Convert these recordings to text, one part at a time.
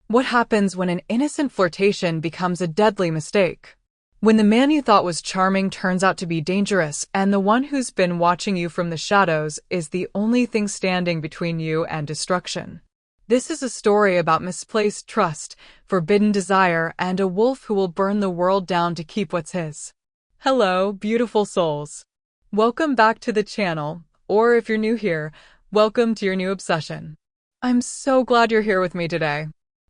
What happens when an innocent flirtation becomes a deadly mistake? When the man you thought was charming turns out to be dangerous, and the one who's been watching you from the shadows is the only thing standing between you and destruction. This is a story about misplaced trust, forbidden desire, and a wolf who will burn the world down to keep what's his. Hello, beautiful souls. Welcome back to the channel, or if you're new here, welcome to your new obsession. I'm so glad you're here with me today.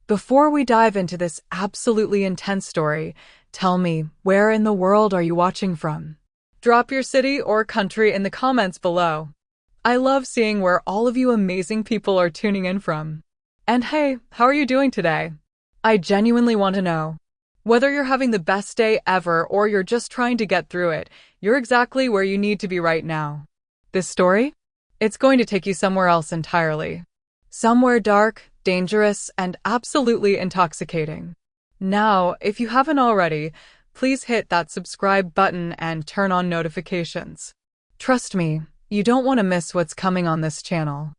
Before we dive into this absolutely intense story, tell me, where in the world are you watching from? Drop your city or country in the comments below. I love seeing where all of you amazing people are tuning in from. And hey, how are you doing today? I genuinely want to know. Whether you're having the best day ever or you're just trying to get through it, you're exactly where you need to be right now. This story? It's going to take you somewhere else entirely. Somewhere dark, dangerous, and absolutely intoxicating. Now, if you haven't already, please hit that subscribe button and turn on notifications. Trust me, you don't want to miss what's coming on this channel.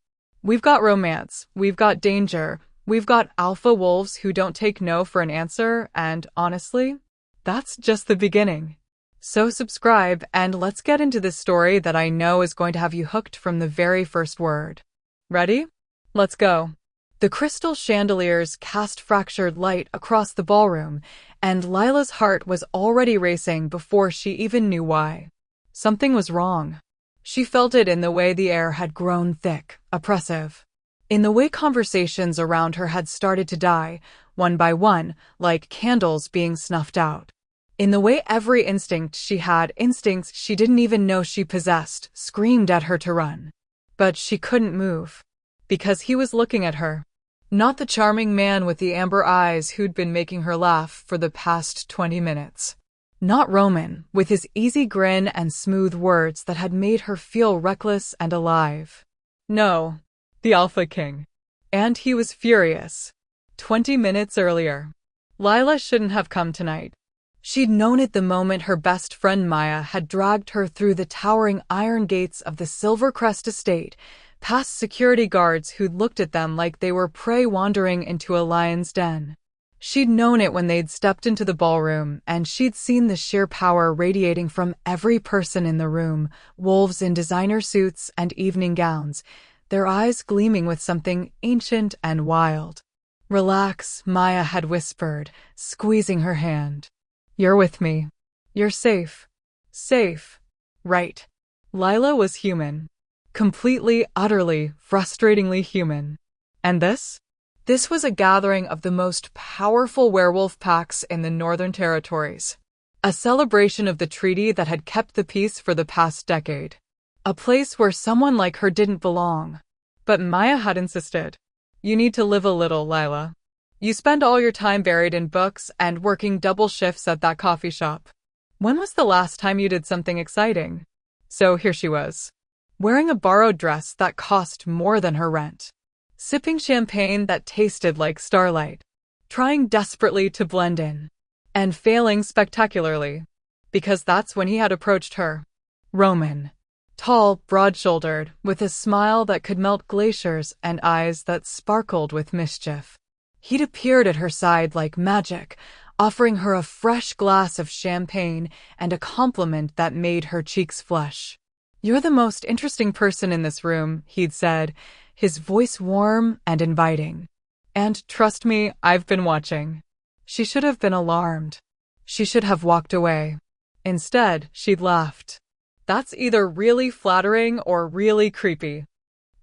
We've got romance, we've got danger, we've got alpha wolves who don't take no for an answer, and honestly, that's just the beginning. So subscribe and let's get into this story that I know is going to have you hooked from the very first word. Ready? Let's go. The crystal chandeliers cast fractured light across the ballroom, and Lila's heart was already racing before she even knew why. Something was wrong. She felt it in the way the air had grown thick, oppressive. In the way conversations around her had started to die, one by one, like candles being snuffed out. In the way every instinct she had, instincts she didn't even know she possessed, screamed at her to run. But she couldn't move. Because he was looking at her. Not the charming man with the amber eyes who'd been making her laugh for the past 20 minutes. Not Roman, with his easy grin and smooth words that had made her feel reckless and alive. No, the Alpha King. And he was furious. 20 minutes earlier. Lila shouldn't have come tonight. She'd known it the moment her best friend Maya had dragged her through the towering iron gates of the Silvercrest estate, past security guards who'd looked at them like they were prey wandering into a lion's den. She'd known it when they'd stepped into the ballroom, and she'd seen the sheer power radiating from every person in the room, wolves in designer suits and evening gowns, their eyes gleaming with something ancient and wild. Relax, Maya had whispered, squeezing her hand. You're with me. You're safe. Safe. Right. Lila was human. Completely, utterly, frustratingly human. And this? This was a gathering of the most powerful werewolf packs in the Northern Territories. A celebration of the treaty that had kept the peace for the past decade. A place where someone like her didn't belong. But Maya had insisted. You need to live a little, Lila. You spend all your time buried in books and working double shifts at that coffee shop. When was the last time you did something exciting? So here she was. Wearing a borrowed dress that cost more than her rent. Sipping champagne that tasted like starlight. Trying desperately to blend in. And failing spectacularly. Because that's when he had approached her. Roman. Tall, broad-shouldered, with a smile that could melt glaciers and eyes that sparkled with mischief. He'd appeared at her side like magic, offering her a fresh glass of champagne and a compliment that made her cheeks flush. You're the most interesting person in this room, he'd said, his voice warm and inviting. And trust me, I've been watching. She should have been alarmed. She should have walked away. Instead, she'd laughed. That's either really flattering or really creepy.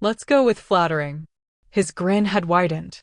Let's go with flattering. His grin had widened.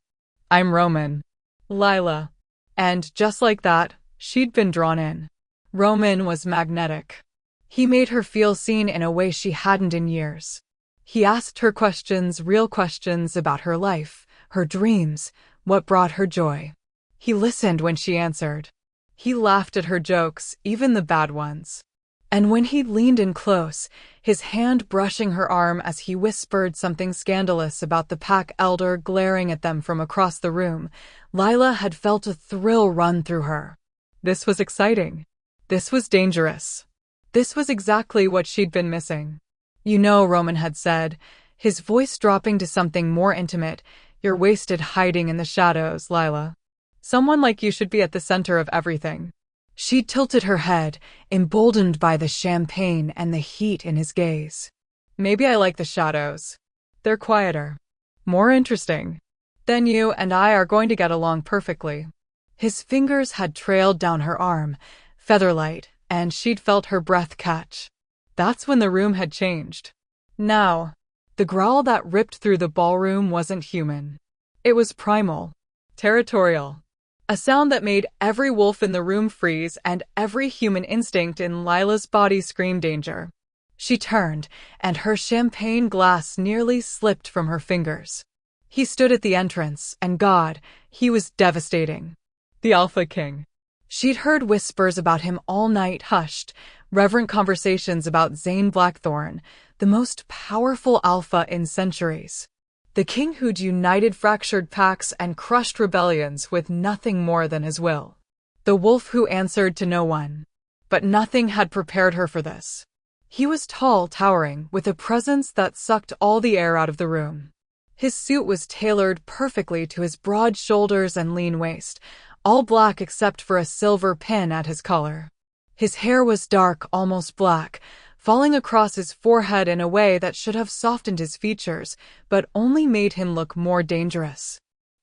I'm Roman. Lila. And just like that, she'd been drawn in. Roman was magnetic. He made her feel seen in a way she hadn't in years. He asked her questions, real questions about her life, her dreams, what brought her joy. He listened when she answered. He laughed at her jokes, even the bad ones. And when he'd leaned in close, his hand brushing her arm as he whispered something scandalous about the pack elder glaring at them from across the room, Lila had felt a thrill run through her. This was exciting. This was dangerous. This was exactly what she'd been missing. You know, Roman had said, his voice dropping to something more intimate, You're wasted hiding in the shadows, Lila. Someone like you should be at the center of everything. She tilted her head, emboldened by the champagne and the heat in his gaze. Maybe I like the shadows. They're quieter. More interesting. Then you and I are going to get along perfectly. His fingers had trailed down her arm, featherlight, and she'd felt her breath catch. That's when the room had changed. Now, the growl that ripped through the ballroom wasn't human. It was primal, territorial. A sound that made every wolf in the room freeze and every human instinct in Lila's body scream danger. She turned, and her champagne glass nearly slipped from her fingers. He stood at the entrance, and God, he was devastating. The Alpha King. She'd heard whispers about him all night, hushed, reverent conversations about Zane Blackthorne, the most powerful alpha in centuries. The king who'd united fractured packs and crushed rebellions with nothing more than his will. The wolf who answered to no one. But nothing had prepared her for this. He was tall, towering, with a presence that sucked all the air out of the room. His suit was tailored perfectly to his broad shoulders and lean waist, all black except for a silver pin at his collar. His hair was dark, almost black, falling across his forehead in a way that should have softened his features, but only made him look more dangerous.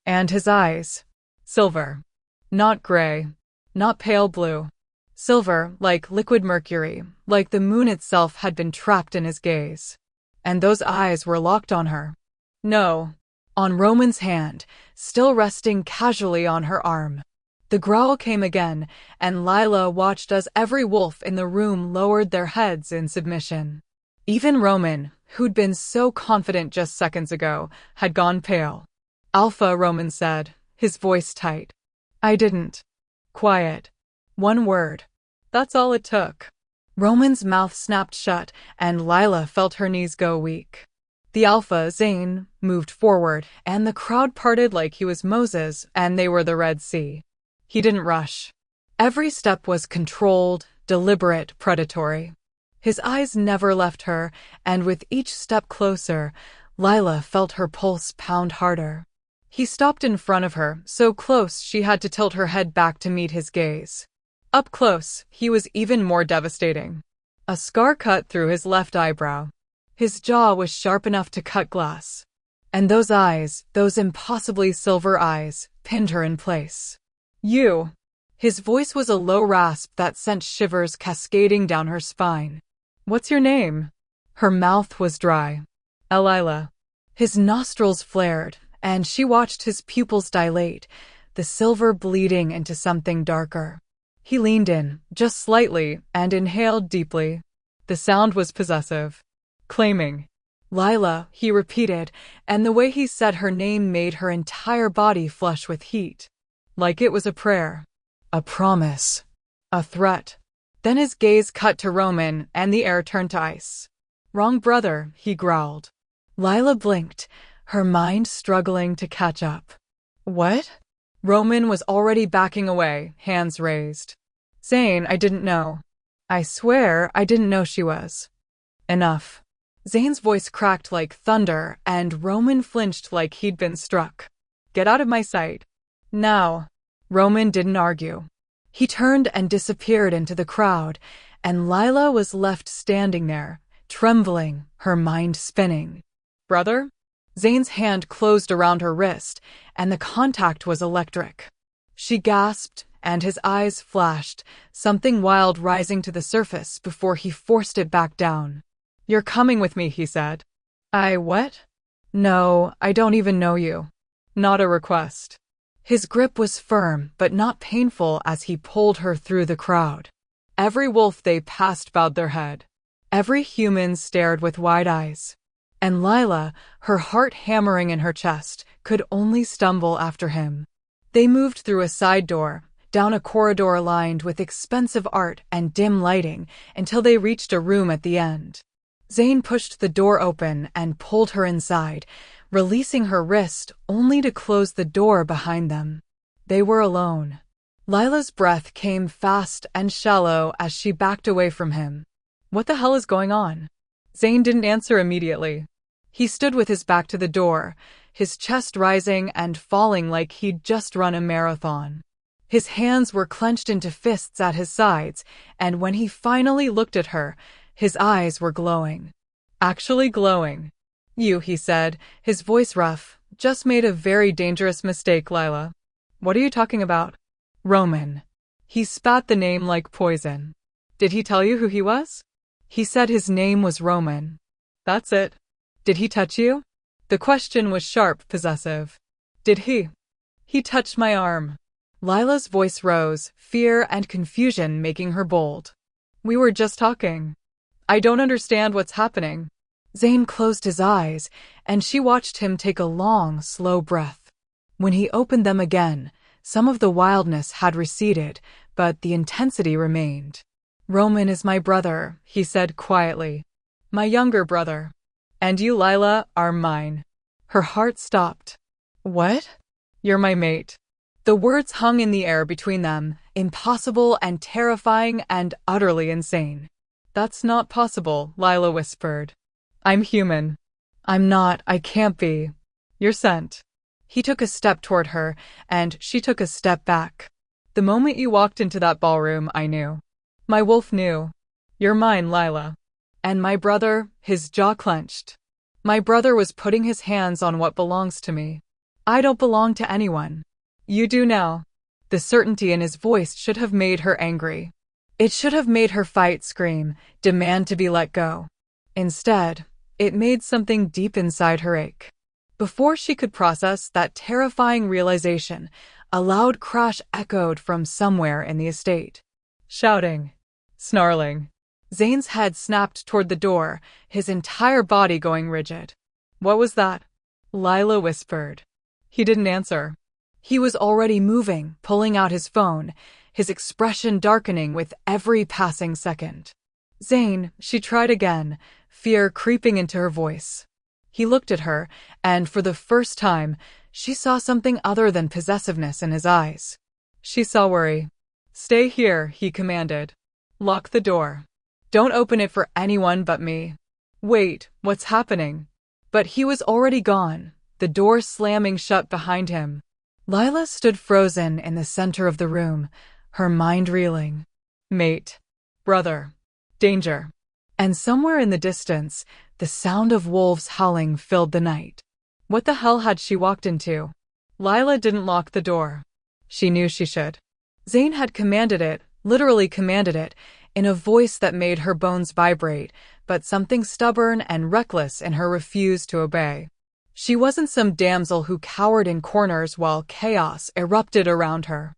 And his eyes. Silver. Not gray. Not pale blue. Silver, like liquid mercury, like the moon itself had been trapped in his gaze. And those eyes were locked on her. No. On Roman's hand, still resting casually on her arm. The growl came again, and Lila watched as every wolf in the room lowered their heads in submission. Even Roman, who'd been so confident just seconds ago, had gone pale. Alpha, Roman said, his voice tight. I didn't. Quiet. One word. That's all it took. Roman's mouth snapped shut, and Lila felt her knees go weak. The Alpha, Zane, moved forward, and the crowd parted like he was Moses and they were the Red Sea. He didn't rush. Every step was controlled, deliberate, predatory. His eyes never left her, and with each step closer, Lila felt her pulse pound harder. He stopped in front of her, so close she had to tilt her head back to meet his gaze. Up close, he was even more devastating. A scar cut through his left eyebrow. His jaw was sharp enough to cut glass. And those eyes, those impossibly silver eyes, pinned her in place. You. His voice was a low rasp that sent shivers cascading down her spine. What's your name? Her mouth was dry. Lila. His nostrils flared, and she watched his pupils dilate, the silver bleeding into something darker. He leaned in, just slightly, and inhaled deeply. The sound was possessive. Claiming. Lila, he repeated, and the way he said her name made her entire body flush with heat. Like it was a prayer. A promise. A threat. Then his gaze cut to Roman, and the air turned to ice. Wrong brother, he growled. Lila blinked, her mind struggling to catch up. What? Roman was already backing away, hands raised. Zane, I didn't know. I swear I didn't know she was. Enough. Zane's voice cracked like thunder, and Roman flinched like he'd been struck. Get out of my sight. Now. Roman didn't argue. He turned and disappeared into the crowd, and Lila was left standing there, trembling, her mind spinning. Brother? Zane's hand closed around her wrist, and the contact was electric. She gasped, and his eyes flashed, something wild rising to the surface before he forced it back down. You're coming with me, he said. What? No, I don't even know you. Not a request. His grip was firm, but not painful as he pulled her through the crowd. Every wolf they passed bowed their head. Every human stared with wide eyes. And Lila, her heart hammering in her chest, could only stumble after him. They moved through a side door, down a corridor lined with expensive art and dim lighting, until they reached a room at the end. Zane pushed the door open and pulled her inside, releasing her wrist only to close the door behind them. They were alone. Lila's breath came fast and shallow as she backed away from him. What the hell is going on? Zane didn't answer immediately. He stood with his back to the door, his chest rising and falling like he'd just run a marathon. His hands were clenched into fists at his sides, and when he finally looked at her, his eyes were glowing. Actually glowing. "You," he said, his voice rough, "just made a very dangerous mistake, Lila." "What are you talking about?" "Roman." He spat the name like poison. "Did he tell you who he was?" "He said his name was Roman." "That's it." "Did he touch you?" The question was sharp, possessive. "Did he?" "He touched my arm." Lila's voice rose, fear and confusion making her bold. "We were just talking. I don't understand what's happening." Zane closed his eyes, and she watched him take a long, slow breath. When he opened them again, some of the wildness had receded, but the intensity remained. "Roman is my brother," he said quietly. "My younger brother. And you, Lila, are mine." Her heart stopped. "What?" "You're my mate." The words hung in the air between them, impossible and terrifying and utterly insane. "That's not possible," Lila whispered. "I'm human." "I'm not. I can't be." "You're sent." He took a step toward her, and she took a step back. "The moment you walked into that ballroom, I knew. My wolf knew. You're mine, Lila." "And my brother," his jaw clenched. "My brother was putting his hands on what belongs to me. I don't belong to anyone." "You do now." The certainty in his voice should have made her angry. It should have made her fight, scream, demand to be let go. Instead, it made something deep inside her ache. Before she could process that terrifying realization, a loud crash echoed from somewhere in the estate. Shouting. Snarling. Zane's head snapped toward the door, his entire body going rigid. "What was that?" Lila whispered. He didn't answer. He was already moving, pulling out his phone, his expression darkening with every passing second. "Zane," she tried again, fear creeping into her voice. He looked at her, and for the first time, she saw something other than possessiveness in his eyes. She saw worry. "Stay here," he commanded. "Lock the door. Don't open it for anyone but me." "Wait, what's happening?" But he was already gone, the door slamming shut behind him. Lila stood frozen in the center of the room, her mind reeling. Mate. Brother. Danger. And somewhere in the distance, the sound of wolves howling filled the night. What the hell had she walked into? Lila didn't lock the door. She knew she should. Zane had commanded it, literally commanded it, in a voice that made her bones vibrate, but something stubborn and reckless in her refused to obey. She wasn't some damsel who cowered in corners while chaos erupted around her.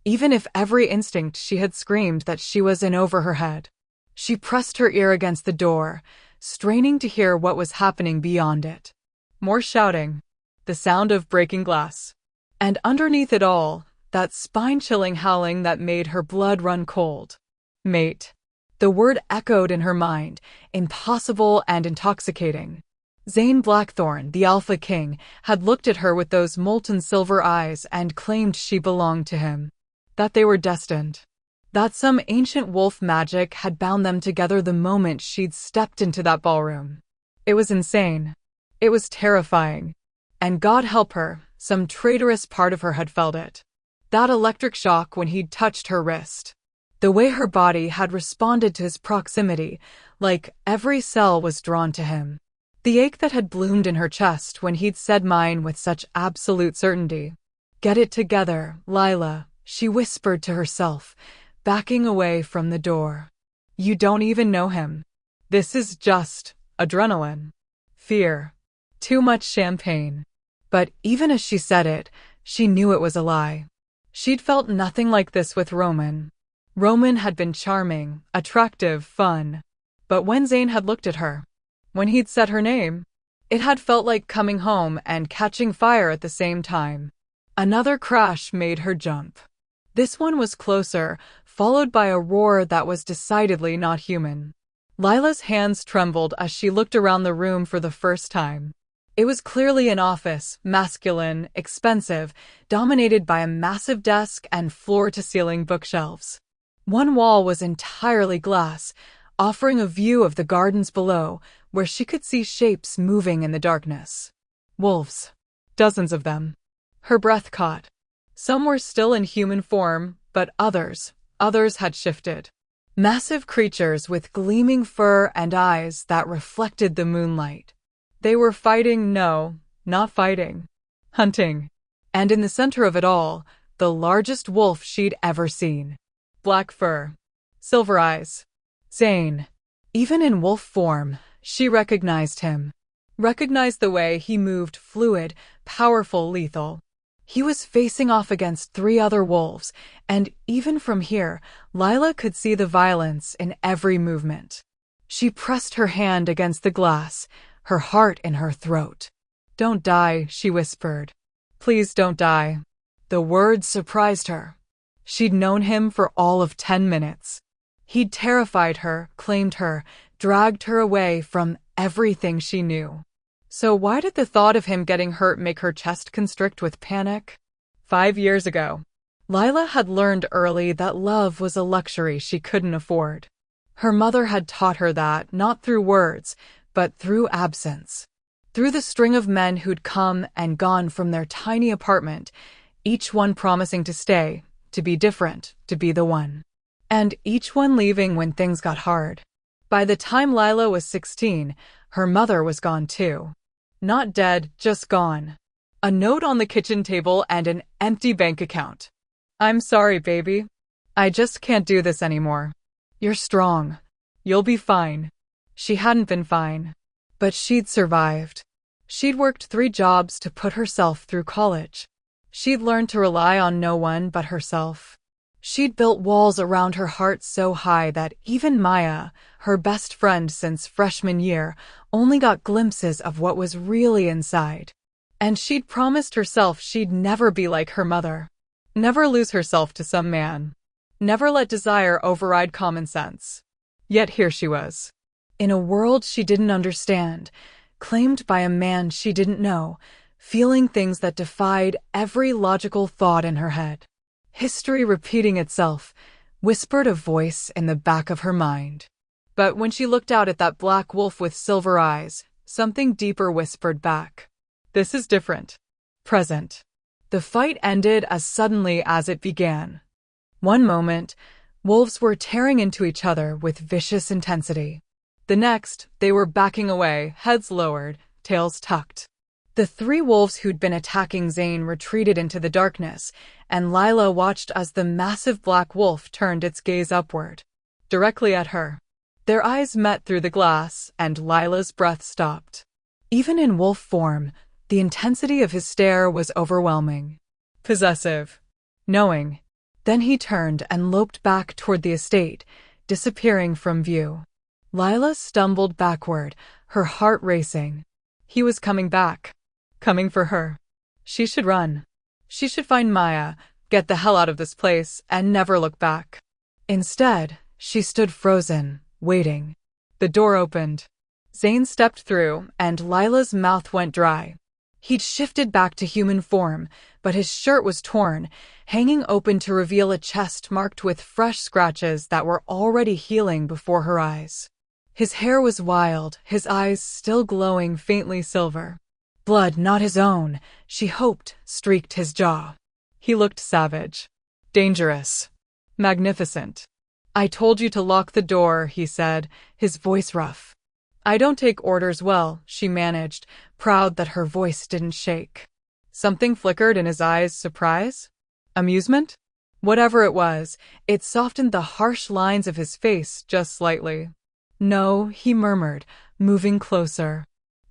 Even if every instinct she had screamed that she was in over her head. She pressed her ear against the door, straining to hear what was happening beyond it. More shouting. The sound of breaking glass. And underneath it all, that spine-chilling howling that made her blood run cold. Mate. The word echoed in her mind, impossible and intoxicating. Zane Blackthorn, the Alpha King, had looked at her with those molten silver eyes and claimed she belonged to him. That they were destined. That some ancient wolf magic had bound them together the moment she'd stepped into that ballroom. It was insane. It was terrifying. And God help her, some traitorous part of her had felt it. That electric shock when he'd touched her wrist. The way her body had responded to his proximity, like every cell was drawn to him. The ache that had bloomed in her chest when he'd said mine with such absolute certainty. "Get it together, Lila," she whispered to herself, backing away from the door. "You don't even know him. This is just adrenaline. Fear. Too much champagne." But even as she said it, she knew it was a lie. She'd felt nothing like this with Roman. Roman had been charming, attractive, fun. But when Zane had looked at her, when he'd said her name, it had felt like coming home and catching fire at the same time. Another crash made her jump. This one was closer, followed by a roar that was decidedly not human. Lila's hands trembled as she looked around the room for the first time. It was clearly an office, masculine, expensive, dominated by a massive desk and floor-to-ceiling bookshelves. One wall was entirely glass, offering a view of the gardens below, where she could see shapes moving in the darkness. Wolves. dozens of them. Her breath caught. Some were still in human form, but others had shifted. Massive creatures with gleaming fur and eyes that reflected the moonlight. They were fighting, no, not fighting. Hunting. And in the center of it all, the largest wolf she'd ever seen. Black fur. Silver eyes. Zane. Even in wolf form, she recognized him. Recognized the way he moved, fluid, powerful, lethal. He was facing off against 3 other wolves, and even from here, Lila could see the violence in every movement. She pressed her hand against the glass, her heart in her throat. "Don't die," she whispered. "Please don't die." The words surprised her. She'd known him for all of 10 minutes. He'd terrified her, claimed her, dragged her away from everything she knew. So why did the thought of him getting hurt make her chest constrict with panic? 5 years ago, Lila had learned early that love was a luxury she couldn't afford. Her mother had taught her that, not through words, but through absence. Through the string of men who'd come and gone from their tiny apartment, each one promising to stay, to be different, to be the one. And each one leaving when things got hard. By the time Lila was 16, her mother was gone too. Not dead, just gone. A note on the kitchen table and an empty bank account. "I'm sorry, baby. I just can't do this anymore. You're strong. You'll be fine." She hadn't been fine. But she'd survived. She'd worked 3 jobs to put herself through college. She'd learned to rely on no one but herself. She'd built walls around her heart so high that even Maya, her best friend since freshman year, only got glimpses of what was really inside. And she'd promised herself she'd never be like her mother. Never lose herself to some man. Never let desire override common sense. Yet here she was. In a world she didn't understand, claimed by a man she didn't know, feeling things that defied every logical thought in her head. History repeating itself, whispered a voice in the back of her mind. But when she looked out at that black wolf with silver eyes, something deeper whispered back. "This is different." Present. The fight ended as suddenly as it began. One moment, wolves were tearing into each other with vicious intensity. The next, they were backing away, heads lowered, tails tucked. The 3 wolves who'd been attacking Zane retreated into the darkness, and Lila watched as the massive black wolf turned its gaze upward, directly at her. Their eyes met through the glass, and Lila's breath stopped. Even in wolf form, the intensity of his stare was overwhelming. Possessive. Knowing. Then he turned and loped back toward the estate, disappearing from view. Lila stumbled backward, her heart racing. He was coming back. Coming for her. She should run. She should find Maya, get the hell out of this place, and never look back. Instead, she stood frozen, waiting. The door opened. Zane stepped through, and Lila's mouth went dry. He'd shifted back to human form, but his shirt was torn, hanging open to reveal a chest marked with fresh scratches that were already healing before her eyes. His hair was wild, his eyes still glowing faintly silver. Blood not his own, she hoped, streaked his jaw. He looked savage. Dangerous. Magnificent. "I told you to lock the door," he said, his voice rough. "I don't take orders well," she managed, proud that her voice didn't shake. Something flickered in his eyes, surprise? Amusement? Whatever it was, it softened the harsh lines of his face just slightly. "No," he murmured, moving closer.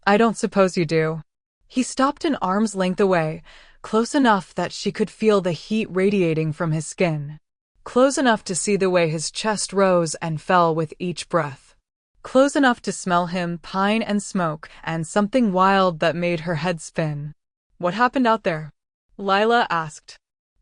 "I don't suppose you do." He stopped an arm's length away, close enough that she could feel the heat radiating from his skin. Close enough to see the way his chest rose and fell with each breath. Close enough to smell him, pine and smoke, and something wild that made her head spin. "What happened out there?" Lila asked.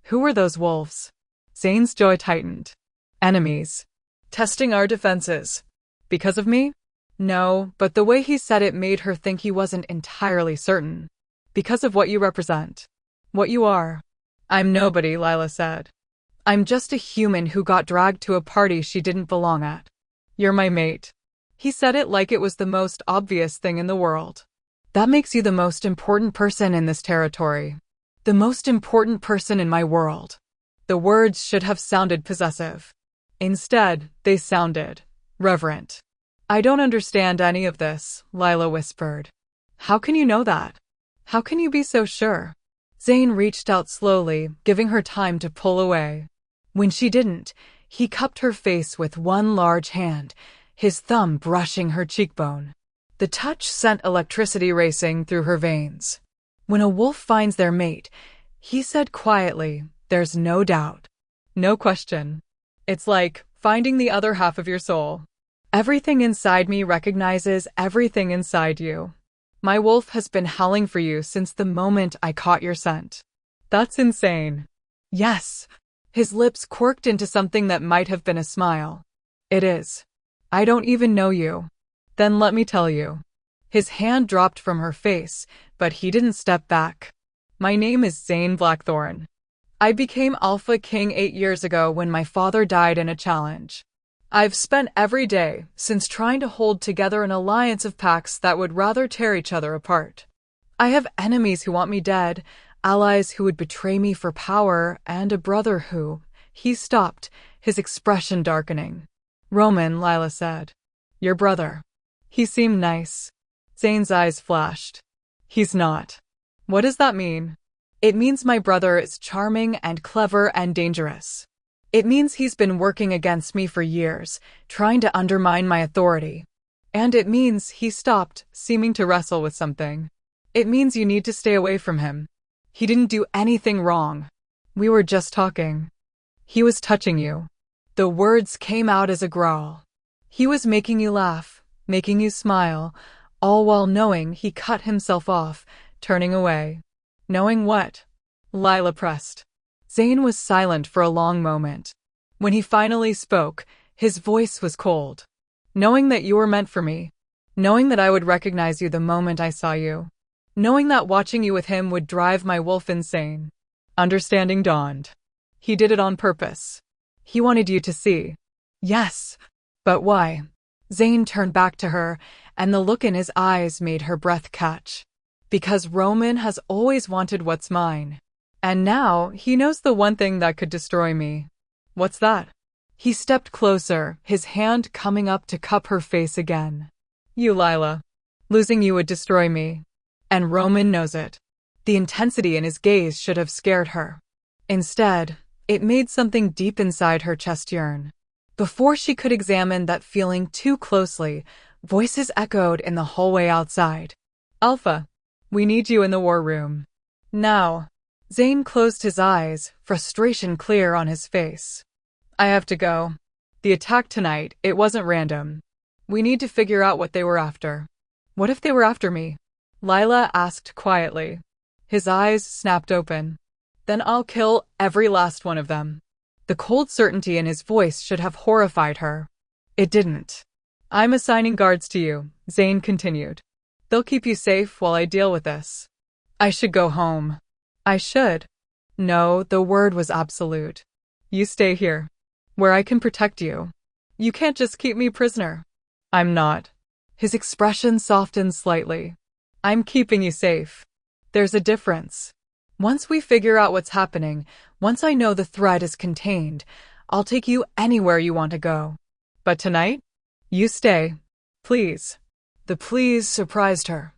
"Who were those wolves?" Zane's jaw tightened. "Enemies. Testing our defenses." "Because of me?" No, but the way he said it made her think he wasn't entirely certain. "Because of what you represent. What you are." "I'm nobody," Lila said. "I'm just a human who got dragged to a party she didn't belong at." "You're my mate." He said it like it was the most obvious thing in the world. That makes you the most important person in this territory. The most important person in my world. The words should have sounded possessive. Instead, they sounded reverent. I don't understand any of this, Lila whispered. How can you know that? How can you be so sure? Zane reached out slowly, giving her time to pull away. When she didn't, he cupped her face with one large hand, his thumb brushing her cheekbone. The touch sent electricity racing through her veins. When a wolf finds their mate, he said quietly, there's no doubt. No question. It's like finding the other half of your soul. Everything inside me recognizes everything inside you. My wolf has been howling for you since the moment I caught your scent. That's insane. Yes. His lips quirked into something that might have been a smile. It is. I don't even know you. Then let me tell you. His hand dropped from her face, but he didn't step back. My name is Zane Blackthorn. I became Alpha King 8 years ago when my father died in a challenge. I've spent every day since trying to hold together an alliance of packs that would rather tear each other apart. I have enemies who want me dead, allies who would betray me for power, and a brother who... He stopped, his expression darkening. Roman, Lila said. Your brother. He seemed nice. Zane's eyes flashed. He's not. What does that mean? It means my brother is charming and clever and dangerous. It means he's been working against me for years, trying to undermine my authority. And it means he stopped, seeming to wrestle with something. It means you need to stay away from him. He didn't do anything wrong. We were just talking. He was touching you. The words came out as a growl. He was making you laugh, making you smile, all while knowing he cut himself off, turning away. Knowing what? Lila pressed. Zane was silent for a long moment. When he finally spoke, his voice was cold. Knowing that you were meant for me. Knowing that I would recognize you the moment I saw you. Knowing that watching you with him would drive my wolf insane. Understanding dawned. He did it on purpose. He wanted you to see. Yes. But why? Zane turned back to her, and the look in his eyes made her breath catch. Because Roman has always wanted what's mine. And now, he knows the one thing that could destroy me. What's that? He stepped closer, his hand coming up to cup her face again. You, Lila. Losing you would destroy me. And Roman knows it. The intensity in his gaze should have scared her. Instead, it made something deep inside her chest yearn. Before she could examine that feeling too closely, voices echoed in the hallway outside. Alpha, we need you in the war room. Now. Zane closed his eyes, frustration clear on his face. I have to go. The attack tonight, it wasn't random. We need to figure out what they were after. What if they were after me? Lila asked quietly. His eyes snapped open. Then I'll kill every last one of them. The cold certainty in his voice should have horrified her. It didn't. I'm assigning guards to you, Zane continued. They'll keep you safe while I deal with this. I should go home. I should. No, the word was absolute. You stay here, where I can protect you. You can't just keep me prisoner. I'm not. His expression softened slightly. I'm keeping you safe. There's a difference. Once we figure out what's happening, once I know the threat is contained, I'll take you anywhere you want to go. But tonight, you stay. Please. The please surprised her.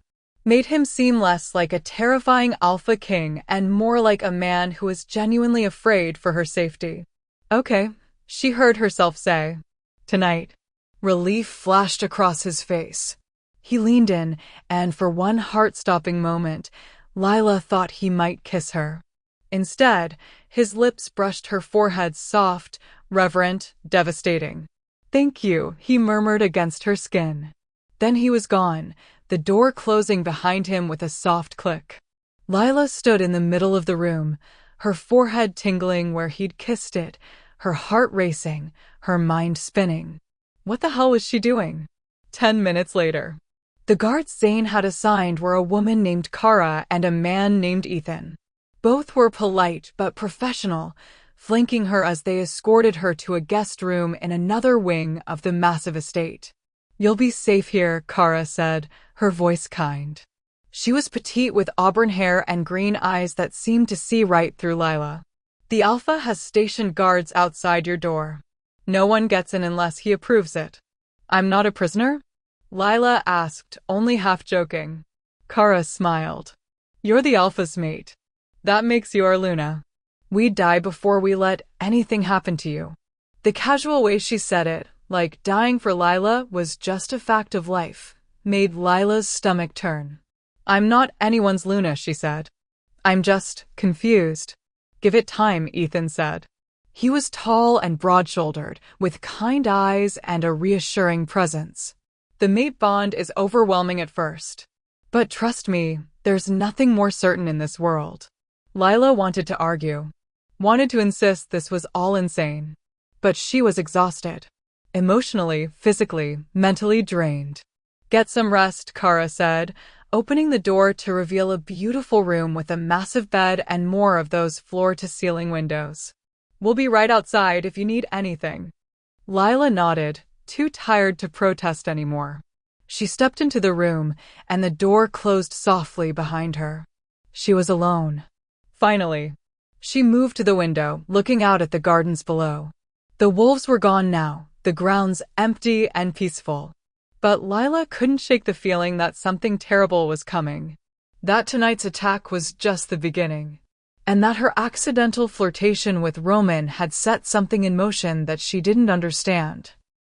Made him seem less like a terrifying alpha king and more like a man who was genuinely afraid for her safety. Okay, she heard herself say. Tonight. Relief flashed across his face. He leaned in, and for one heart-stopping moment, Lila thought he might kiss her. Instead, his lips brushed her forehead soft, reverent, devastating. Thank you, he murmured against her skin. Then he was gone, the door closing behind him with a soft click. Lila stood in the middle of the room, her forehead tingling where he'd kissed it, her heart racing, her mind spinning. What the hell was she doing? 10 minutes later. The guards Zane had assigned were a woman named Kara and a man named Ethan. Both were polite but professional, flanking her as they escorted her to a guest room in another wing of the massive estate. You'll be safe here, Kara said, her voice kind. She was petite with auburn hair and green eyes that seemed to see right through Lila. The Alpha has stationed guards outside your door. No one gets in unless he approves it. I'm not a prisoner? Lila asked, only half joking. Kara smiled. You're the Alpha's mate. That makes you our Luna. We'd die before we let anything happen to you. The casual way she said it, like dying for Lila was just a fact of life, made Lila's stomach turn. I'm not anyone's Luna, she said. I'm just confused. Give it time, Ethan said. He was tall and broad-shouldered, with kind eyes and a reassuring presence. The mate bond is overwhelming at first. But trust me, there's nothing more certain in this world. Lila wanted to argue. Wanted to insist this was all insane. But she was exhausted. Emotionally, physically, mentally drained. Get some rest, Kara said, opening the door to reveal a beautiful room with a massive bed and more of those floor-to-ceiling windows. We'll be right outside if you need anything. Lila nodded, too tired to protest anymore. She stepped into the room, and the door closed softly behind her. She was alone. Finally. She moved to the window, looking out at the gardens below. The wolves were gone now, the grounds empty and peaceful. But Lila couldn't shake the feeling that something terrible was coming. That tonight's attack was just the beginning. And that her accidental flirtation with Roman had set something in motion that she didn't understand.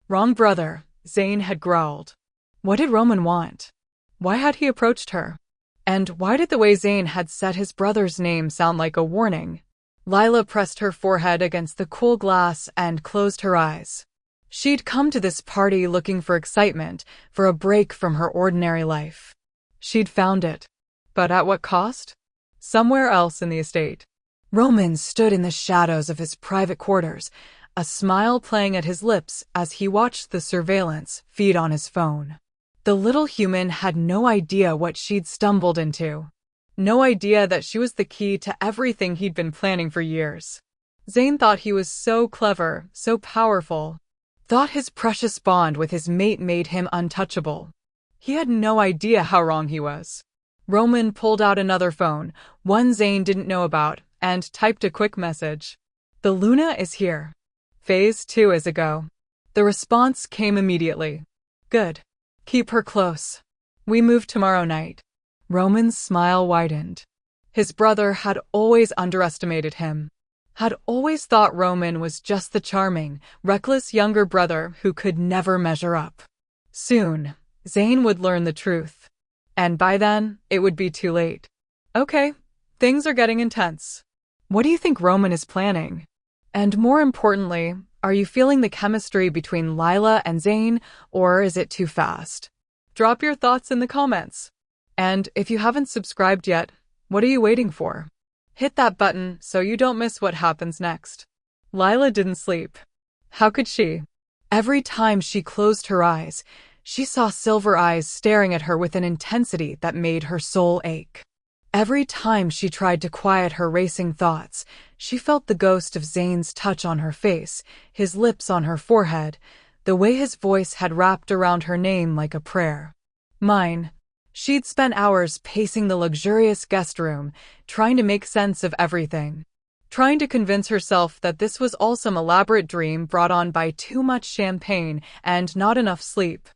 Wrong brother, Zane had growled. What did Roman want? Why had he approached her? And why did the way Zane had said his brother's name sound like a warning? Lila pressed her forehead against the cool glass and closed her eyes. She'd come to this party looking for excitement, for a break from her ordinary life. She'd found it. But at what cost? Somewhere else in the estate. Roman stood in the shadows of his private quarters, a smile playing at his lips as he watched the surveillance feed on his phone. The little human had no idea what she'd stumbled into. No idea that she was the key to everything he'd been planning for years. Zane thought he was so clever, so powerful. Thought his precious bond with his mate made him untouchable. He had no idea how wrong he was. Roman pulled out another phone, one Zane didn't know about, and typed a quick message. The Luna is here. Phase 2 is a go. The response came immediately. Good. Keep her close. We move tomorrow night. Roman's smile widened. His brother had always underestimated him. Had always thought Roman was just the charming, reckless younger brother who could never measure up. Soon, Zane would learn the truth. And by then, it would be too late. Okay, things are getting intense. What do you think Roman is planning? And more importantly, are you feeling the chemistry between Lila and Zane, or is it too fast? Drop your thoughts in the comments. And if you haven't subscribed yet, what are you waiting for? Hit that button so you don't miss what happens next. Lila didn't sleep. How could she? Every time she closed her eyes, she saw silver eyes staring at her with an intensity that made her soul ache. Every time she tried to quiet her racing thoughts, she felt the ghost of Zane's touch on her face, his lips on her forehead, the way his voice had wrapped around her name like a prayer. Mine. She'd spent hours pacing the luxurious guest room, trying to make sense of everything. Trying to convince herself that this was all some elaborate dream brought on by too much champagne and not enough sleep.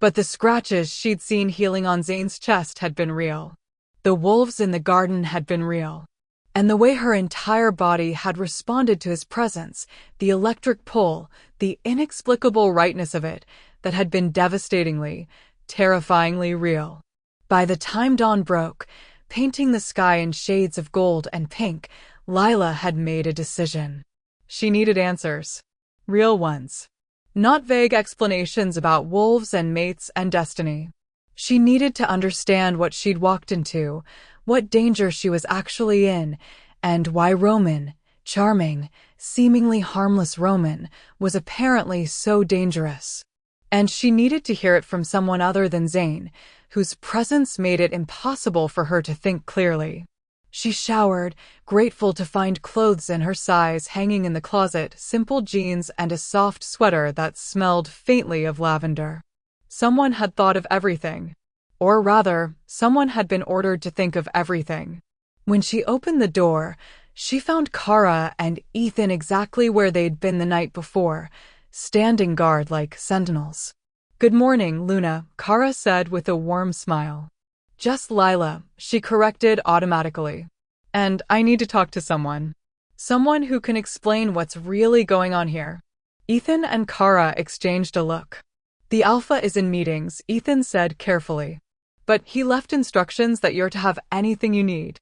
But the scratches she'd seen healing on Zane's chest had been real. The wolves in the garden had been real. And the way her entire body had responded to his presence, the electric pull, the inexplicable rightness of it, that had been devastatingly, terrifyingly real. By the time dawn broke, painting the sky in shades of gold and pink, Lila had made a decision. She needed answers. Real ones. Not vague explanations about wolves and mates and destiny. She needed to understand what she'd walked into, what danger she was actually in, and why Roman, charming, seemingly harmless Roman, was apparently so dangerous. And she needed to hear it from someone other than Zane, whose presence made it impossible for her to think clearly. She showered, grateful to find clothes in her size hanging in the closet, simple jeans and a soft sweater that smelled faintly of lavender. Someone had thought of everything. Or rather, someone had been ordered to think of everything. When she opened the door, she found Kara and Ethan exactly where they'd been the night before, standing guard like sentinels. "Good morning, Luna," Kara said with a warm smile. "Just Lila," she corrected automatically. "And I need to talk to someone. Someone who can explain what's really going on here." Ethan and Kara exchanged a look. "The Alpha is in meetings," Ethan said carefully. "But he left instructions that you're to have anything you need."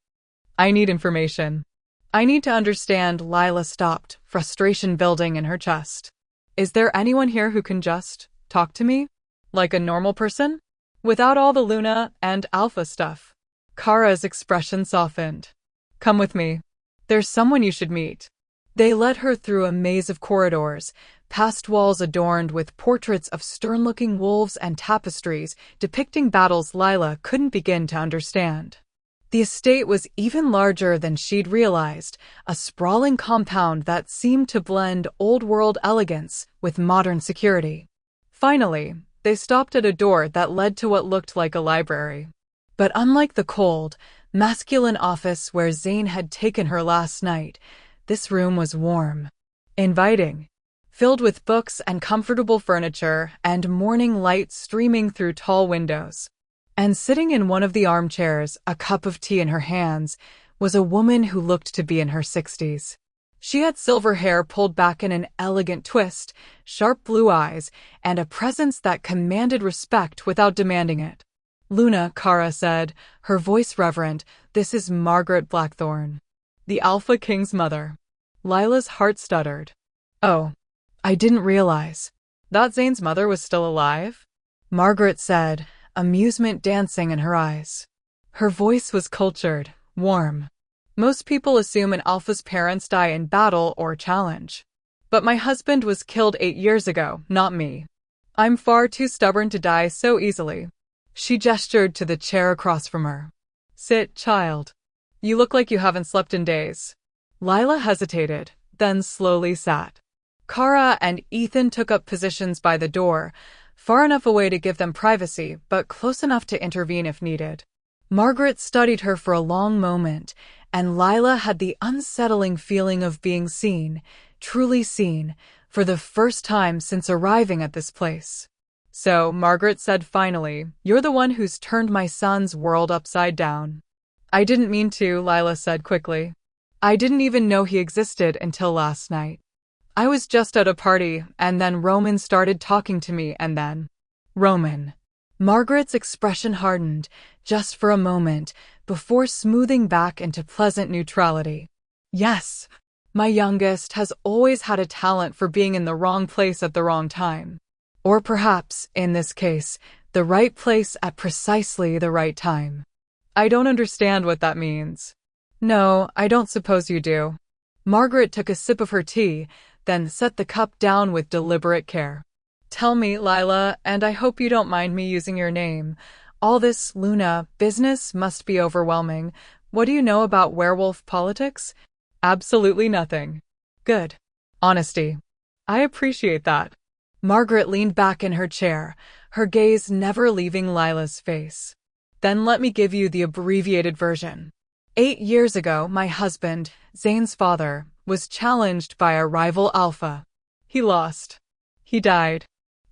"I need information. I need to understand." Lila stopped, frustration building in her chest. "Is there anyone here who can just talk to me? Like a normal person? Without all the Luna and Alpha stuff?" Kara's expression softened. "Come with me. There's someone you should meet." They led her through a maze of corridors, past walls adorned with portraits of stern-looking wolves and tapestries depicting battles Lila couldn't begin to understand. The estate was even larger than she'd realized, a sprawling compound that seemed to blend old-world elegance with modern security. Finally, they stopped at a door that led to what looked like a library. But unlike the cold, masculine office where Zane had taken her last night, this room was warm, inviting, filled with books and comfortable furniture and morning light streaming through tall windows. And sitting in one of the armchairs, a cup of tea in her hands, was a woman who looked to be in her 60s. She had silver hair pulled back in an elegant twist, sharp blue eyes, and a presence that commanded respect without demanding it. "Luna," Kara said, her voice reverent, "this is Margaret Blackthorne, the Alpha King's mother." Lila's heart stuttered. "Oh, I didn't realize. That Zane's mother was still alive?" Margaret said, amusement dancing in her eyes. Her voice was cultured, warm. "Most people assume an Alpha's parents die in battle or challenge. But my husband was killed 8 years ago, not me. I'm far too stubborn to die so easily." She gestured to the chair across from her. "Sit, child. You look like you haven't slept in days." Lila hesitated, then slowly sat. Kara and Ethan took up positions by the door, far enough away to give them privacy, but close enough to intervene if needed. Margaret studied her for a long moment, and Lila had the unsettling feeling of being seen, truly seen, for the first time since arriving at this place. "So," Margaret said finally, "you're the one who's turned my son's world upside down." "I didn't mean to," Lila said quickly. "I didn't even know he existed until last night. I was just at a party, and then Roman started talking to me, and then—" "Roman." Margaret's expression hardened, just for a moment, before smoothing back into pleasant neutrality. "Yes, my youngest has always had a talent for being in the wrong place at the wrong time. Or perhaps, in this case, the right place at precisely the right time." "I don't understand what that means." "No, I don't suppose you do." Margaret took a sip of her tea, then set the cup down with deliberate care. "Tell me, Lila, and I hope you don't mind me using your name. All this Luna business must be overwhelming. What do you know about werewolf politics?" "Absolutely nothing." "Good. Honesty. I appreciate that." Margaret leaned back in her chair, her gaze never leaving Lila's face. "Then let me give you the abbreviated version. 8 years ago, my husband, Zane's father, was challenged by a rival Alpha. He lost. He died.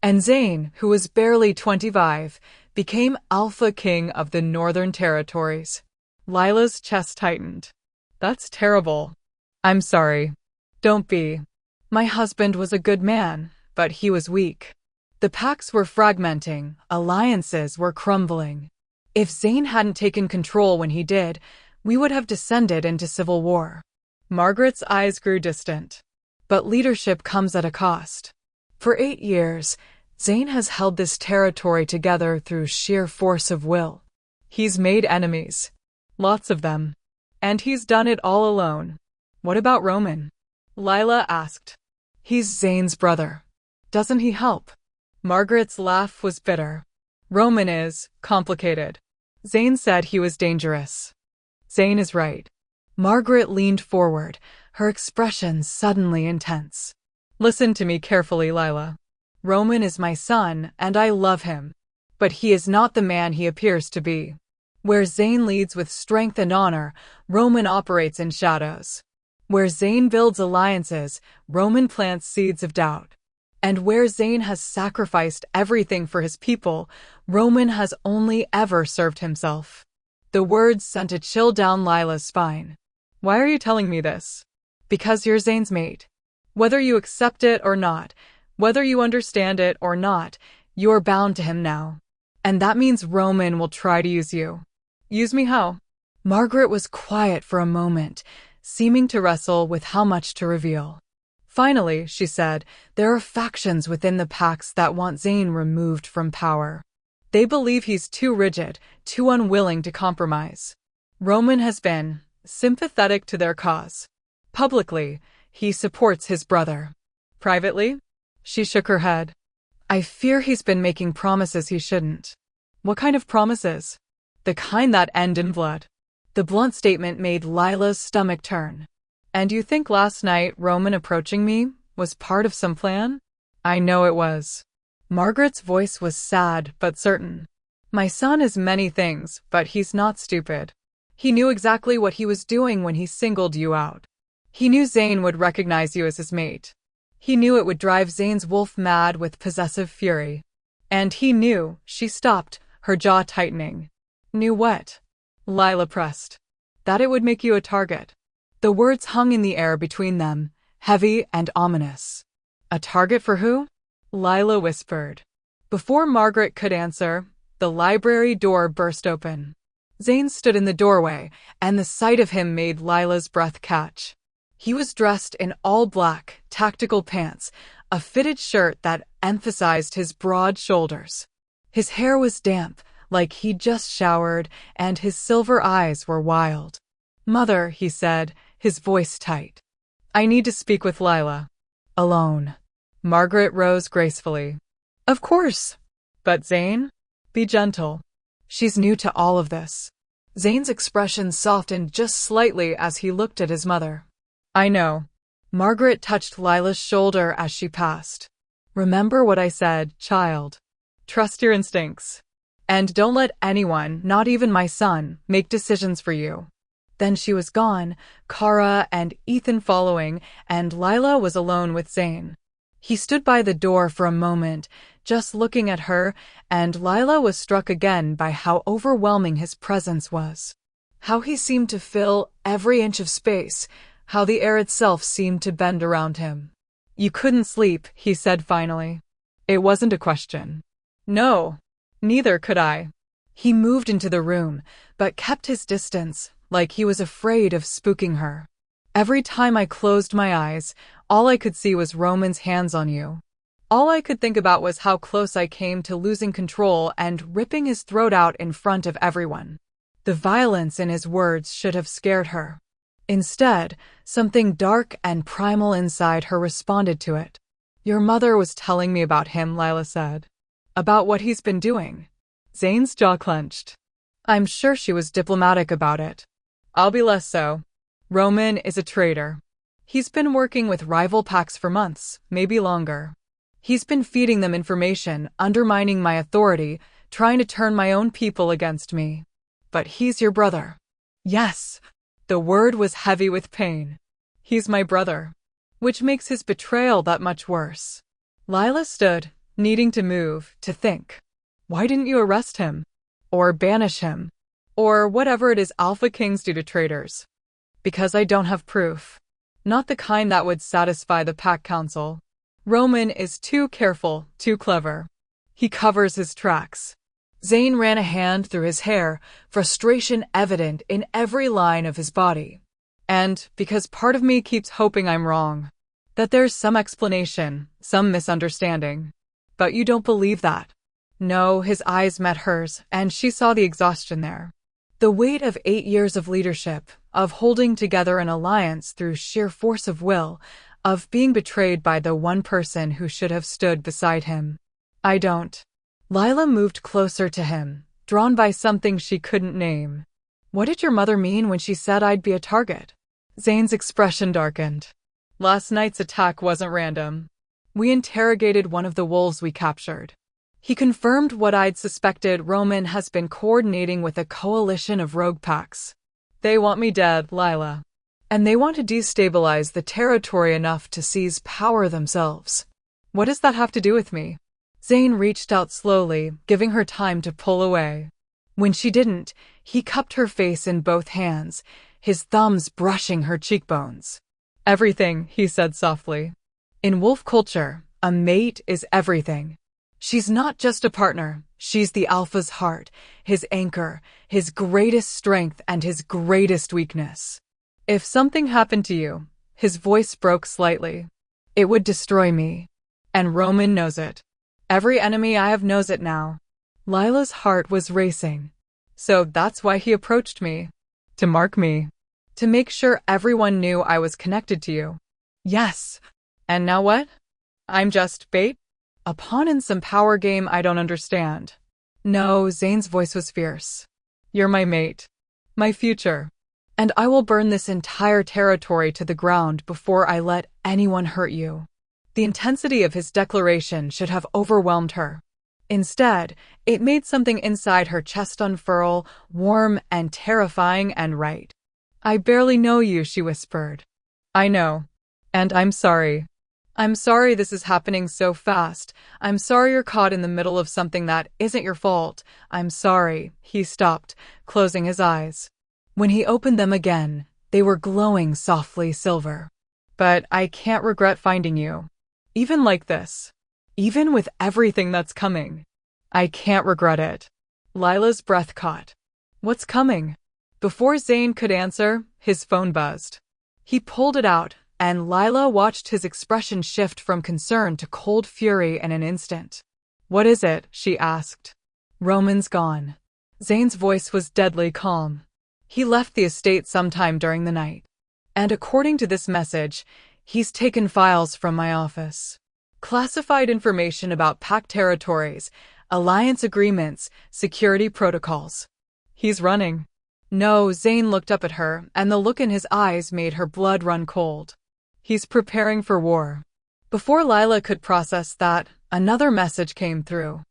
And Zane, who was barely 25, became Alpha King of the Northern Territories." Lila's chest tightened. "That's terrible." "I'm sorry." "Don't be. My husband was a good man, but he was weak. The packs were fragmenting, alliances were crumbling. If Zane hadn't taken control when he did, we would have descended into civil war." Margaret's eyes grew distant. "But leadership comes at a cost. For 8 years, Zane has held this territory together through sheer force of will. He's made enemies. Lots of them. And he's done it all alone." "What about Roman?" Lila asked. "He's Zane's brother. Doesn't he help?" Margaret's laugh was bitter. "Roman is complicated. Zane said he was dangerous." "Zane is right." Margaret leaned forward, her expression suddenly intense. "Listen to me carefully, Lila. Roman is my son, and I love him. but he is not the man he appears to be. Where Zane leads with strength and honor, Roman operates in shadows. Where Zane builds alliances, Roman plants seeds of doubt. And where Zane has sacrificed everything for his people, Roman has only ever served himself. The words sent a chill down Lila's spine. Why are you telling me this? Because you're Zane's mate. Whether you accept it or not, whether you understand it or not, you're bound to him now. And that means Roman will try to use you. Use me how? Margaret was quiet for a moment, seeming to wrestle with how much to reveal. Finally, she said, there are factions within the pacts that want Zane removed from power. They believe he's too rigid, too unwilling to compromise. Roman has been sympathetic to their cause. Publicly, he supports his brother. Privately? She shook her head. I fear he's been making promises he shouldn't. What kind of promises? The kind that end in blood. The blunt statement made Lila's stomach turn. And you think last night Roman approaching me was part of some plan? I know it was. Margaret's voice was sad but certain. My son is many things, but he's not stupid. He knew exactly what he was doing when he singled you out. He knew Zane would recognize you as his mate. He knew it would drive Zane's wolf mad with possessive fury. And he knew, she stopped, her jaw tightening. Knew what? Lila pressed. That it would make you a target. The words hung in the air between them, heavy and ominous. A target for who? Lila whispered. Before Margaret could answer, the library door burst open. Zane stood in the doorway, and the sight of him made Lila's breath catch. He was dressed in all black, tactical pants, a fitted shirt that emphasized his broad shoulders. His hair was damp, like he'd just showered, and his silver eyes were wild. Mother, he said, his voice tight. I need to speak with Lila. Alone. Margaret rose gracefully. Of course. But Zane? Be gentle. She's new to all of this. Zane's expression softened just slightly as he looked at his mother. I know. Margaret touched Lila's shoulder as she passed. Remember what I said, child. Trust your instincts. And don't let anyone, not even my son, make decisions for you. Then she was gone, Kara and Ethan following, and Lila was alone with Zane. He stood by the door for a moment, just looking at her, and Lila was struck again by how overwhelming his presence was. How he seemed to fill every inch of space, how the air itself seemed to bend around him. You couldn't sleep, he said finally. It wasn't a question. No, neither could I. He moved into the room, but kept his distance, like he was afraid of spooking her. Every time I closed my eyes, all I could see was Roman's hands on you. All I could think about was how close I came to losing control and ripping his throat out in front of everyone. The violence in his words should have scared her. Instead, something dark and primal inside her responded to it. Your mother was telling me about him, Lila said. About what he's been doing. Zane's jaw clenched. I'm sure she was diplomatic about it. I'll be less so. Roman is a traitor. He's been working with rival packs for months, maybe longer. He's been feeding them information, undermining my authority, trying to turn my own people against me. But he's your brother. Yes. The word was heavy with pain. He's my brother. Which makes his betrayal that much worse. Lila stood, needing to move, to think. Why didn't you arrest him? Or banish him? Or whatever it is Alpha Kings do to traitors? Because I don't have proof. Not the kind that would satisfy the Pack Council. Roman is too careful, too clever. He covers his tracks. Zane ran a hand through his hair, frustration evident in every line of his body. And because part of me keeps hoping I'm wrong. That there's some explanation, some misunderstanding. But you don't believe that. No, his eyes met hers, and she saw the exhaustion there. The weight of 8 years of leadership, of holding together an alliance through sheer force of will, of being betrayed by the one person who should have stood beside him. I don't. Lila moved closer to him, drawn by something she couldn't name. What did your mother mean when she said I'd be a target? Zane's expression darkened. Last night's attack wasn't random. We interrogated one of the wolves we captured. He confirmed what I'd suspected. Roman has been coordinating with a coalition of rogue packs. They want me dead, Lila. And they want to destabilize the territory enough to seize power themselves. What does that have to do with me? Zane reached out slowly, giving her time to pull away. When she didn't, he cupped her face in both hands, his thumbs brushing her cheekbones. Everything, he said softly. In wolf culture, a mate is everything. She's not just a partner, she's the alpha's heart, his anchor, his greatest strength and his greatest weakness. If something happened to you, his voice broke slightly, it would destroy me. And Roman knows it. Every enemy I have knows it now. Lila's heart was racing. So that's why he approached me. To mark me. To make sure everyone knew I was connected to you. Yes. And now what? I'm just bait? A pawn in some power game I don't understand. No, Zane's voice was fierce. You're my mate. My future. And I will burn this entire territory to the ground before I let anyone hurt you. The intensity of his declaration should have overwhelmed her. Instead, it made something inside her chest unfurl, warm and terrifying and right. I barely know you, she whispered. I know. And I'm sorry. I'm sorry this is happening so fast. I'm sorry you're caught in the middle of something that isn't your fault. I'm sorry. He stopped, closing his eyes. When he opened them again, they were glowing softly silver. But I can't regret finding you. Even like this. Even with everything that's coming. I can't regret it. Lila's breath caught. What's coming? Before Zane could answer, his phone buzzed. He pulled it out, and Lila watched his expression shift from concern to cold fury in an instant. What is it? She asked. Roman's gone. Zane's voice was deadly calm. He left the estate sometime during the night. And according to this message, he's taken files from my office. Classified information about pact territories, alliance agreements, security protocols. He's running. No, Zane looked up at her, and the look in his eyes made her blood run cold. He's preparing for war. Before Lila could process that, another message came through.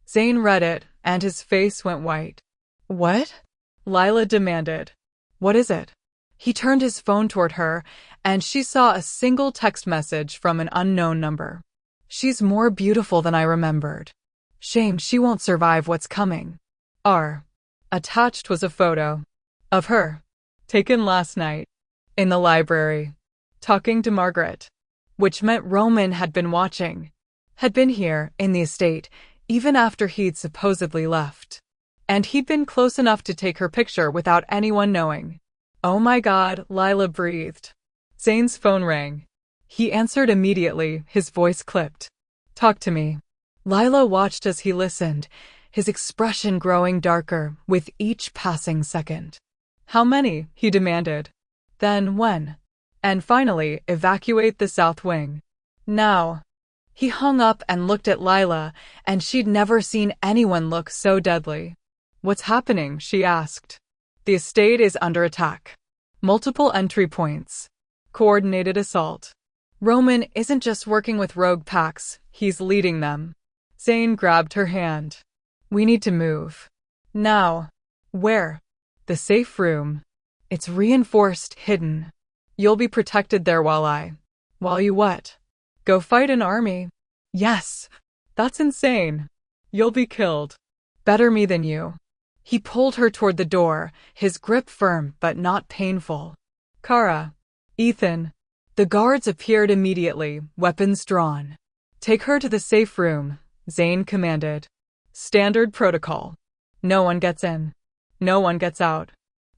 Zane read it, and his face went white. What? Lila demanded. What is it? He turned his phone toward her, and she saw a single text message from an unknown number. She's more beautiful than I remembered. Shame she won't survive what's coming. R. Attached was a photo. Of her. Taken last night. In the library. Talking to Margaret. Which meant Roman had been watching. Had been here, in the estate, even after he'd supposedly left. And he'd been close enough to take her picture without anyone knowing. Oh my God, Lila breathed. Zane's phone rang. He answered immediately, his voice clipped. Talk to me. Lila watched as he listened, his expression growing darker with each passing second. How many? He demanded. Then when? And finally, evacuate the south wing. Now. He hung up and looked at Lila, and she'd never seen anyone look so deadly. What's happening? She asked. The estate is under attack. Multiple entry points. Coordinated assault. Roman isn't just working with rogue packs, he's leading them. Zane grabbed her hand. We need to move. Now. Where? The safe room. It's reinforced, hidden. You'll be protected there while you what? Go fight an army. Yes. That's insane. You'll be killed. Better me than you. He pulled her toward the door, his grip firm but not painful. Kara. Ethan. The guards appeared immediately, weapons drawn. Take her to the safe room, Zane commanded. Standard protocol. No one gets in. No one gets out.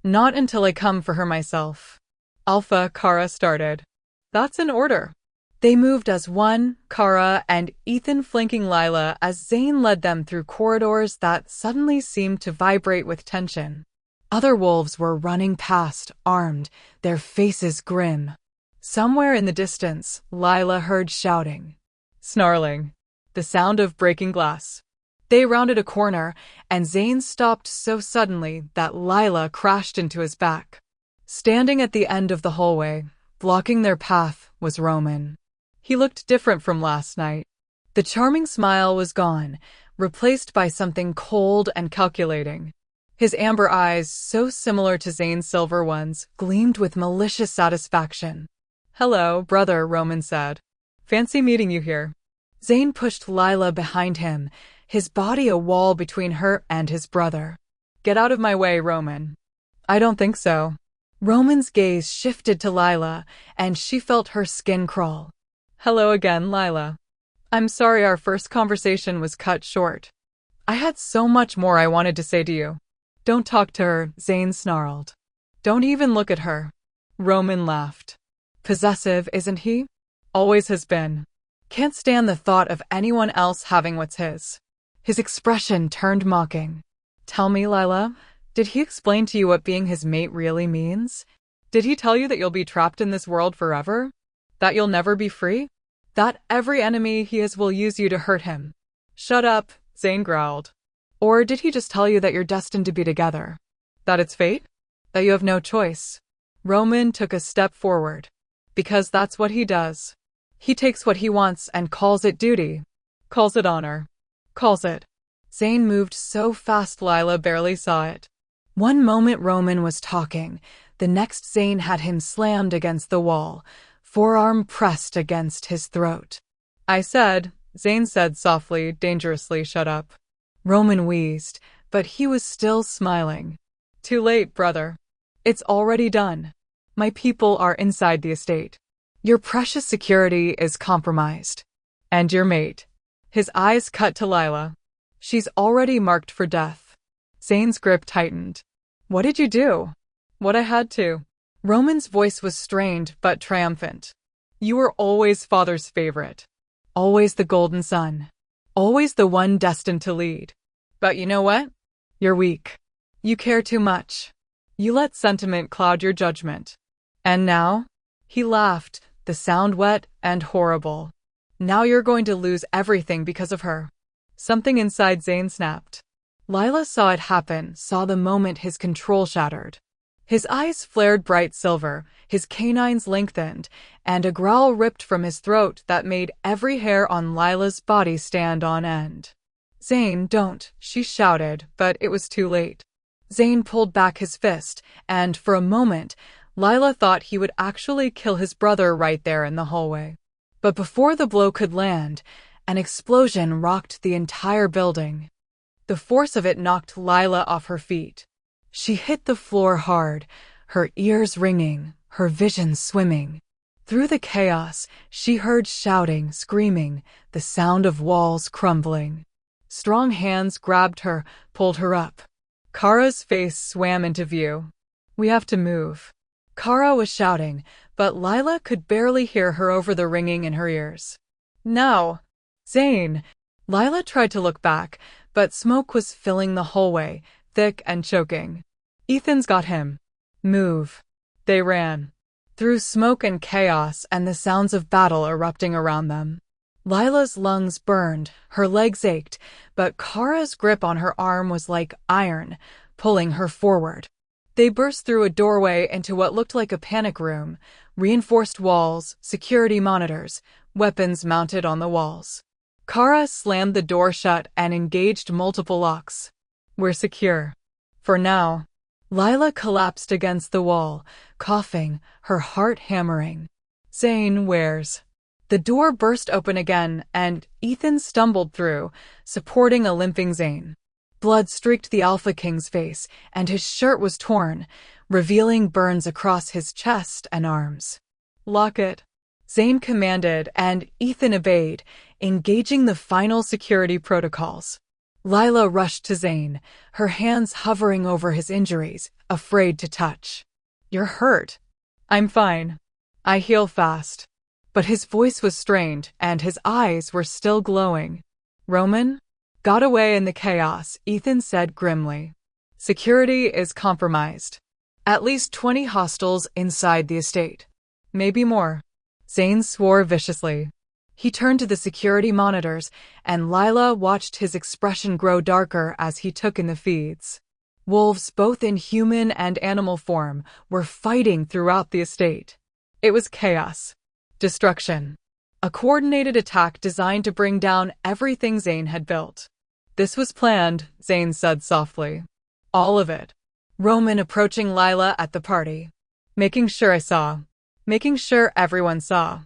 Not until I come for her myself. Alpha, Kara started. That's an order. They moved as one, Kara and Ethan flanking Lila as Zane led them through corridors that suddenly seemed to vibrate with tension. Other wolves were running past, armed, their faces grim. Somewhere in the distance, Lila heard shouting. Snarling. The sound of breaking glass. They rounded a corner, and Zane stopped so suddenly that Lila crashed into his back. Standing at the end of the hallway, blocking their path, was Roman. He looked different from last night. The charming smile was gone, replaced by something cold and calculating. His amber eyes, so similar to Zane's silver ones, gleamed with malicious satisfaction. "Hello, brother," Roman said. "Fancy meeting you here." Zane pushed Lila behind him, his body a wall between her and his brother. "Get out of my way, Roman." "I don't think so." Roman's gaze shifted to Lila, and she felt her skin crawl. "Hello again, Lila. I'm sorry our first conversation was cut short. I had so much more I wanted to say to you." "Don't talk to her," Zane snarled. "Don't even look at her." Roman laughed. "Possessive, isn't he? Always has been. Can't stand the thought of anyone else having what's his." His expression turned mocking. "Tell me, Lila, did he explain to you what being his mate really means? Did he tell you that you'll be trapped in this world forever? That you'll never be free? That every enemy he has will use you to hurt him?" "Shut up," Zane growled. "Or did he just tell you that you're destined to be together? That it's fate? That you have no choice?" Roman took a step forward. "Because that's what he does. He takes what he wants and calls it duty. Calls it honor. Calls it." Zane moved so fast Lila barely saw it. One moment Roman was talking, the next Zane had him slammed against the wall, forearm pressed against his throat. "I said," Zane said softly, dangerously, "shut up." Roman wheezed, but he was still smiling. "Too late, brother. It's already done. My people are inside the estate. Your precious security is compromised. And your mate." His eyes cut to Lila. "She's already marked for death." Zane's grip tightened. "What did you do?" "What I had to." Roman's voice was strained but triumphant. "You were always father's favorite. Always the golden son. Always the one destined to lead. But you know what? You're weak. You care too much. You let sentiment cloud your judgment. And now?" He laughed, the sound wet and horrible. "Now you're going to lose everything because of her." Something inside Zane snapped. Lila saw it happen, saw the moment his control shattered. His eyes flared bright silver, his canines lengthened, and a growl ripped from his throat that made every hair on Lila's body stand on end. "Zane, don't," she shouted, but it was too late. Zane pulled back his fist, and for a moment, Lila thought he would actually kill his brother right there in the hallway. But before the blow could land, an explosion rocked the entire building. The force of it knocked Lila off her feet. She hit the floor hard, her ears ringing, her vision swimming. Through the chaos, she heard shouting, screaming, the sound of walls crumbling. Strong hands grabbed her, pulled her up. Kara's face swam into view. "We have to move." Kara was shouting, but Lila could barely hear her over the ringing in her ears. "Now!" "Zane!" Lila tried to look back, but smoke was filling the hallway, thick and choking. "Ethan's got him." "Move." They ran. Through smoke and chaos and the sounds of battle erupting around them. Lila's lungs burned, her legs ached, but Kara's grip on her arm was like iron, pulling her forward. They burst through a doorway into what looked like a panic room, reinforced walls, security monitors, weapons mounted on the walls. Kara slammed the door shut and engaged multiple locks. "We're secure. For now." Lila collapsed against the wall, coughing, her heart hammering. "Zane, where's?" The door burst open again, and Ethan stumbled through, supporting a limping Zane. Blood streaked the Alpha King's face, and his shirt was torn, revealing burns across his chest and arms. "Lock it," Zane commanded, and Ethan obeyed, engaging the final security protocols. Lila rushed to Zane, her hands hovering over his injuries, afraid to touch. "You're hurt." "I'm fine. I heal fast." But his voice was strained, and his eyes were still glowing. "Roman?" "Got away in the chaos," Ethan said grimly. "Security is compromised. At least 20 hostiles inside the estate. Maybe more." Zane swore viciously. He turned to the security monitors, and Lila watched his expression grow darker as he took in the feeds. Wolves, both in human and animal form, were fighting throughout the estate. It was chaos. Destruction. A coordinated attack designed to bring down everything Zane had built. This was planned, Zane said softly. All of it. Roman approaching Lila at the party. Making sure I saw. Making sure everyone saw.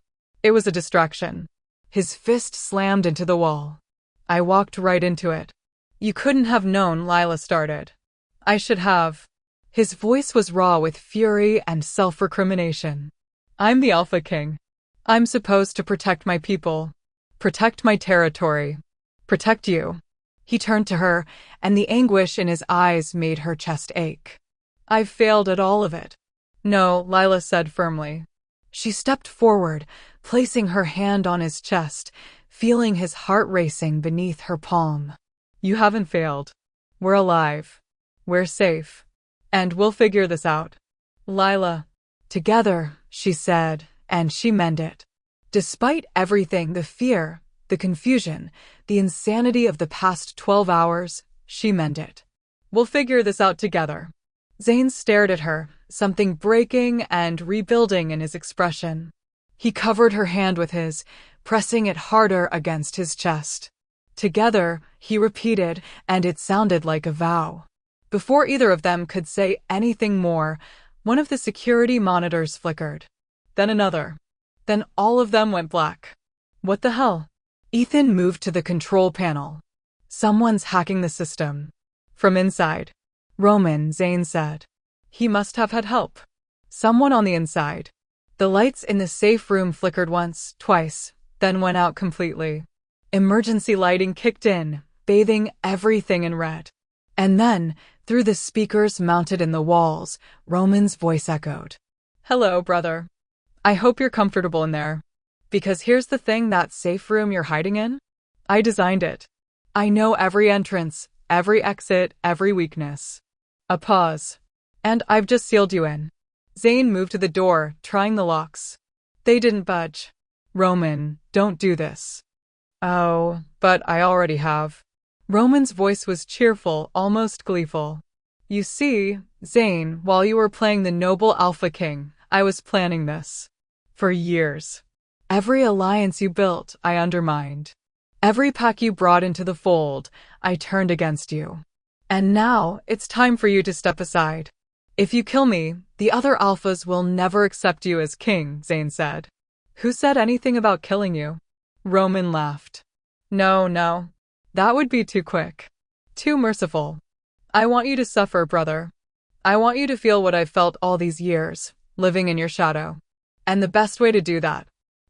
It was a distraction. His fist slammed into the wall. I walked right into it. You couldn't have known, Lila started. I should have. His voice was raw with fury and self-recrimination. I'm the Alpha King. I'm supposed to protect my people. Protect my territory. Protect you. He turned to her, and the anguish in his eyes made her chest ache. I've failed at all of it. No, Lila said firmly. She stepped forward, placing her hand on his chest, feeling his heart racing beneath her palm. You haven't failed. We're alive. We're safe. And we'll figure this out. Lila. Together, she said, and she meant it. Despite everything, the fear, the confusion, the insanity of the past 12 hours, she meant it. We'll figure this out together. Zane stared at her, something breaking and rebuilding in his expression. He covered her hand with his, pressing it harder against his chest. Together, he repeated, and it sounded like a vow. Before either of them could say anything more, one of the security monitors flickered. Then another. Then all of them went black. What the hell? Ethan moved to the control panel. Someone's hacking the system. From inside. Roman, Zane said. He must have had help. Someone on the inside. The lights in the safe room flickered once, twice, then went out completely. Emergency lighting kicked in, bathing everything in red. And then, through the speakers mounted in the walls, Roman's voice echoed. Hello, brother. I hope you're comfortable in there. Because here's the thing, that safe room you're hiding in? I designed it. I know every entrance, every exit, every weakness. A pause. And I've just sealed you in. Zane moved to the door, trying the locks. They didn't budge. Roman, don't do this. Oh, but I already have. Roman's voice was cheerful, almost gleeful. You see, Zane, while you were playing the noble Alpha King, I was planning this. For years. Every alliance you built, I undermined. Every pack you brought into the fold, I turned against you. And now, it's time for you to step aside. If you kill me, the other alphas will never accept you as king, Zane said. Who said anything about killing you? Roman laughed. No. That would be too quick. Too merciful. I want you to suffer, brother. I want you to feel what I've felt all these years, living in your shadow. And the best way to do that,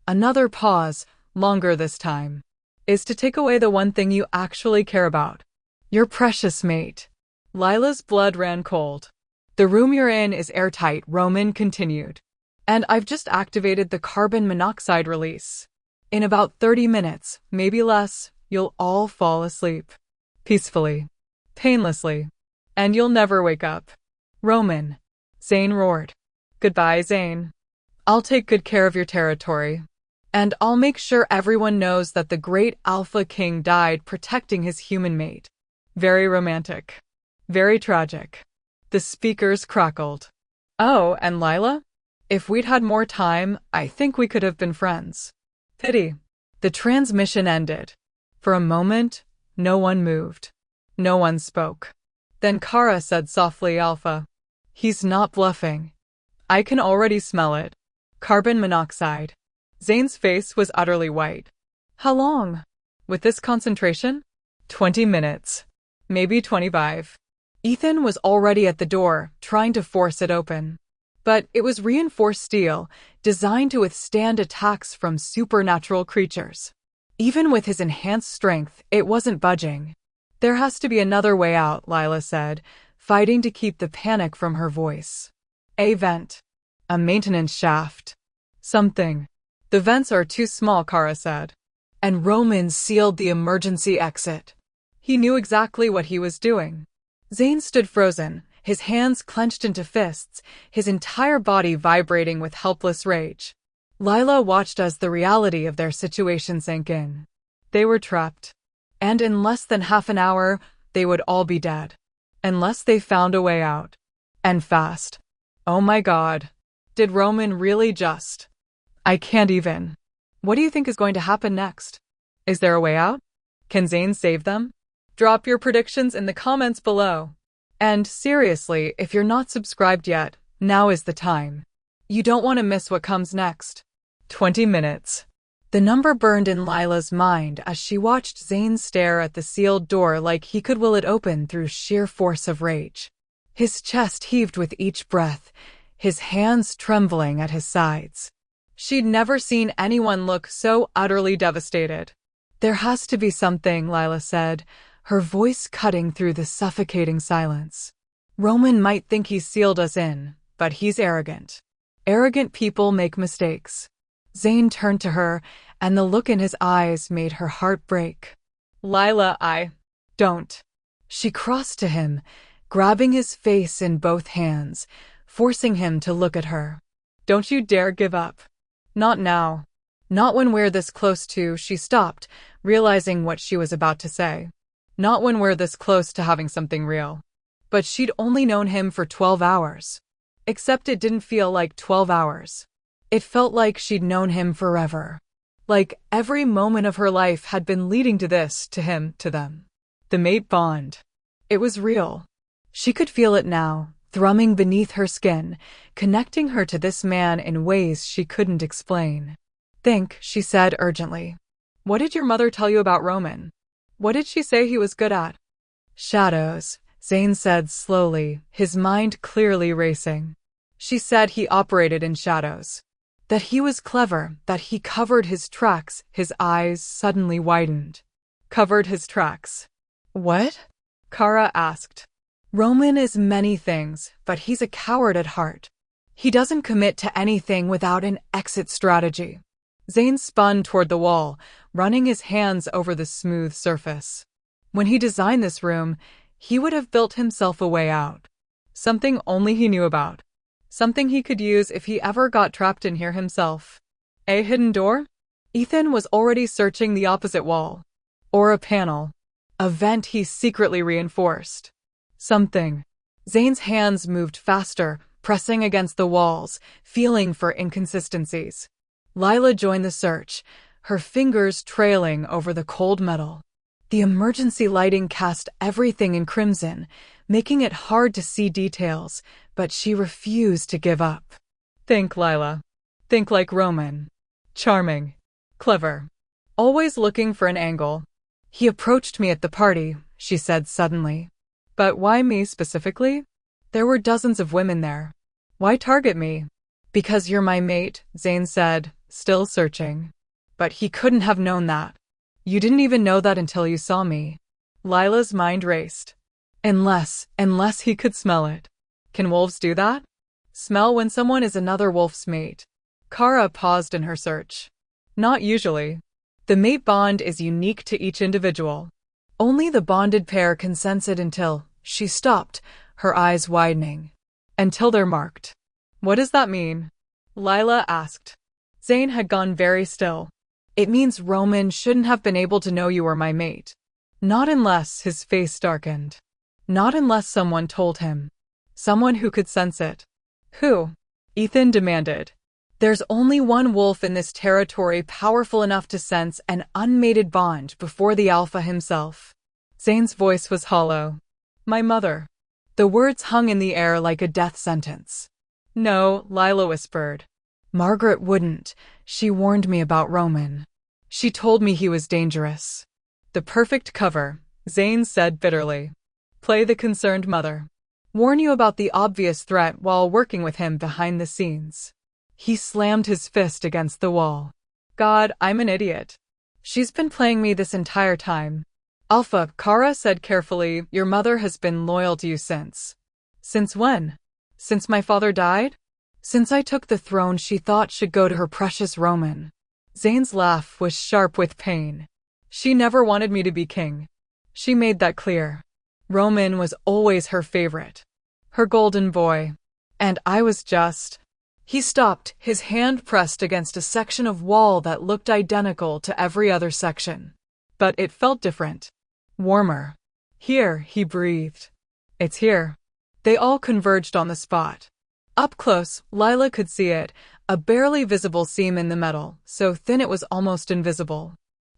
another pause, longer this time, is to take away the one thing you actually care about. Your precious mate. Lila's blood ran cold. The room you're in is airtight, Roman continued. And I've just activated the carbon monoxide release. In about 30 minutes, maybe less, you'll all fall asleep. Peacefully. Painlessly. And you'll never wake up. Roman. Zane roared. Goodbye, Zane. I'll take good care of your territory. And I'll make sure everyone knows that the great Alpha King died protecting his human mate. Very romantic. Very tragic. The speakers crackled. Oh, and Lila? If we'd had more time, I think we could have been friends. Pity. The transmission ended. For a moment, no one moved. No one spoke. Then Kara said softly, Alpha. He's not bluffing. I can already smell it. Carbon monoxide. Zane's face was utterly white. How long? With this concentration? 20 minutes. Maybe 25. Ethan was already at the door, trying to force it open. But it was reinforced steel, designed to withstand attacks from supernatural creatures. Even with his enhanced strength, it wasn't budging. There has to be another way out, Lila said, fighting to keep the panic from her voice. A vent. A maintenance shaft. Something. The vents are too small, Kara said. And Roman sealed the emergency exit. He knew exactly what he was doing. Zane stood frozen, his hands clenched into fists, his entire body vibrating with helpless rage. Lila watched as the reality of their situation sank in. They were trapped. And in less than half an hour, they would all be dead. Unless they found a way out. And fast. Oh my God. Did Roman really just... I can't even. What do you think is going to happen next? Is there a way out? Can Zayn save them? Drop your predictions in the comments below. And seriously, if you're not subscribed yet, now is the time. You don't want to miss what comes next. 20 minutes. The number burned in Lila's mind as she watched Zayn stare at the sealed door like he could will it open through sheer force of rage. His chest heaved with each breath, his hands trembling at his sides. She'd never seen anyone look so utterly devastated. There has to be something, Lila said, her voice cutting through the suffocating silence. Roman might think he sealed us in, but he's arrogant. Arrogant people make mistakes. Zayn turned to her, and the look in his eyes made her heart break. Lila, I don't. She crossed to him, grabbing his face in both hands, forcing him to look at her. Don't you dare give up. Not now. Not when we're this close to, she stopped, realizing what she was about to say. Not when we're this close to having something real. But she'd only known him for 12 hours. Except it didn't feel like 12 hours. It felt like she'd known him forever. Like every moment of her life had been leading to this, to him, to them. The mate bond. It was real. She could feel it now, thrumming beneath her skin, connecting her to this man in ways she couldn't explain. Think, she said urgently. What did your mother tell you about Roman? What did she say he was good at? Shadows, Zayn said slowly, his mind clearly racing. She said he operated in shadows. That he was clever, that he covered his tracks, his eyes suddenly widened. Covered his tracks. What? Kara asked. Roman is many things, but he's a coward at heart. He doesn't commit to anything without an exit strategy. Zayn spun toward the wall, running his hands over the smooth surface. When he designed this room, he would have built himself a way out. Something only he knew about. Something he could use if he ever got trapped in here himself. A hidden door? Ethan was already searching the opposite wall. Or a panel. A vent he secretly reinforced. Something. Zayn's hands moved faster, pressing against the walls, feeling for inconsistencies. Lila joined the search, her fingers trailing over the cold metal. The emergency lighting cast everything in crimson, making it hard to see details, but she refused to give up. Think, Lila. Think like Roman. Charming. Clever. Always looking for an angle. He approached me at the party, she said suddenly. But why me specifically? There were dozens of women there. Why target me? Because you're my mate, Zayn said, still searching. But he couldn't have known that. You didn't even know that until you saw me. Lila's mind raced. Unless he could smell it. Can wolves do that? Smell when someone is another wolf's mate. Kara paused in her search. Not usually. The mate bond is unique to each individual. Only the bonded pair can sense it until, she stopped, her eyes widening. Until they're marked. What does that mean? Lila asked. Zayn had gone very still. It means Roman shouldn't have been able to know you were my mate. Not unless his face darkened. Not unless someone told him. Someone who could sense it. Who? Ethan demanded. There's only one wolf in this territory powerful enough to sense an unmated bond before the alpha himself. Zayn's voice was hollow. My mother. The words hung in the air like a death sentence. No, Lila whispered. Margaret wouldn't. She warned me about Roman. She told me he was dangerous. The perfect cover, Zayn said bitterly. Play the concerned mother. Warn you about the obvious threat while working with him behind the scenes. He slammed his fist against the wall. God, I'm an idiot. She's been playing me this entire time. Alpha, Kara said carefully, your mother has been loyal to you since. Since when? Since my father died? Since I took the throne she thought should go to her precious Roman. Zayn's laugh was sharp with pain. She never wanted me to be king. She made that clear. Roman was always her favorite. Her golden boy. And I was just... He stopped, his hand pressed against a section of wall that looked identical to every other section. But it felt different. Warmer. Here, he breathed. It's here. They all converged on the spot. Up close, Lila could see it, a barely visible seam in the metal, so thin it was almost invisible.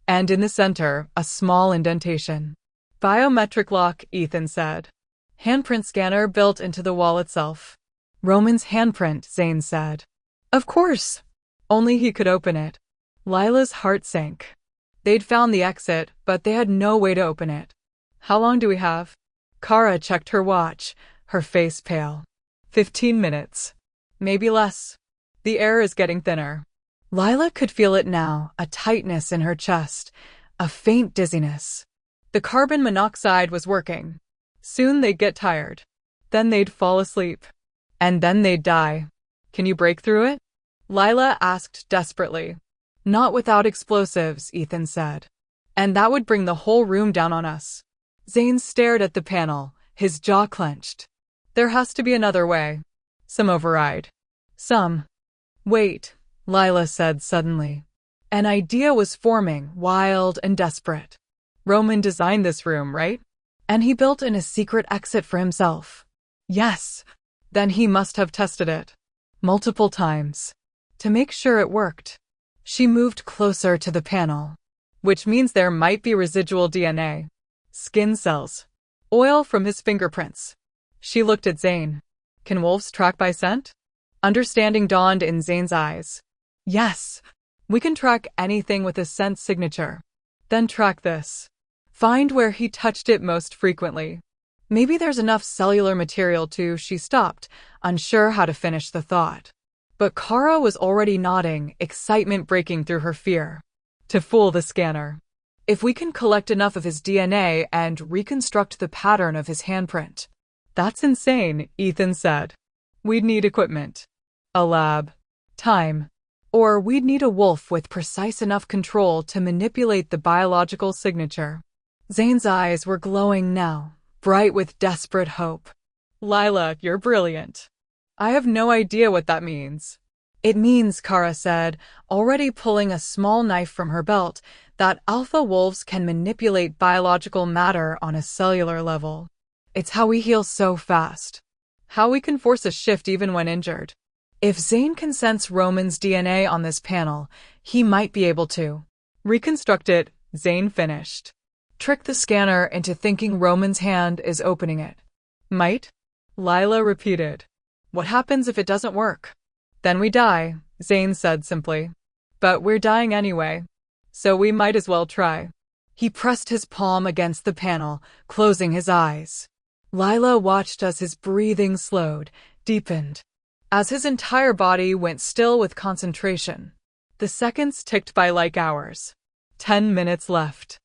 And in the center, a small indentation. Biometric lock, Ethan said. Handprint scanner built into the wall itself. Roman's handprint, Zane said. Of course. Only he could open it. Lila's heart sank. They'd found the exit, but they had no way to open it. How long do we have? Kara checked her watch, her face pale. 15 minutes. Maybe less. The air is getting thinner. Lila could feel it now, a tightness in her chest, a faint dizziness. The carbon monoxide was working. Soon they'd get tired. Then they'd fall asleep. And then they'd die. Can you break through it? Lila asked desperately. Not without explosives, Ethan said. And that would bring the whole room down on us. Zane stared at the panel, his jaw clenched. There has to be another way. Some override. Some. Wait, Lila said suddenly. An idea was forming, wild and desperate. Roman designed this room, right? And he built in a secret exit for himself. Yes. Then he must have tested it. Multiple times. To make sure it worked. She moved closer to the panel. Which means there might be residual DNA. Skin cells. Oil from his fingerprints. She looked at Zane. Can wolves track by scent? Understanding dawned in Zane's eyes. Yes. We can track anything with a scent signature. Then track this. Find where he touched it most frequently. Maybe there's enough cellular material to. She stopped, unsure how to finish the thought. But Kara was already nodding, excitement breaking through her fear. To fool the scanner. If we can collect enough of his DNA and reconstruct the pattern of his handprint. That's insane, Ethan said. We'd need equipment. A lab. Time. Or we'd need a wolf with precise enough control to manipulate the biological signature. Zane's eyes were glowing now, bright with desperate hope. Lila, you're brilliant. I have no idea what that means. It means, Kara said, already pulling a small knife from her belt, that alpha wolves can manipulate biological matter on a cellular level. It's how we heal so fast. How we can force a shift even when injured. If Zane can sense Roman's DNA on this panel, he might be able to reconstruct it, Zane finished. Trick the scanner into thinking Roman's hand is opening it. Might? Lila repeated. What happens if it doesn't work? Then we die, Zane said simply. But we're dying anyway. So we might as well try. He pressed his palm against the panel, closing his eyes. Lila watched as his breathing slowed, deepened. As his entire body went still with concentration. The seconds ticked by like hours. 10 minutes left.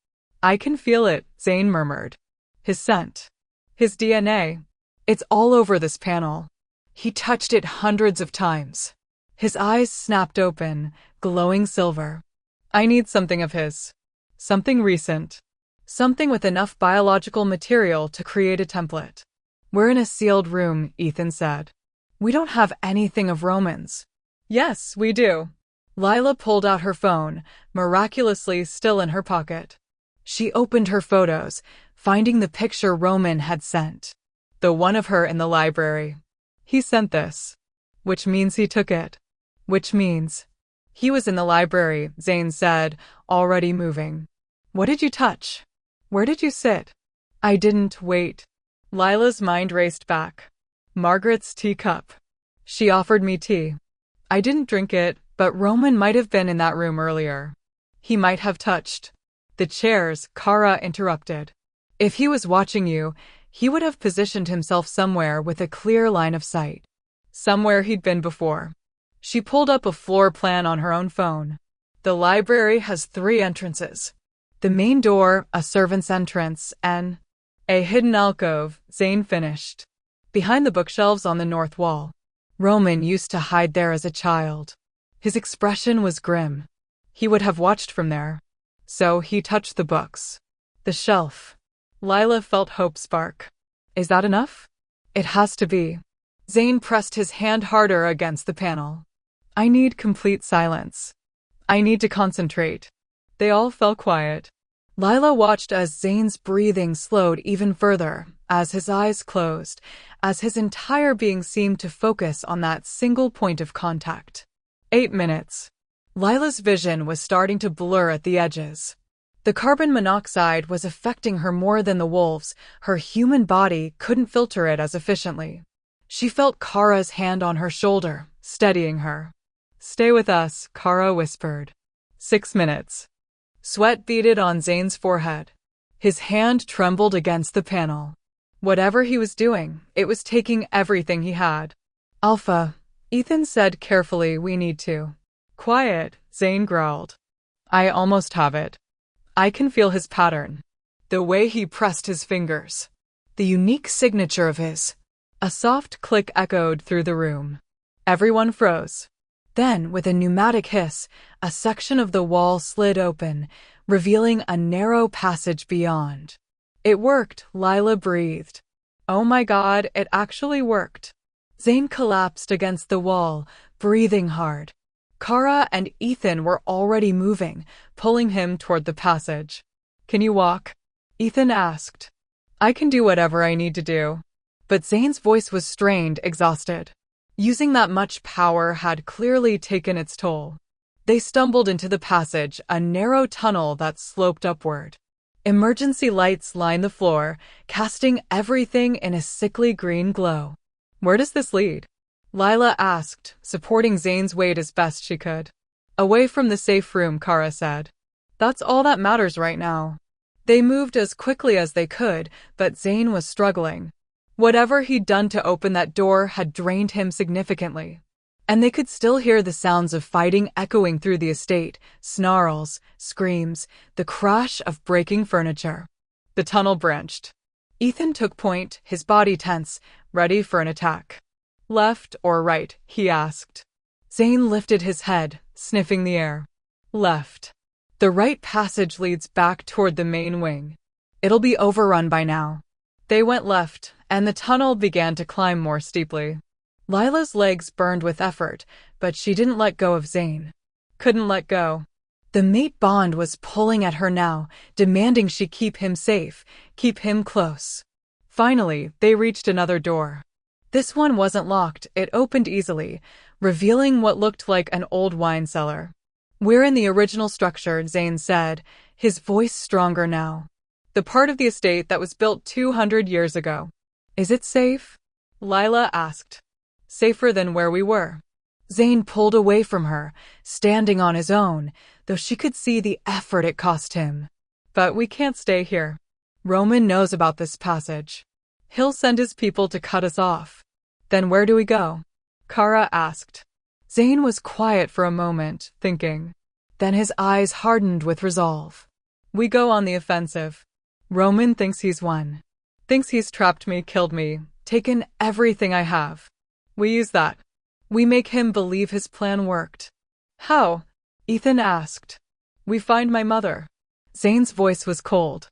I can feel it, Zane murmured. His scent. His DNA. It's all over this panel. He touched it hundreds of times. His eyes snapped open, glowing silver. I need something of his. Something recent. Something with enough biological material to create a template. We're in a sealed room, Ethan said. We don't have anything of Roman's. Yes, we do. Lila pulled out her phone, miraculously still in her pocket. She opened her photos, finding the picture Roman had sent. The one of her in the library. He sent this. Which means he took it. Which means. He was in the library, Zane said, already moving. What did you touch? Where did you sit? I didn't wait. Lila's mind raced back. Margaret's teacup. She offered me tea. I didn't drink it, but Roman might have been in that room earlier. He might have touched. The chairs, Kara interrupted. If he was watching you, he would have positioned himself somewhere with a clear line of sight. Somewhere he'd been before. She pulled up a floor plan on her own phone. The library has 3 entrances. The main door, a servant's entrance, and a hidden alcove, Zane finished. Behind the bookshelves on the north wall. Roman used to hide there as a child. His expression was grim. He would have watched from there. So he touched the books. The shelf. Lila felt hope spark. Is that enough? It has to be. Zane pressed his hand harder against the panel. I need complete silence. I need to concentrate. They all fell quiet. Lila watched as Zane's breathing slowed even further, as his eyes closed, as his entire being seemed to focus on that single point of contact. 8 minutes. Lila's vision was starting to blur at the edges. The carbon monoxide was affecting her more than the wolves. Her human body couldn't filter it as efficiently. She felt Kara's hand on her shoulder, steadying her. "Stay with us," Kara whispered. 6 minutes. Sweat beaded on Zane's forehead. His hand trembled against the panel. Whatever he was doing, it was taking everything he had. "Alpha," Ethan said carefully, "we need to." "Quiet," Zane growled. "I almost have it." I can feel his pattern. The way he pressed his fingers. The unique signature of his. A soft click echoed through the room. Everyone froze. Then, with a pneumatic hiss, a section of the wall slid open, revealing a narrow passage beyond. "It worked," Lila breathed. "Oh my God, it actually worked." Zane collapsed against the wall, breathing hard. Kara and Ethan were already moving, pulling him toward the passage. "Can you walk?" Ethan asked. "I can do whatever I need to do." But Zane's voice was strained, exhausted. Using that much power had clearly taken its toll. They stumbled into the passage, a narrow tunnel that sloped upward. Emergency lights lined the floor, casting everything in a sickly green glow. "Where does this lead?" Lila asked, supporting Zane's weight as best she could. "Away from the safe room," Kara said. "That's all that matters right now." They moved as quickly as they could, but Zane was struggling. Whatever he'd done to open that door had drained him significantly. And they could still hear the sounds of fighting echoing through the estate, snarls, screams, the crash of breaking furniture. The tunnel branched. Ethan took point, his body tense, ready for an attack. "Left or right?" he asked. Zane lifted his head, sniffing the air. "Left. The right passage leads back toward the main wing. It'll be overrun by now." They went left, and the tunnel began to climb more steeply. Lila's legs burned with effort, but she didn't let go of Zane. Couldn't let go. The mate bond was pulling at her now, demanding she keep him safe, keep him close. Finally, they reached another door. This one wasn't locked, it opened easily, revealing what looked like an old wine cellar. "We're in the original structure," Zane said, his voice stronger now. "The part of the estate that was built 200 years ago. Is it safe?" Lila asked. "Safer than where we were." Zane pulled away from her, standing on his own, though she could see the effort it cost him. "But we can't stay here. Roman knows about this passage. He'll send his people to cut us off." "Then where do we go?" Kara asked. Zane was quiet for a moment, thinking. Then his eyes hardened with resolve. "We go on the offensive. Roman thinks he's won. Thinks he's trapped me, killed me, taken everything I have. We use that. We make him believe his plan worked." "How?" Ethan asked. "We find my mother." Zane's voice was cold.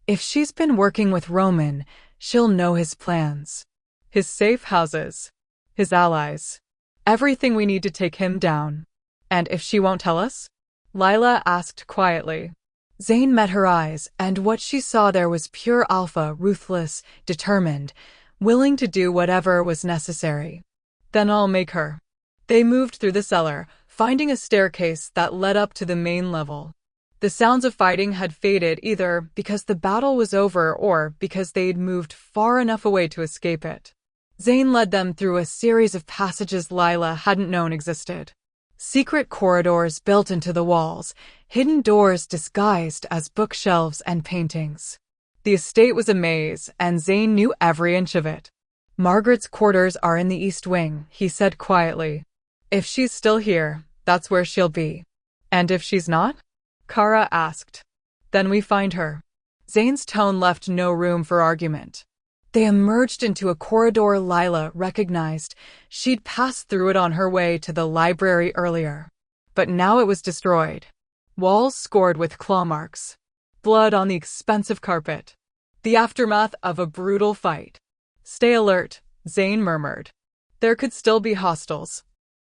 "If she's been working with Roman, she'll know his plans. His safe houses. His allies. Everything we need to take him down." "And if she won't tell us?" Lila asked quietly. Zane met her eyes, and what she saw there was pure alpha, ruthless, determined, willing to do whatever was necessary. "Then I'll make her." They moved through the cellar, finding a staircase that led up to the main level. The sounds of fighting had faded either because the battle was over or because they'd moved far enough away to escape it. Zane led them through a series of passages Lila hadn't known existed. Secret corridors built into the walls, hidden doors disguised as bookshelves and paintings. The estate was a maze, and Zane knew every inch of it. "Margaret's quarters are in the East Wing," he said quietly. "If she's still here, that's where she'll be." "And if she's not?" Kara asked. "Then we find her." Zane's tone left no room for argument. They emerged into a corridor Lila recognized. She'd passed through it on her way to the library earlier. But now it was destroyed. Walls scored with claw marks. Blood on the expensive carpet. The aftermath of a brutal fight. "Stay alert," Zane murmured. There could still be hostiles.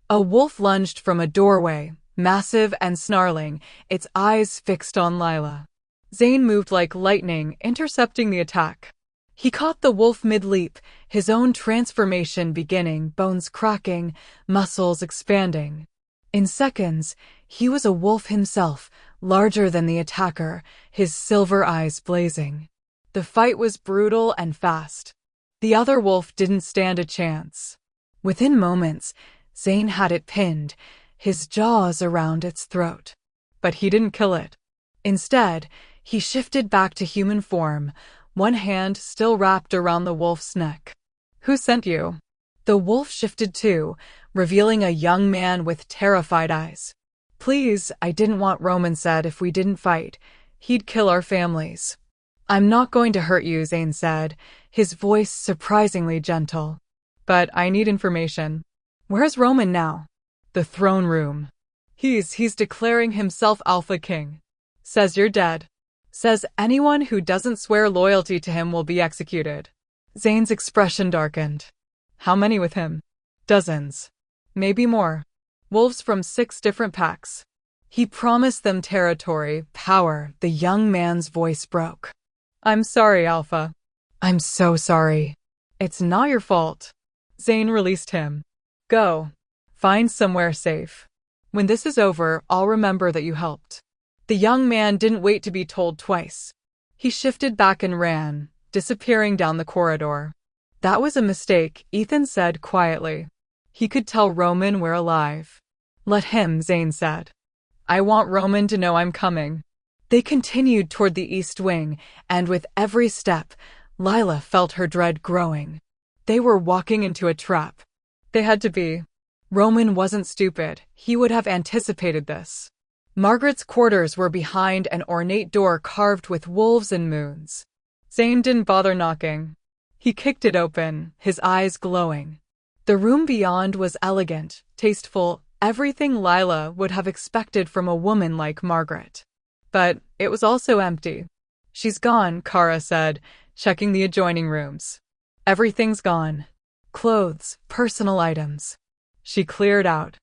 A wolf lunged from a doorway, massive and snarling, its eyes fixed on Lila. Zane moved like lightning, intercepting the attack. He caught the wolf mid-leap, his own transformation beginning, bones cracking, muscles expanding. In seconds, he was a wolf himself, larger than the attacker, his silver eyes blazing. The fight was brutal and fast. The other wolf didn't stand a chance. Within moments, Zane had it pinned, his jaws around its throat. But he didn't kill it. Instead, he shifted back to human form, one hand still wrapped around the wolf's neck. "Who sent you?" The wolf shifted too, revealing a young man with terrified eyes. "Please, I didn't want," Roman said. "If we didn't fight, he'd kill our families." "I'm not going to hurt you," Zane said, his voice surprisingly gentle. "But I need information." "Where's Roman now?" "The throne room. He's declaring himself Alpha King. Says you're dead. Says anyone who doesn't swear loyalty to him will be executed." Zane's expression darkened. "How many with him?" "Dozens. Maybe more. Wolves from 6 different packs. He promised them territory, power." The young man's voice broke. "I'm sorry, Alpha. I'm so sorry. It's not your fault." Zane released him. "Go. Find somewhere safe. When this is over, I'll remember that you helped." The young man didn't wait to be told twice. He shifted back and ran, disappearing down the corridor. "That was a mistake," Ethan said quietly. He could tell Roman we're alive. "Let him," Zane said. "I want Roman to know I'm coming." They continued toward the east wing, and with every step, Lila felt her dread growing. They were walking into a trap. They had to be. Roman wasn't stupid. He would have anticipated this. Margaret's quarters were behind an ornate door carved with wolves and moons. Zane didn't bother knocking. He kicked it open, his eyes glowing. The room beyond was elegant, tasteful, everything Lila would have expected from a woman like Margaret. But it was also empty. "She's gone," Kara said, checking the adjoining rooms. "Everything's gone. Clothes, personal items." She cleared out.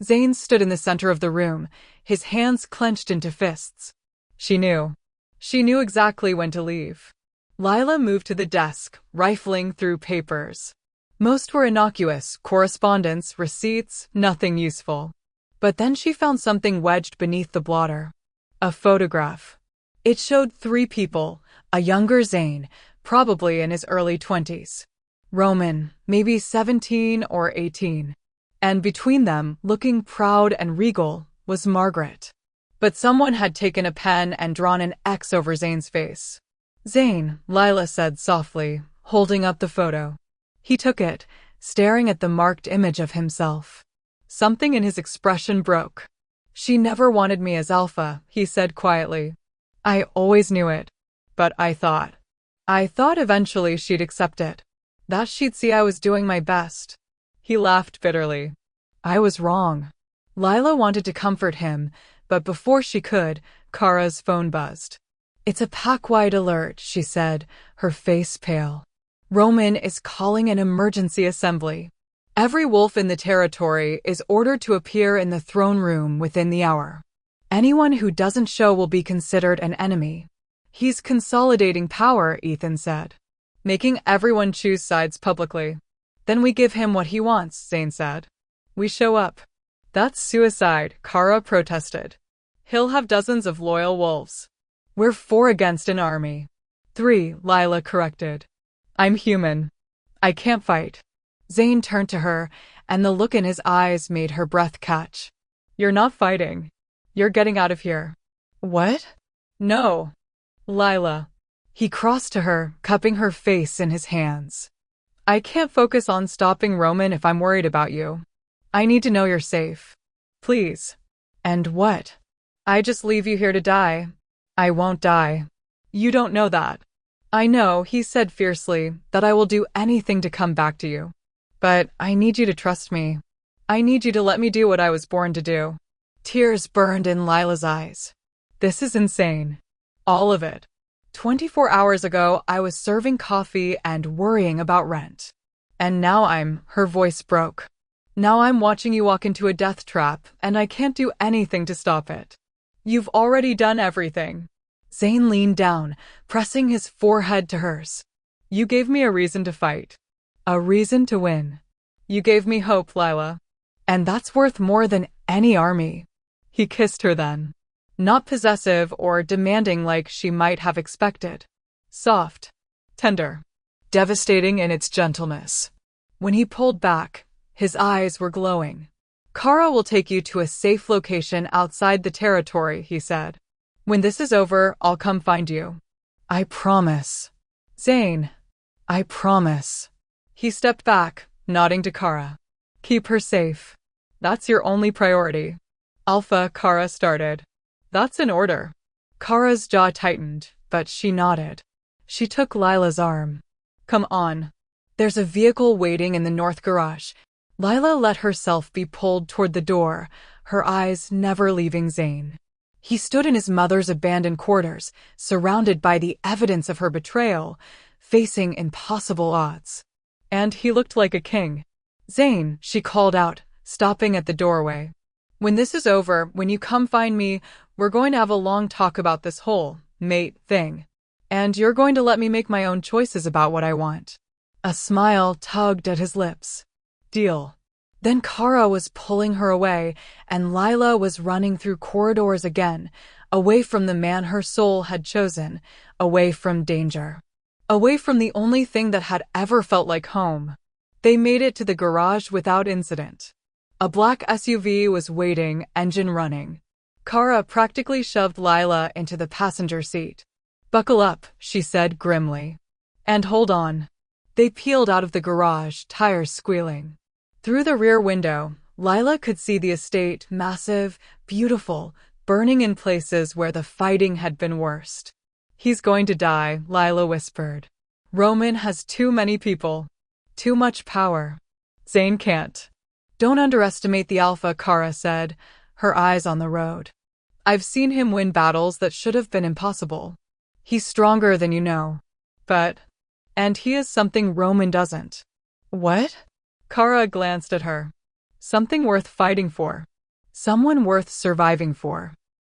Zane stood in the center of the room, his hands clenched into fists. She knew. She knew exactly when to leave. Lila moved to the desk, rifling through papers. Most were innocuous, correspondence, receipts, nothing useful. But then she found something wedged beneath the blotter. A photograph. It showed 3 people, a younger Zane, probably in his early 20s. Roman, maybe 17 or 18. And between them, looking proud and regal, was Margaret. But someone had taken a pen and drawn an X over Zane's face. "Zane," Lila said softly, holding up the photo. He took it, staring at the marked image of himself. Something in his expression broke. "She never wanted me as Alpha," he said quietly. "I always knew it. But I thought eventually she'd accept it. That she'd see I was doing my best." He laughed bitterly. "I was wrong." Lila wanted to comfort him, but before she could, Kara's phone buzzed. "It's a pack-wide alert," she said, her face pale. "Roman is calling an emergency assembly. Every wolf in the territory is ordered to appear in the throne room within the hour. Anyone who doesn't show will be considered an enemy." "He's consolidating power," Ethan said. "Making everyone choose sides publicly. Then we give him what he wants," Zane said. "We show up." "That's suicide," Kara protested. "He'll have dozens of loyal wolves." "We're 4 against an army." 3, Lila corrected. "I'm human. I can't fight." Zane turned to her, and the look in his eyes made her breath catch. "You're not fighting. You're getting out of here." "What?" "No. Lila." He crossed to her, cupping her face in his hands. "I can't focus on stopping Roman if I'm worried about you. I need to know you're safe. Please." "And what?" "I just leave you here to die." "I won't die." "You don't know that." "I know," he said fiercely, "that I will do anything to come back to you. But I need you to trust me. I need you to let me do what I was born to do." Tears burned in Lila's eyes. "This is insane. All of it. 24 hours ago, I was serving coffee and worrying about rent. And now her voice broke. "Now I'm watching you walk into a death trap, and I can't do anything to stop it. You've already done everything." Zayn leaned down, pressing his forehead to hers. You gave me a reason to fight. A reason to win. You gave me hope, Lila. And that's worth more than any army. He kissed her then. Not possessive or demanding like she might have expected. Soft. Tender. Devastating in its gentleness. When he pulled back, his eyes were glowing. Kara will take you to a safe location outside the territory, he said. When this is over, I'll come find you. I promise. Zayn. I promise. He stepped back, nodding to Kara. Keep her safe. That's your only priority. Alpha, Kara started. That's an order. Kara's jaw tightened, but she nodded. She took Lila's arm. Come on. There's a vehicle waiting in the north garage. Lila let herself be pulled toward the door, her eyes never leaving Zayn. He stood in his mother's abandoned quarters, surrounded by the evidence of her betrayal, facing impossible odds. And he looked like a king. Zayn, she called out, stopping at the doorway. When this is over, when you come find me, we're going to have a long talk about this whole mate thing. And you're going to let me make my own choices about what I want. A smile tugged at his lips. Deal. Then Kara was pulling her away, and Lila was running through corridors again, away from the man her soul had chosen, away from danger. Away from the only thing that had ever felt like home. They made it to the garage without incident. A black SUV was waiting, engine running. Kara practically shoved Lila into the passenger seat. Buckle up, she said grimly. And hold on. They peeled out of the garage, tires squealing. Through the rear window, Lila could see the estate, massive, beautiful, burning in places where the fighting had been worst. He's going to die, Lila whispered. Roman has too many people. Too much power. Zayn can't. Don't underestimate the Alpha, Kara said, her eyes on the road. I've seen him win battles that should have been impossible. He's stronger than you know. And he is something Roman doesn't. What? Kara glanced at her. Something worth fighting for. Someone worth surviving for.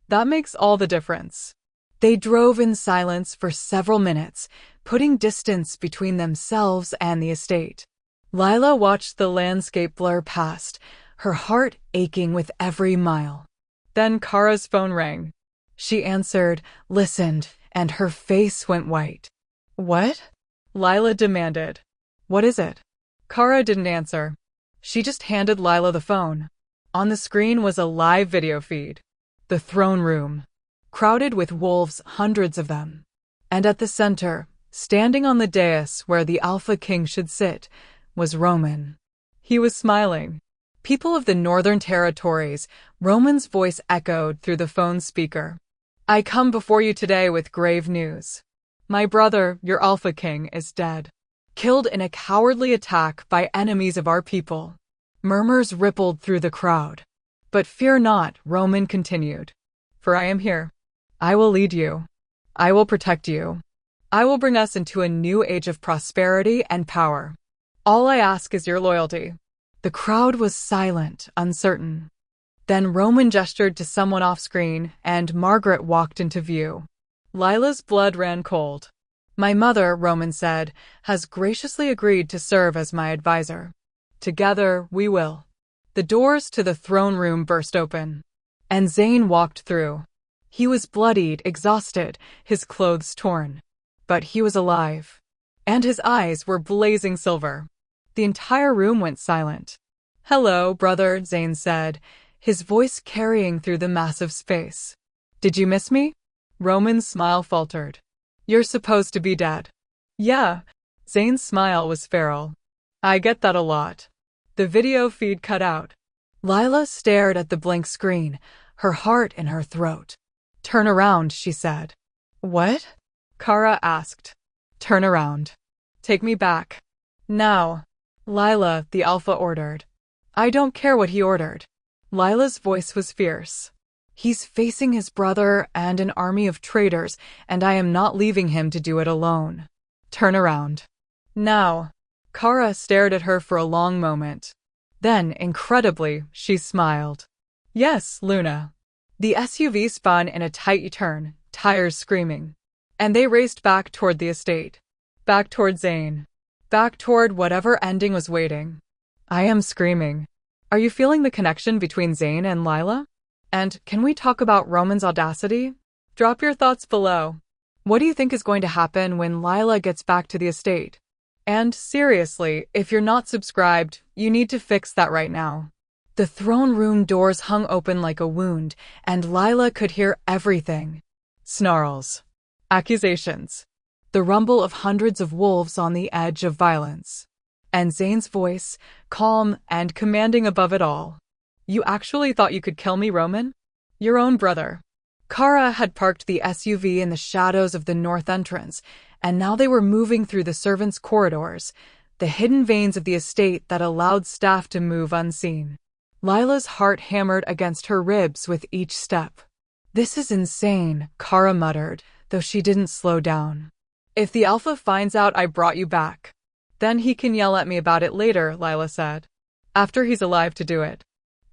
That makes all the difference. They drove in silence for several minutes, putting distance between themselves and the estate. Lila watched the landscape blur past, her heart aching with every mile. Then Kara's phone rang. She answered, listened, and her face went white. What? Lila demanded. What is it? Kara didn't answer. She just handed Lila the phone. On the screen was a live video feed. The throne room. Crowded with wolves, hundreds of them. And at the center, standing on the dais where the Alpha King should sit, was Roman. He was smiling. People of the Northern Territories, Roman's voice echoed through the phone speaker. I come before you today with grave news. My brother, your Alpha King, is dead. Killed in a cowardly attack by enemies of our people. Murmurs rippled through the crowd. But fear not, Roman continued. For I am here. I will lead you. I will protect you. I will bring us into a new age of prosperity and power. All I ask is your loyalty. The crowd was silent, uncertain. Then Roman gestured to someone off-screen, and Margaret walked into view. Lila's blood ran cold. My mother, Roman said, has graciously agreed to serve as my advisor. Together, we will. The doors to the throne room burst open. And Zayn walked through. He was bloodied, exhausted, his clothes torn. But he was alive. And his eyes were blazing silver. The entire room went silent. Hello, brother, Zayn said, his voice carrying through the massive space. Did you miss me? Roman's smile faltered. You're supposed to be dead. Yeah. Zayn's smile was feral. I get that a lot. The video feed cut out. Lila stared at the blank screen, her heart in her throat. Turn around, she said. What? Kara asked. Turn around. Take me back. Now. Lila, the Alpha ordered. I don't care what he ordered. Lila's voice was fierce. He's facing his brother and an army of traitors, and I am not leaving him to do it alone. Turn around. Now. Kara stared at her for a long moment. Then, incredibly, she smiled. Yes, Luna. The SUV spun in a tight turn, tires screaming. And they raced back toward the estate. Back toward Zane. Back toward whatever ending was waiting. I am screaming. Are you feeling the connection between Zane and Lila? And can we talk about Roman's audacity? Drop your thoughts below. What do you think is going to happen when Lila gets back to the estate? And seriously, if you're not subscribed, you need to fix that right now. The throne room doors hung open like a wound, and Lila could hear everything. Snarls. Accusations. The rumble of hundreds of wolves on the edge of violence. And Zane's voice, calm and commanding above it all. You actually thought you could kill me, Roman? Your own brother. Kara had parked the SUV in the shadows of the north entrance, and now they were moving through the servants' corridors, the hidden veins of the estate that allowed staff to move unseen. Lila's heart hammered against her ribs with each step. This is insane, Kara muttered, though she didn't slow down. If the Alpha finds out I brought you back, then he can yell at me about it later, Lila said. After he's alive to do it.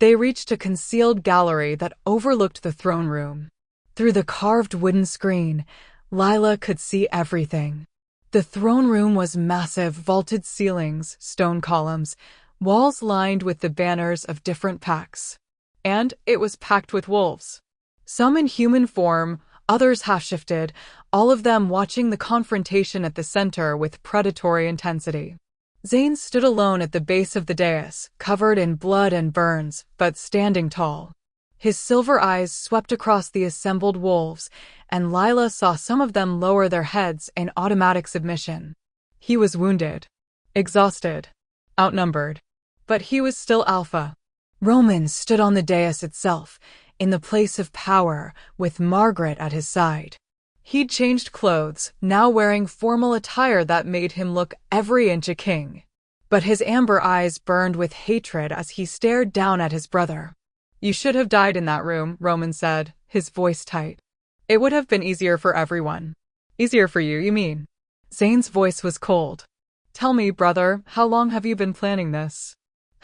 They reached a concealed gallery that overlooked the throne room. Through the carved wooden screen, Lila could see everything. The throne room was massive, vaulted ceilings, stone columns, walls lined with the banners of different packs. And it was packed with wolves. Some in human form, others half-shifted, all of them watching the confrontation at the center with predatory intensity. Zane stood alone at the base of the dais, covered in blood and burns, but standing tall. His silver eyes swept across the assembled wolves, and Lila saw some of them lower their heads in automatic submission. He was wounded, exhausted, outnumbered, but he was still Alpha. Roman stood on the dais itself, in the place of power, with Margaret at his side. He'd changed clothes, now wearing formal attire that made him look every inch a king. But his amber eyes burned with hatred as he stared down at his brother. You should have died in that room, Roman said, his voice tight. It would have been easier for everyone. Easier for you, you mean? Zane's voice was cold. Tell me, brother, how long have you been planning this?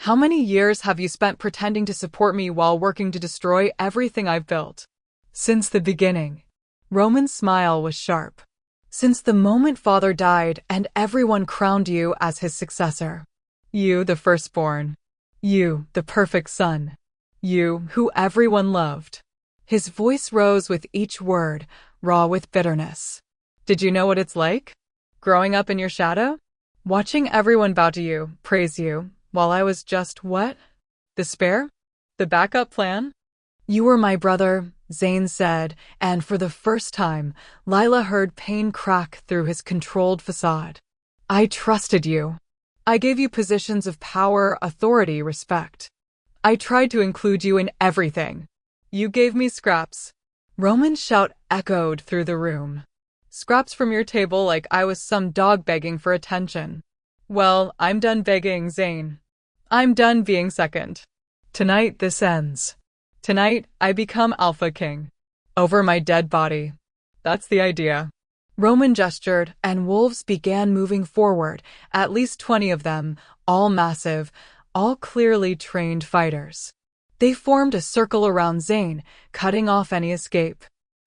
How many years have you spent pretending to support me while working to destroy everything I've built? Since the beginning. Roman's smile was sharp. Since the moment father died and everyone crowned you as his successor. You, the firstborn. You, the perfect son. You, who everyone loved. His voice rose with each word, raw with bitterness. Did you know what it's like? Growing up in your shadow? Watching everyone bow to you, praise you, while I was just what? The spare? The backup plan? You were my brother, Zane said, and for the first time, Lila heard pain crack through his controlled facade. I trusted you. I gave you positions of power, authority, respect. I tried to include you in everything. You gave me scraps. Roman's shout echoed through the room. Scraps from your table like I was some dog begging for attention. Well, I'm done begging, Zane. I'm done being second. Tonight this ends. Tonight, I become Alpha King. Over my dead body. That's the idea. Roman gestured, and wolves began moving forward, at least 20 of them, all massive, all clearly trained fighters. They formed a circle around Zane, cutting off any escape.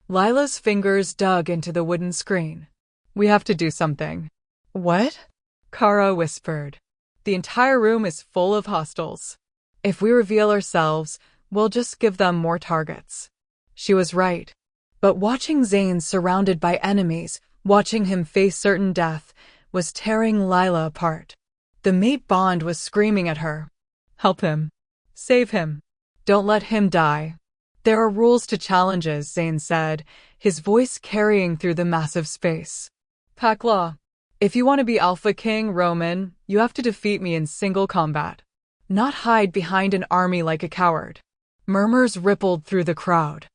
Lila's fingers dug into the wooden screen. We have to do something. What? Kara whispered. The entire room is full of hostiles. If we reveal ourselves, we'll just give them more targets. She was right. But watching Zane surrounded by enemies, watching him face certain death, was tearing Lila apart. The mate bond was screaming at her. Help him. Save him. Don't let him die. There are rules to challenges, Zane said, his voice carrying through the massive space. Pack law. If you want to be Alpha King, Roman, you have to defeat me in single combat. Not hide behind an army like a coward. Murmurs rippled through the crowd.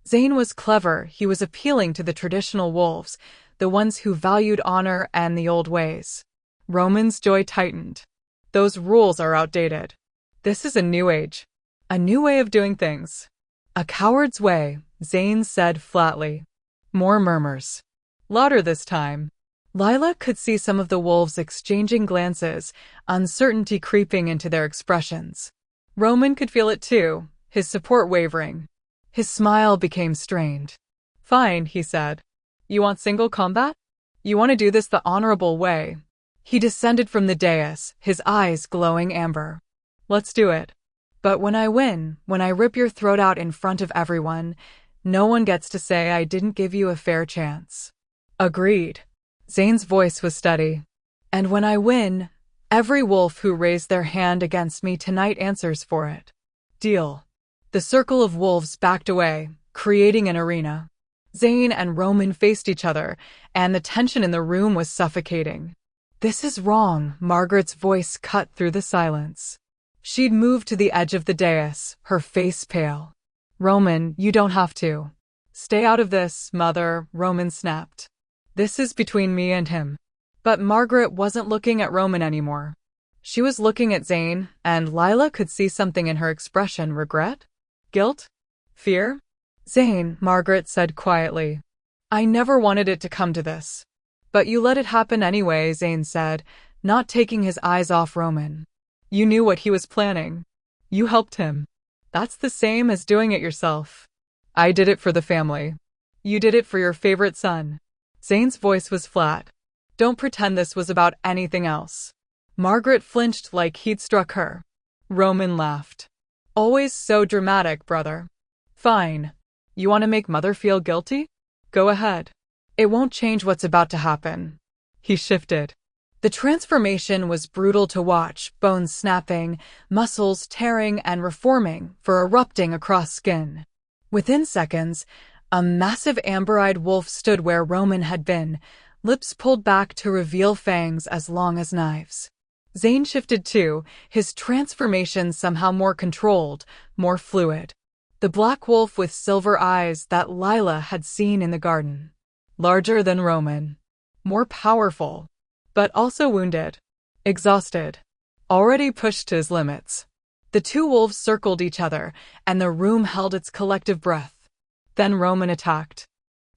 Zane was clever. He was appealing to the traditional wolves, the ones who valued honor and the old ways. Roman's jaw tightened. Those rules are outdated. This is a new age. A new way of doing things. A coward's way, Zane said flatly. More murmurs. Louder this time. Lila could see some of the wolves exchanging glances, uncertainty creeping into their expressions. Roman could feel it too, his support wavering. His smile became strained. Fine, he said. You want single combat? You want to do this the honorable way. He descended from the dais, his eyes glowing amber. Let's do it. But when I win, when I rip your throat out in front of everyone, no one gets to say I didn't give you a fair chance. Agreed. Zane's voice was steady. And when I win, every wolf who raised their hand against me tonight answers for it. Deal. The circle of wolves backed away, creating an arena. Zane and Roman faced each other, and the tension in the room was suffocating. This is wrong, Margaret's voice cut through the silence. She'd moved to the edge of the dais, her face pale. Roman, you don't have to. Stay out of this, Mother, Roman snapped. This is between me and him. But Margaret wasn't looking at Roman anymore. She was looking at Zane, and Lila could see something in her expression. Regret? Guilt? Fear? Zane, Margaret said quietly. I never wanted it to come to this. But you let it happen anyway, Zane said, not taking his eyes off Roman. You knew what he was planning. You helped him. That's the same as doing it yourself. I did it for the family. You did it for your favorite son. Zane's voice was flat. Don't pretend this was about anything else. Margaret flinched like he'd struck her. Roman laughed. Always so dramatic, brother. Fine. You want to make Mother feel guilty? Go ahead. It won't change what's about to happen. He shifted. The transformation was brutal to watch, bones snapping, muscles tearing and reforming for erupting across skin. Within seconds, a massive amber-eyed wolf stood where Roman had been, lips pulled back to reveal fangs as long as knives. Zane shifted too, his transformation somehow more controlled, more fluid. The black wolf with silver eyes that Lila had seen in the garden. Larger than Roman. More powerful. But also wounded. Exhausted. Already pushed to his limits. The two wolves circled each other, and the room held its collective breath. Then Roman attacked.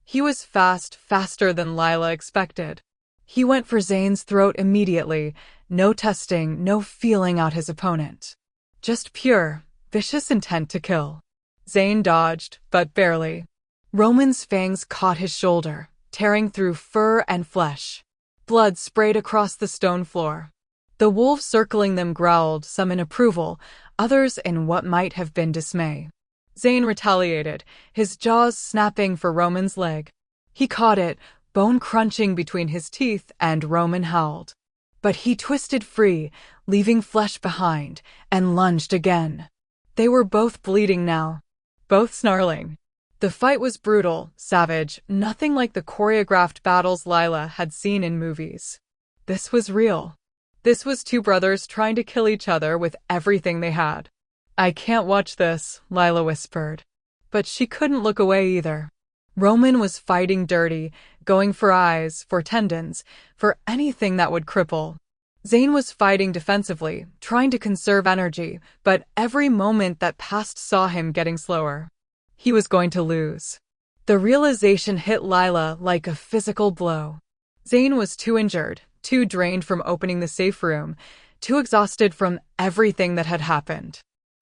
He was fast, faster than Lila expected. He went for Zane's throat immediately, no testing, no feeling out his opponent. Just pure, vicious intent to kill. Zane dodged, but barely. Roman's fangs caught his shoulder, tearing through fur and flesh. Blood sprayed across the stone floor. The wolves circling them growled, some in approval, others in what might have been dismay. Zane retaliated, his jaws snapping for Roman's leg. He caught it, bone crunching between his teeth, and Roman howled. But he twisted free, leaving flesh behind, and lunged again. They were both bleeding now. Both snarling. The fight was brutal, savage, nothing like the choreographed battles Lila had seen in movies. This was real. This was two brothers trying to kill each other with everything they had. I can't watch this, Lila whispered. But she couldn't look away either. Roman was fighting dirty, going for eyes, for tendons, for anything that would cripple. Zane was fighting defensively, trying to conserve energy, but every moment that passed saw him getting slower. He was going to lose. The realization hit Lila like a physical blow. Zane was too injured, too drained from opening the safe room, too exhausted from everything that had happened.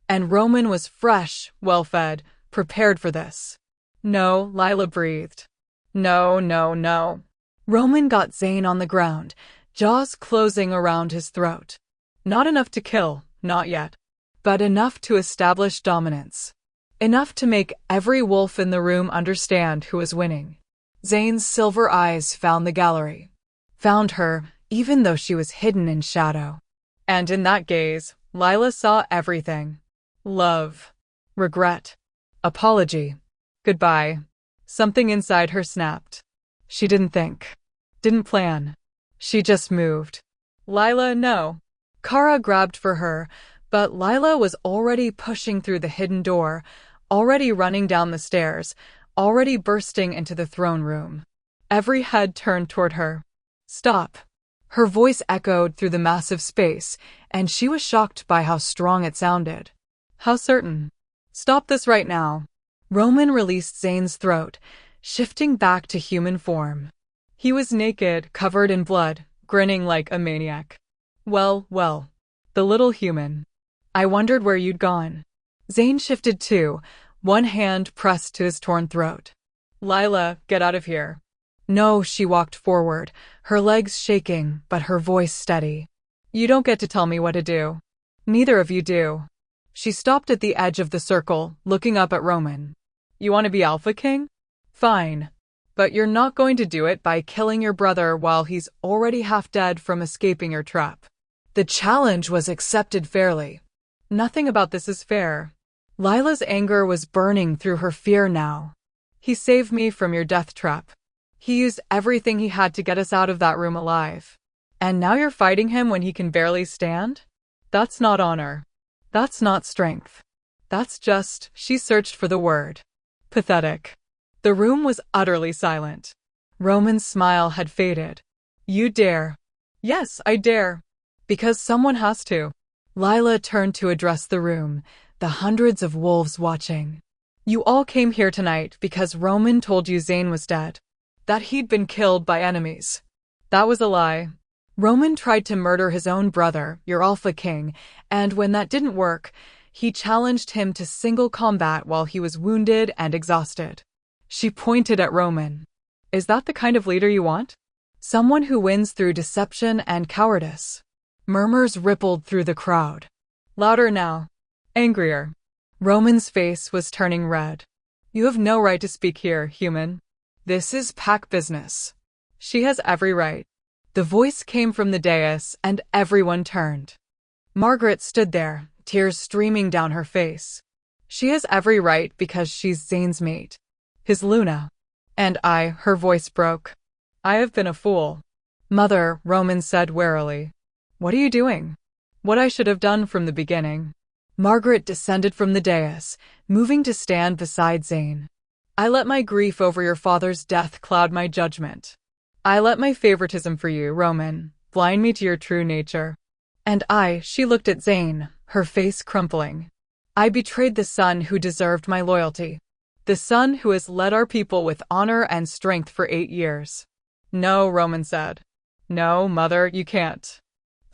And Roman was fresh, well-fed, prepared for this. No, Lila breathed. No, no, no. Roman got Zane on the ground, jaws closing around his throat. Not enough to kill, not yet. But enough to establish dominance. Enough to make every wolf in the room understand who was winning. Zane's silver eyes found the gallery. Found her, even though she was hidden in shadow. And in that gaze, Lila saw everything. Love. Regret. Apology. Goodbye. Something inside her snapped. She didn't think. Didn't plan. She just moved. Lila, no. Kara grabbed for her, but Lila was already pushing through the hidden door, already running down the stairs, already bursting into the throne room. Every head turned toward her. Stop. Her voice echoed through the massive space, and she was shocked by how strong it sounded. How certain. Stop this right now. Roman released Zane's throat, shifting back to human form. He was naked, covered in blood, grinning like a maniac. Well, well. The little human. I wondered where you'd gone. Zane shifted too, one hand pressed to his torn throat. Lila, get out of here. No, she walked forward, her legs shaking, but her voice steady. You don't get to tell me what to do. Neither of you do. She stopped at the edge of the circle, looking up at Roman. You want to be Alpha King? Fine. But you're not going to do it by killing your brother while he's already half dead from escaping your trap. The challenge was accepted fairly. Nothing about this is fair. Lila's anger was burning through her fear now. He saved me from your death trap. He used everything he had to get us out of that room alive. And now you're fighting him when he can barely stand? That's not honor. That's not strength. That's just, she searched for the word. Pathetic. The room was utterly silent. Roman's smile had faded. You dare. Yes, I dare. Because someone has to. Lila turned to address the room, the hundreds of wolves watching. You all came here tonight because Roman told you Zane was dead. That he'd been killed by enemies. That was a lie. Roman tried to murder his own brother, your Alpha King, and when that didn't work, he challenged him to single combat while he was wounded and exhausted. She pointed at Roman. Is that the kind of leader you want? Someone who wins through deception and cowardice. Murmurs rippled through the crowd. Louder now. Angrier. Roman's face was turning red. You have no right to speak here, human. This is pack business. She has every right. The voice came from the dais, and everyone turned. Margaret stood there, tears streaming down her face. She has every right because she's Zane's mate. His Luna. And I, her voice broke. I have been a fool. Mother, Roman said warily. What are you doing? What I should have done from the beginning. Margaret descended from the dais, moving to stand beside Zane. I let my grief over your father's death cloud my judgment. I let my favoritism for you, Roman, blind me to your true nature. And she looked at Zane, her face crumpling. I betrayed the son who deserved my loyalty. The son who has led our people with honor and strength for 8 years. No, Roman said. No, Mother, you can't.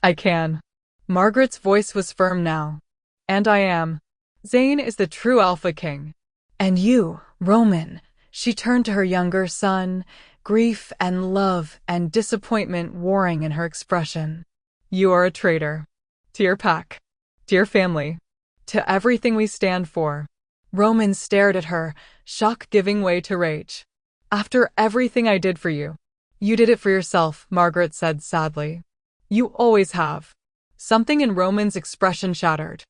I can. Margaret's voice was firm now. And I am. Zane is the true Alpha King. And you, Roman, she turned to her younger son, grief and love and disappointment warring in her expression. You are a traitor. To your pack. To your family. To everything we stand for. Roman stared at her, shock giving way to rage. After everything I did for you. You did it for yourself, Margaret said sadly. You always have. Something in Roman's expression shattered.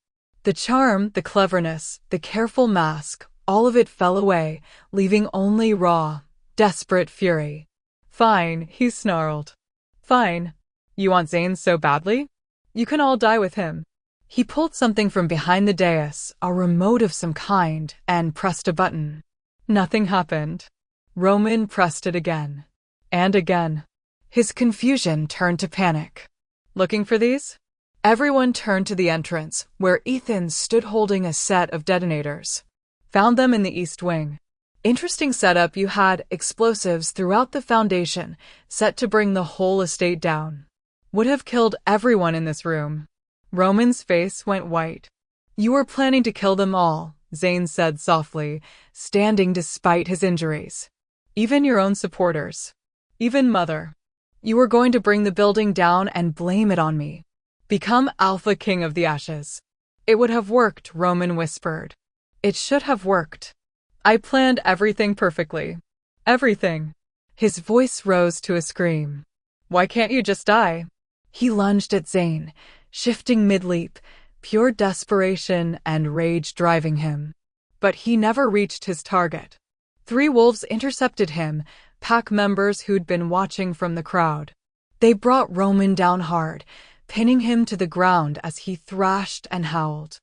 The charm, the cleverness, the careful mask, all of it fell away, leaving only raw, desperate fury. Fine, he snarled. Fine. You want Zane so badly? You can all die with him. He pulled something from behind the dais, a remote of some kind, and pressed a button. Nothing happened. Roman pressed it again. And again. His confusion turned to panic. Looking for these? Everyone turned to the entrance, where Ethan stood holding a set of detonators. Found them in the East Wing. Interesting setup. You had explosives throughout the foundation, set to bring the whole estate down. Would have killed everyone in this room. Roman's face went white. You were planning to kill them all, Zane said softly, standing despite his injuries. Even your own supporters. Even Mother. You were going to bring the building down and blame it on me. Become Alpha King of the Ashes. It would have worked, Roman whispered. It should have worked. I planned everything perfectly. Everything. His voice rose to a scream. Why can't you just die? He lunged at Zane, shifting mid-leap, pure desperation and rage driving him. But he never reached his target. 3 wolves intercepted him, pack members who'd been watching from the crowd. They brought Roman down hard, pinning him to the ground as he thrashed and howled.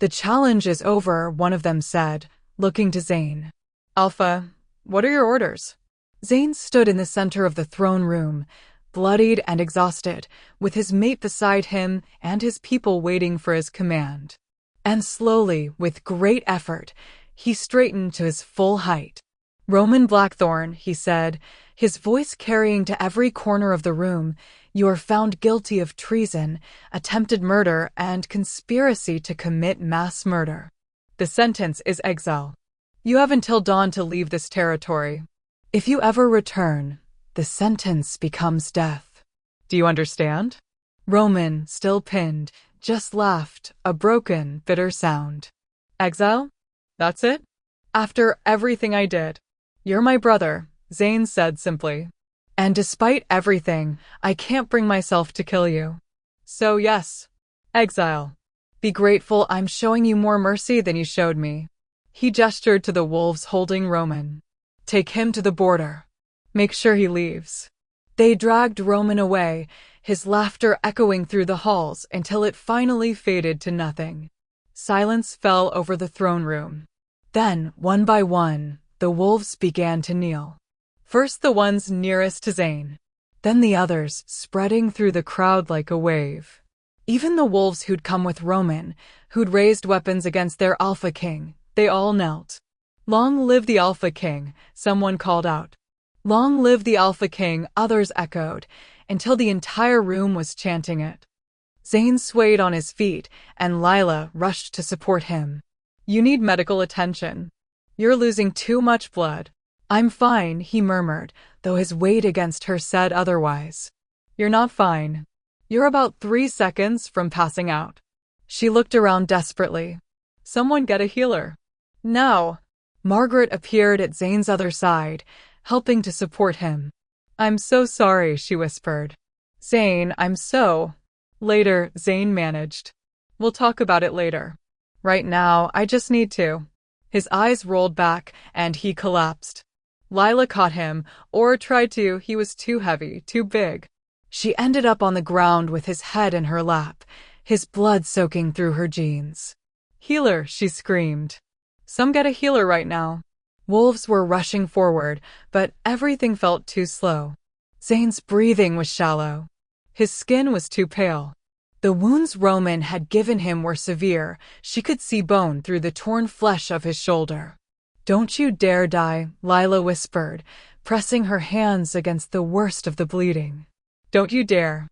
The challenge is over, one of them said, looking to Zane. Alpha, what are your orders? Zane stood in the center of the throne room, bloodied and exhausted, with his mate beside him and his people waiting for his command. And slowly, with great effort, he straightened to his full height. Roman Blackthorn, he said, his voice carrying to every corner of the room, you are found guilty of treason, attempted murder, and conspiracy to commit mass murder. The sentence is exile. You have until dawn to leave this territory. If you ever return, the sentence becomes death. Do you understand? Roman, still pinned, just laughed, a broken, bitter sound. Exile? That's it? After everything I did. You're my brother, Zane said simply. And despite everything, I can't bring myself to kill you. So yes, exile. Be grateful I'm showing you more mercy than you showed me. He gestured to the wolves holding Roman. Take him to the border. Make sure he leaves. They dragged Roman away, his laughter echoing through the halls until it finally faded to nothing. Silence fell over the throne room. Then, one by one, the wolves began to kneel. First the ones nearest to Zane, then the others, spreading through the crowd like a wave. Even the wolves who'd come with Roman, who'd raised weapons against their Alpha King, they all knelt. Long live the Alpha King, someone called out. Long live the Alpha King, others echoed, until the entire room was chanting it. Zane swayed on his feet, and Lila rushed to support him. You need medical attention. You're losing too much blood. I'm fine, he murmured, though his weight against her said otherwise. You're not fine. You're about 3 seconds from passing out. She looked around desperately. Someone get a healer. Now. Margaret appeared at Zane's other side, helping to support him. I'm so sorry, she whispered. Zane, I'm so... Later, Zane managed. We'll talk about it later. Right now, I just need to. His eyes rolled back, and he collapsed. Lila caught him, or tried to. He was too heavy, too big. She ended up on the ground with his head in her lap, his blood soaking through her jeans. Healer, she screamed. Some get a healer right now. Wolves were rushing forward, but everything felt too slow. Zane's breathing was shallow. His skin was too pale. The wounds Roman had given him were severe. She could see bone through the torn flesh of his shoulder. Don't you dare die, Lila whispered, pressing her hands against the worst of the bleeding. Don't you dare.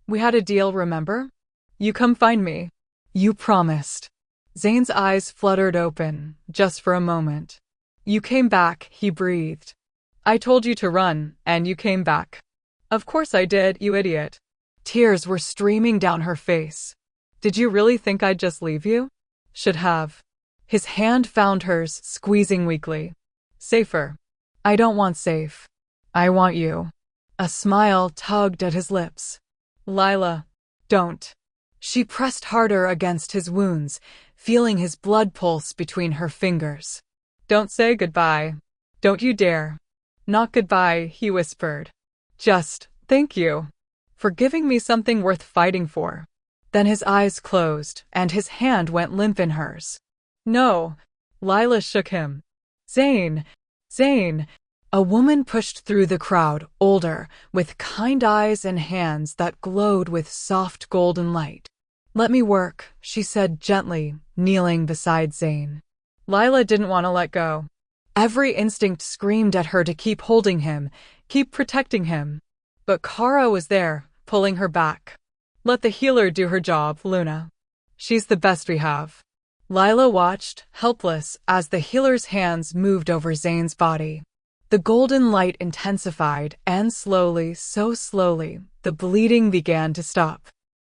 We had a deal, remember? You come find me. You promised. Zane's eyes fluttered open, just for a moment. You came back, he breathed. I told you to run, and you came back. Of course I did, you idiot. Tears were streaming down her face. Did you really think I'd just leave you? Should have. His hand found hers, squeezing weakly. Safer. I don't want safe. I want you. A smile tugged at his lips. Lila, don't. She pressed harder against his wounds, feeling his blood pulse between her fingers. Don't say goodbye. Don't you dare. Not goodbye, he whispered. Just, thank you. For giving me something worth fighting for. Then his eyes closed, and his hand went limp in hers. No. Lila shook him. Zane. Zane. A woman pushed through the crowd, older, with kind eyes and hands that glowed with soft golden light. Let me work, she said gently, kneeling beside Zane. Lila didn't want to let go. Every instinct screamed at her to keep holding him, keep protecting him. But Kara was there, pulling her back. Let the healer do her job, Luna. She's the best we have. Lila watched, helpless, as the healer's hands moved over Zane's body. The golden light intensified, and slowly, so slowly, the bleeding began to stop.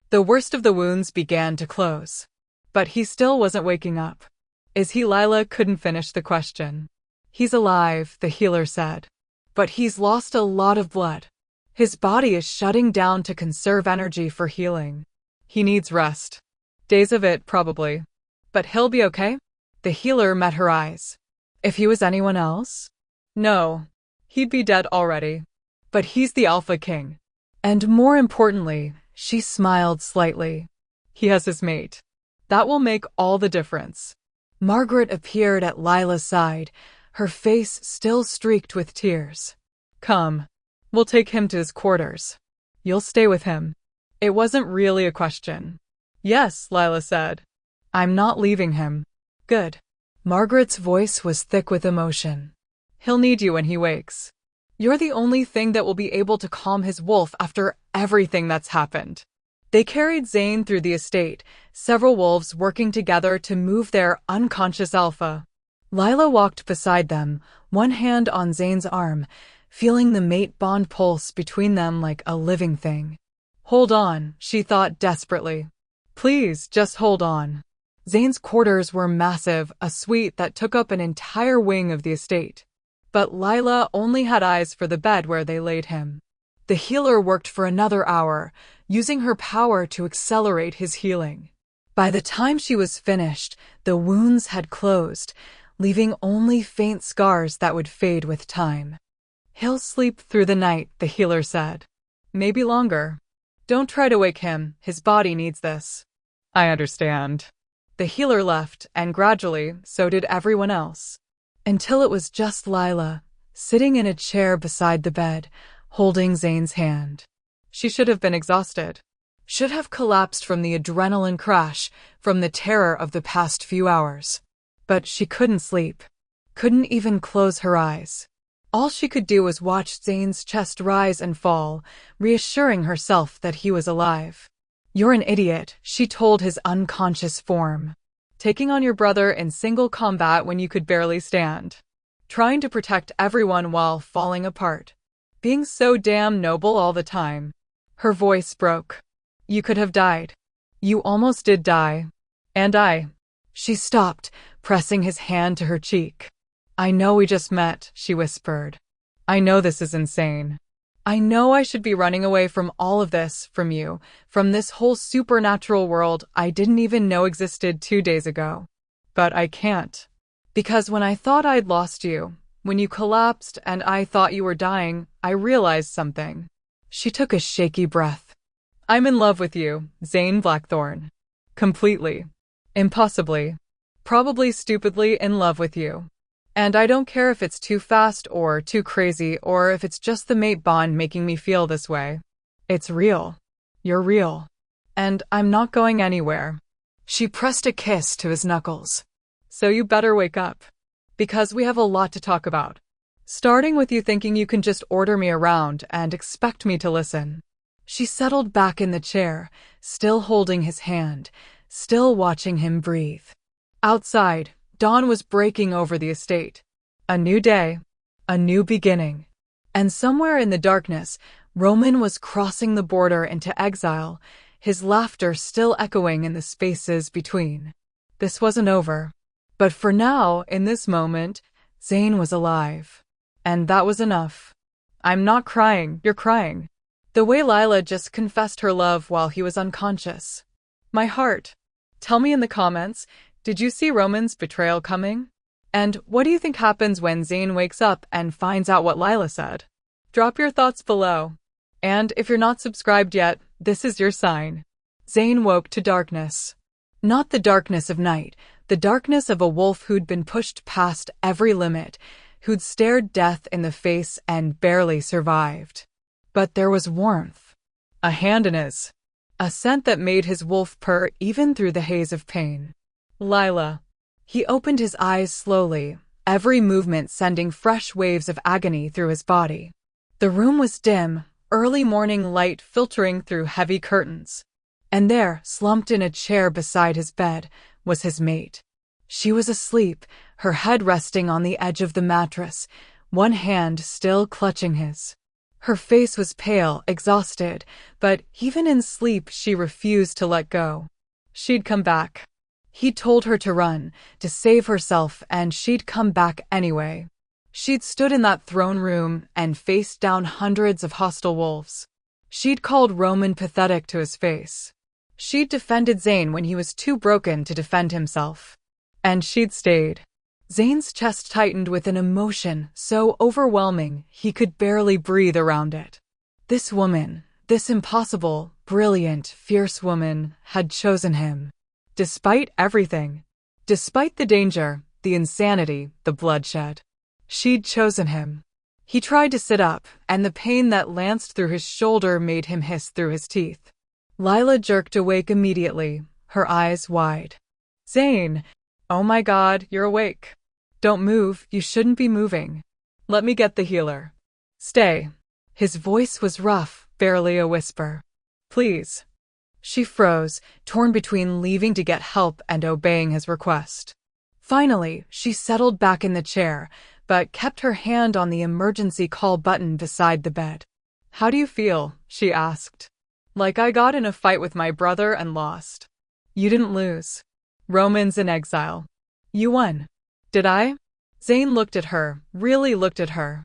The worst of the wounds began to close. But he still wasn't waking up. Is he? Lila couldn't finish the question. He's alive, the healer said. But he's lost a lot of blood. His body is shutting down to conserve energy for healing. He needs rest. Days of it, probably. But he'll be okay? The healer met her eyes. If he was anyone else? No. He'd be dead already. But he's the Alpha King. And more importantly, she smiled slightly. He has his mate. That will make all the difference. Margaret appeared at Lila's side, her face still streaked with tears. Come. We'll take him to his quarters. You'll stay with him. It wasn't really a question. Yes, Lila said. I'm not leaving him. Good. Margaret's voice was thick with emotion. He'll need you when he wakes. You're the only thing that will be able to calm his wolf after everything that's happened. They carried Zane through the estate, several wolves working together to move their unconscious alpha. Lila walked beside them, one hand on Zane's arm, feeling the mate bond pulse between them like a living thing. Hold on, she thought desperately. Please, just hold on. Zane's quarters were massive, a suite that took up an entire wing of the estate. But Lila only had eyes for the bed where they laid him. The healer worked for another hour, using her power to accelerate his healing. By the time she was finished, the wounds had closed, leaving only faint scars that would fade with time. He'll sleep through the night, the healer said. Maybe longer. Don't try to wake him, his body needs this. I understand. The healer left, and gradually, so did everyone else. Until it was just Lila, sitting in a chair beside the bed, holding Zane's hand. She should have been exhausted. Should have collapsed from the adrenaline crash, from the terror of the past few hours. But she couldn't sleep. Couldn't even close her eyes. All she could do was watch Zane's chest rise and fall, reassuring herself that he was alive. You're an idiot, she told his unconscious form. Taking on your brother in single combat when you could barely stand. Trying to protect everyone while falling apart. Being so damn noble all the time. Her voice broke. You could have died. You almost did die. And I. She stopped, pressing his hand to her cheek. I know we just met, she whispered. I know this is insane. I know I should be running away from all of this, from you, from this whole supernatural world I didn't even know existed 2 days ago. But I can't. Because when I thought I'd lost you, when you collapsed and I thought you were dying, I realized something. She took a shaky breath. I'm in love with you, Zane Blackthorne. Completely. Impossibly. Probably stupidly in love with you. And I don't care if it's too fast or too crazy or if it's just the mate bond making me feel this way. It's real. You're real. And I'm not going anywhere. She pressed a kiss to his knuckles. So you better wake up. Because we have a lot to talk about. Starting with you thinking you can just order me around and expect me to listen. She settled back in the chair, still holding his hand, still watching him breathe. Outside, dawn was breaking over the estate. A new day, a new beginning. And somewhere in the darkness, Roman was crossing the border into exile, his laughter still echoing in the spaces between. This wasn't over. But for now, in this moment, Zane was alive. And that was enough. I'm not crying, you're crying. The way Lila just confessed her love while he was unconscious. My heart. Tell me in the comments, did you see Roman's betrayal coming? And what do you think happens when Zane wakes up and finds out what Lila said? Drop your thoughts below. And if you're not subscribed yet, this is your sign. Zane woke to darkness. Not the darkness of night, the darkness of a wolf who'd been pushed past every limit, who'd stared death in the face and barely survived. But there was warmth. A hand in his. A scent that made his wolf purr even through the haze of pain. Lila. He opened his eyes slowly, every movement sending fresh waves of agony through his body. The room was dim, early morning light filtering through heavy curtains. And there, slumped in a chair beside his bed, was his mate. She was asleep, her head resting on the edge of the mattress, one hand still clutching his. Her face was pale, exhausted, but even in sleep she refused to let go. She'd come back. He'd told her to run, to save herself, and she'd come back anyway. She'd stood in that throne room and faced down hundreds of hostile wolves. She'd called Roman pathetic to his face. She'd defended Zane when he was too broken to defend himself. And she'd stayed. Zane's chest tightened with an emotion so overwhelming he could barely breathe around it. This woman, this impossible, brilliant, fierce woman, had chosen him. Despite everything. Despite the danger, the insanity, the bloodshed. She'd chosen him. He tried to sit up, and the pain that lanced through his shoulder made him hiss through his teeth. Lila jerked awake immediately, her eyes wide. Zane! Oh my God, you're awake. Don't move, you shouldn't be moving. Let me get the healer. Stay. His voice was rough, barely a whisper. Please. She froze, torn between leaving to get help and obeying his request. Finally, she settled back in the chair, but kept her hand on the emergency call button beside the bed. "How do you feel?" she asked. "Like I got in a fight with my brother and lost." "You didn't lose. Roman's in exile. You won." "Did I?" Zane looked at her, really looked at her.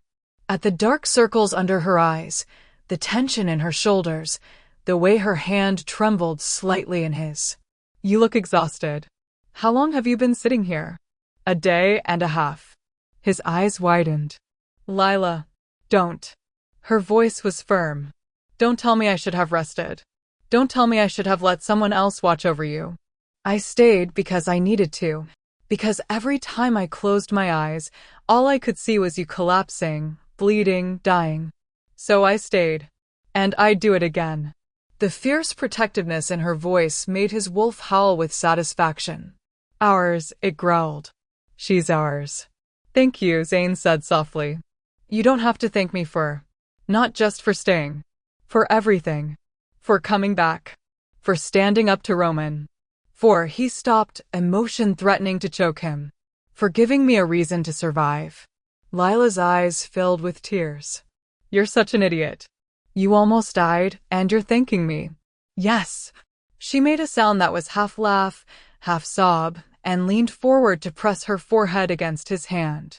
At the dark circles under her eyes, the tension in her shoulders, the way her hand trembled slightly in his. "You look exhausted. How long have you been sitting here?" "A day and a half." His eyes widened. "Lila, don't." Her voice was firm. "Don't tell me I should have rested. Don't tell me I should have let someone else watch over you. I stayed because I needed to. Because every time I closed my eyes, all I could see was you collapsing, bleeding, dying. So I stayed. And I'd do it again." The fierce protectiveness in her voice made his wolf howl with satisfaction. "Ours," it growled. "She's ours." "Thank you," Zane said softly. "You don't have to thank me for, not just for staying. For everything. For coming back. For standing up to Roman. For," he stopped, emotion threatening to choke him. "For giving me a reason to survive." Lila's eyes filled with tears. "You're such an idiot. You almost died, and you're thanking me." "Yes." She made a sound that was half laugh, half sob, and leaned forward to press her forehead against his hand.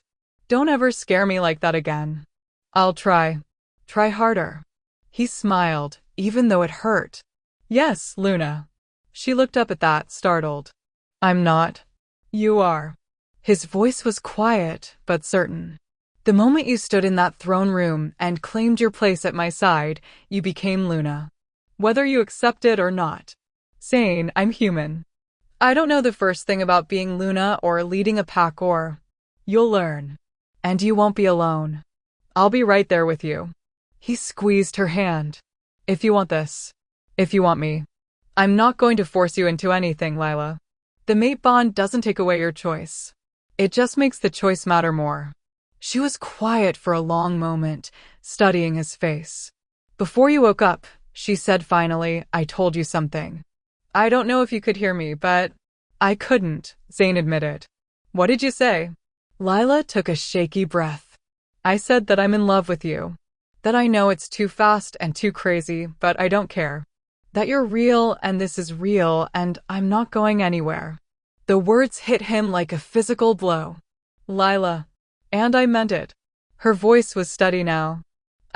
"Don't ever scare me like that again." "I'll try. Try harder." He smiled, even though it hurt. "Yes, Luna." She looked up at that, startled. "I'm not." "You are." His voice was quiet, but certain. "The moment you stood in that throne room and claimed your place at my side, you became Luna. Whether you accept it or not. Zane, I'm human. I don't know the first thing about being Luna or leading a pack or... You'll learn. And you won't be alone. I'll be right there with you." He squeezed her hand. "If you want this. If you want me. I'm not going to force you into anything, Lila. The mate bond doesn't take away your choice. It just makes the choice matter more." She was quiet for a long moment, studying his face. "Before you woke up," she said finally, "I told you something. I don't know if you could hear me, but..." "I couldn't," Zane admitted. "What did you say?" Lila took a shaky breath. "I said that I'm in love with you. That I know it's too fast and too crazy, but I don't care. That you're real and this is real and I'm not going anywhere." The words hit him like a physical blow. "Lila." And I meant it. Her voice was steady now.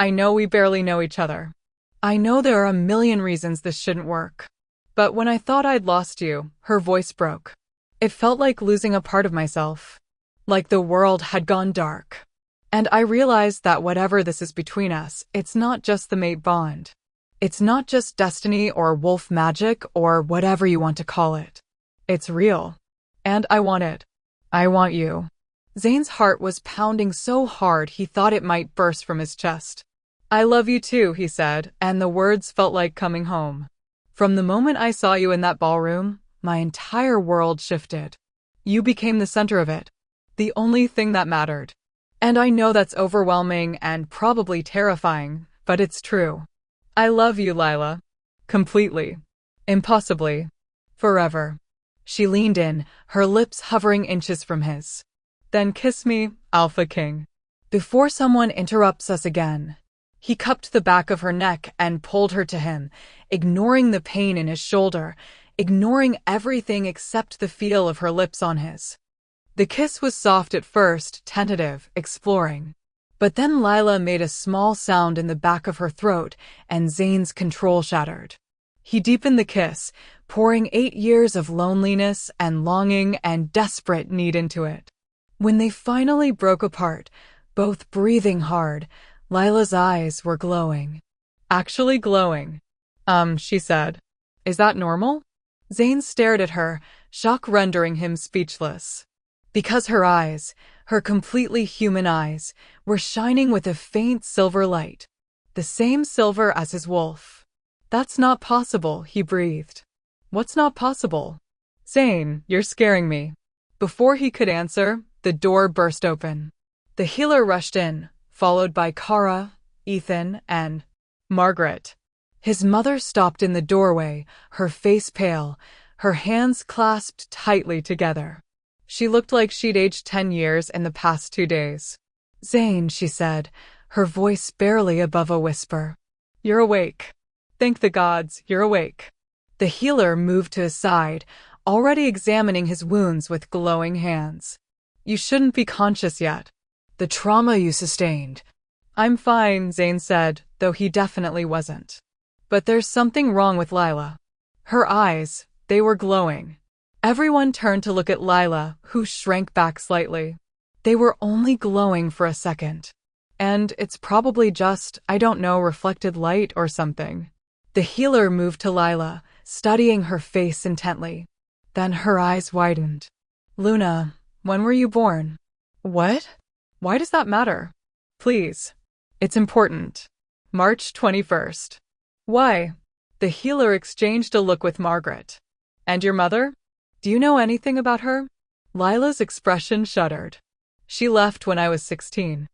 "I know we barely know each other. I know there are a million reasons this shouldn't work. But when I thought I'd lost you," her voice broke. "It felt like losing a part of myself. Like the world had gone dark. And I realized that whatever this is between us, it's not just the mate bond. It's not just destiny or wolf magic or whatever you want to call it. It's real. And I want it. I want you." Zane's heart was pounding so hard he thought it might burst from his chest. "I love you too," he said, and the words felt like coming home. "From the moment I saw you in that ballroom, my entire world shifted. You became the center of it. The only thing that mattered. And I know that's overwhelming and probably terrifying, but it's true. I love you, Lila. Completely. Impossibly. Forever." She leaned in, her lips hovering inches from his. "Then kiss me, Alpha King." "Before someone interrupts us again." He cupped the back of her neck and pulled her to him, ignoring the pain in his shoulder, ignoring everything except the feel of her lips on his. The kiss was soft at first, tentative, exploring. But then Lila made a small sound in the back of her throat, and Zane's control shattered. He deepened the kiss, pouring 8 years of loneliness and longing and desperate need into it. When they finally broke apart, both breathing hard, Lila's eyes were glowing. "Actually glowing." She said. "Is that normal?" Zane stared at her, shock rendering him speechless. Because her eyes, her completely human eyes, were shining with a faint silver light. The same silver as his wolf. "That's not possible," he breathed. "What's not possible?" "Zane, you're scaring me." Before he could answer, the door burst open. The healer rushed in, followed by Kara, Ethan, and Margaret. His mother stopped in the doorway, her face pale, her hands clasped tightly together. She looked like she'd aged 10 years in the past 2 days. Zane, she said, her voice barely above a whisper. You're awake. Thank the gods, you're awake. The healer moved to his side, already examining his wounds with glowing hands. You shouldn't be conscious yet. The trauma you sustained. I'm fine, Zane said, though he definitely wasn't. But there's something wrong with Lila. Her eyes, they were glowing. Everyone turned to look at Lila, who shrank back slightly. They were only glowing for a second. And it's probably just, I don't know, reflected light or something. The healer moved to Lila, studying her face intently. Then her eyes widened. Luna, when were you born? What? Why does that matter? Please. It's important. March 21st. Why? The healer exchanged a look with Margaret. And your mother? Do you know anything about her? Lila's expression shuddered. She left when I was 16.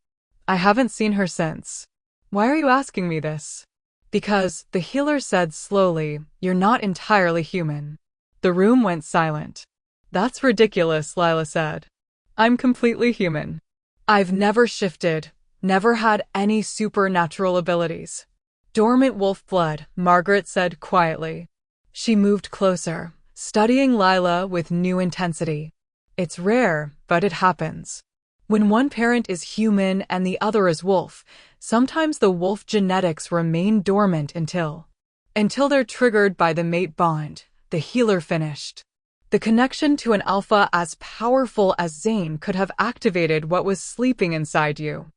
I haven't seen her since. Why are you asking me this? Because, the healer said slowly, you're not entirely human. The room went silent. That's ridiculous, Lila said. I'm completely human. I've never shifted, never had any supernatural abilities. Dormant wolf blood, Margaret said quietly. She moved closer, studying Lila with new intensity. It's rare, but it happens. When one parent is human and the other is wolf, sometimes the wolf genetics remain dormant until they're triggered by the mate bond, the healer finished. The connection to an alpha as powerful as Zane could have activated what was sleeping inside you.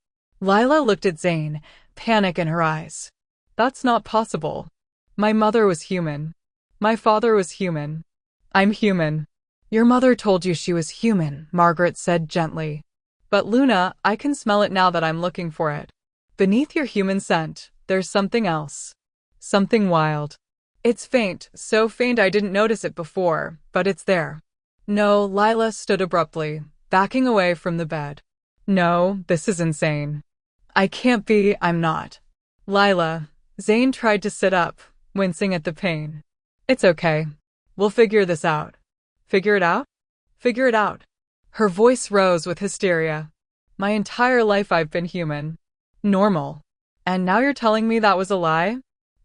Lila looked at Zane, panic in her eyes. That's not possible. My mother was human. My father was human. I'm human. Your mother told you she was human, Margaret said gently. But Luna, I can smell it now that I'm looking for it. Beneath your human scent, there's something else. Something wild. It's faint, so faint I didn't notice it before, but it's there. No, Lila stood abruptly, backing away from the bed. No, this is insane. I can't be, I'm not. Lila. Zane tried to sit up, wincing at the pain. It's okay. We'll figure this out. Figure it out? Figure it out. Her voice rose with hysteria. My entire life I've been human. Normal. And now you're telling me that was a lie?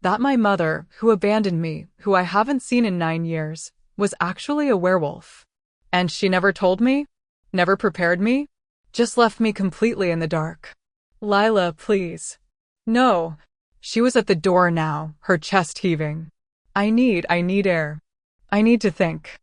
That my mother, who abandoned me, who I haven't seen in 9 years, was actually a werewolf. And she never told me? Never prepared me? Just left me completely in the dark. Lila, please. No. She was at the door now, her chest heaving. I need air. I need to think.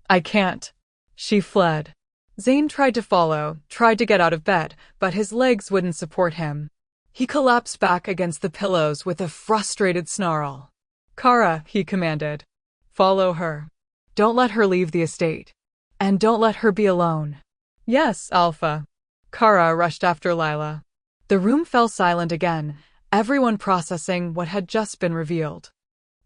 I can't. She fled. Zane tried to follow, tried to get out of bed, but his legs wouldn't support him. He collapsed back against the pillows with a frustrated snarl. Kara, he commanded. Follow her. Don't let her leave the estate. And don't let her be alone. Yes, Alpha. Kara rushed after Lila. The room fell silent again, everyone processing what had just been revealed.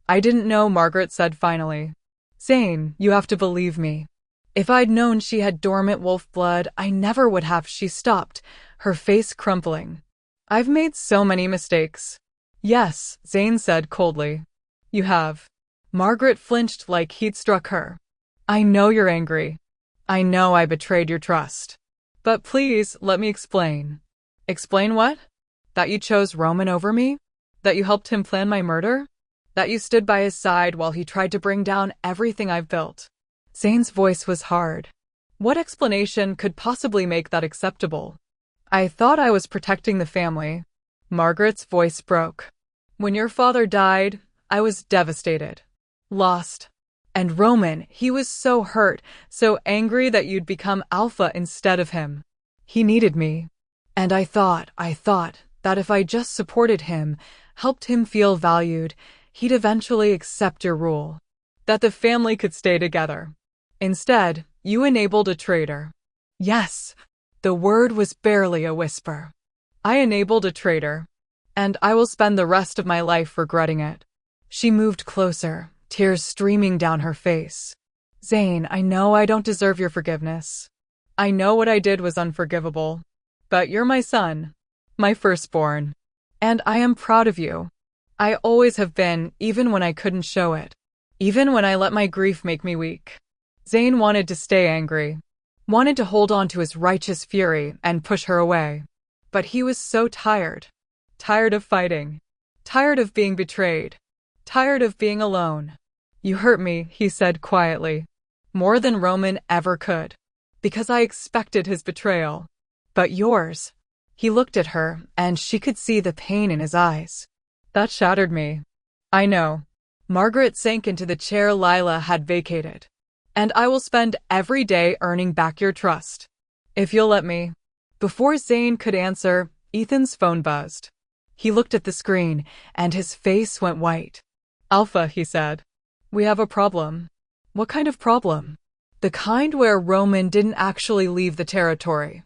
I didn't know, Margaret said finally. Zane, you have to believe me. If I'd known she had dormant wolf blood, I never would have. She stopped, her face crumpling. I've made so many mistakes. Yes, Zane said coldly. You have. Margaret flinched like he'd struck her. I know you're angry. I know I betrayed your trust. But please, let me explain. Explain what? That you chose Roman over me? That you helped him plan my murder? That you stood by his side while he tried to bring down everything I've built? Zane's voice was hard. What explanation could possibly make that acceptable? I thought I was protecting the family. Margaret's voice broke. When your father died, I was devastated. Lost. And Roman, he was so hurt, so angry that you'd become Alpha instead of him. He needed me. And I thought that if I just supported him, helped him feel valued, he'd eventually accept your rule. That the family could stay together. Instead, you enabled a traitor. Yes, the word was barely a whisper. I enabled a traitor. And I will spend the rest of my life regretting it. She moved closer, tears streaming down her face. Zane, I know I don't deserve your forgiveness. I know what I did was unforgivable. But you're my son. My firstborn. And I am proud of you. I always have been, even when I couldn't show it. Even when I let my grief make me weak. Zane wanted to stay angry. wanted to hold on to his righteous fury and push her away. But he was so tired. Tired of fighting. Tired of being betrayed. Tired of being alone. You hurt me, he said quietly. More than Roman ever could. Because I expected his betrayal. But yours. He looked at her, and she could see the pain in his eyes. That shattered me. I know. Margaret sank into the chair Lila had vacated. And I will spend every day earning back your trust. If you'll let me. Before Zane could answer, Ethan's phone buzzed. He looked at the screen, and his face went white. Alpha, he said. We have a problem. What kind of problem? The kind where Roman didn't actually leave the territory.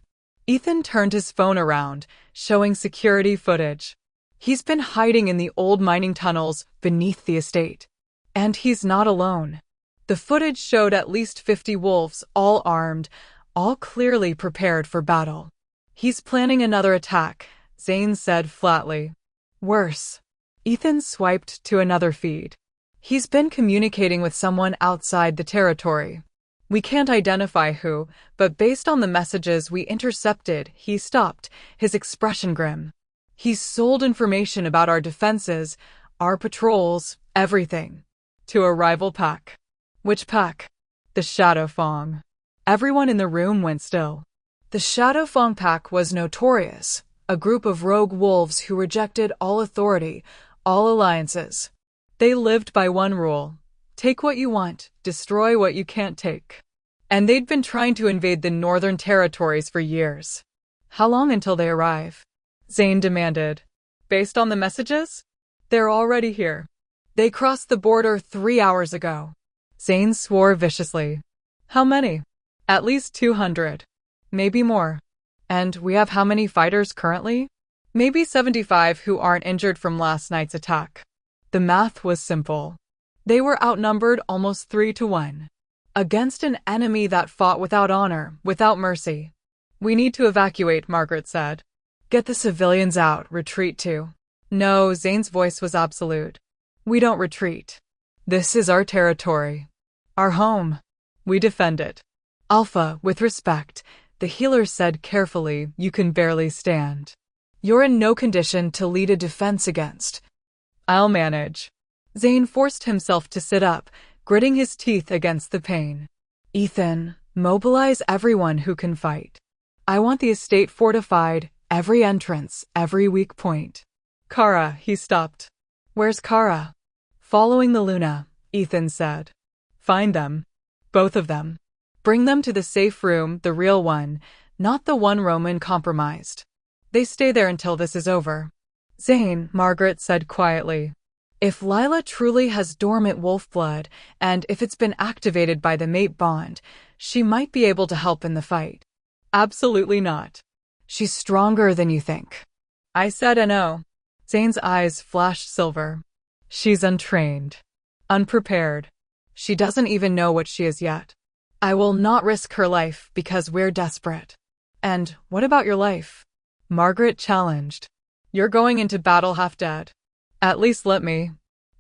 Ethan turned his phone around, showing security footage. He's been hiding in the old mining tunnels beneath the estate. And he's not alone. The footage showed at least 50 wolves, all armed, all clearly prepared for battle. He's planning another attack, Zane said flatly. Worse. Ethan swiped to another feed. He's been communicating with someone outside the territory. We can't identify who, but based on the messages we intercepted, he stopped, his expression grim. He's sold information about our defenses, our patrols, everything. To a rival pack. Which pack? The Shadow Fong. Everyone in the room went still. The Shadow Fong pack was notorious, a group of rogue wolves who rejected all authority, all alliances. They lived by one rule. Take what you want, destroy what you can't take. And they'd been trying to invade the northern territories for years. How long until they arrive? Zane demanded. Based on the messages? They're already here. They crossed the border 3 hours ago. Zane swore viciously. How many? At least 200. Maybe more. And we have how many fighters currently? Maybe 75 who aren't injured from last night's attack. The math was simple. They were outnumbered almost 3-1. Against an enemy that fought without honor, without mercy. We need to evacuate, Margaret said. Get the civilians out, retreat too. No, Zane's voice was absolute. We don't retreat. This is our territory. Our home. We defend it. Alpha, with respect, the healer said carefully, you can barely stand. You're in no condition to lead a defense against. I'll manage. Zane forced himself to sit up, gritting his teeth against the pain. Ethan, mobilize everyone who can fight. I want the estate fortified, every entrance, every weak point. Kara, he stopped. Where's Kara? Following the Luna, Ethan said. Find them. Both of them. Bring them to the safe room, the real one, not the one Roman compromised. They stay there until this is over. Zane, Margaret said quietly. If Lila truly has dormant wolf blood, and if it's been activated by the mate bond, she might be able to help in the fight. Absolutely not. She's stronger than you think. I said no. Zane's eyes flashed silver. She's untrained. Unprepared. She doesn't even know what she is yet. I will not risk her life because we're desperate. And what about your life? Margaret challenged. You're going into battle half dead. At least let me.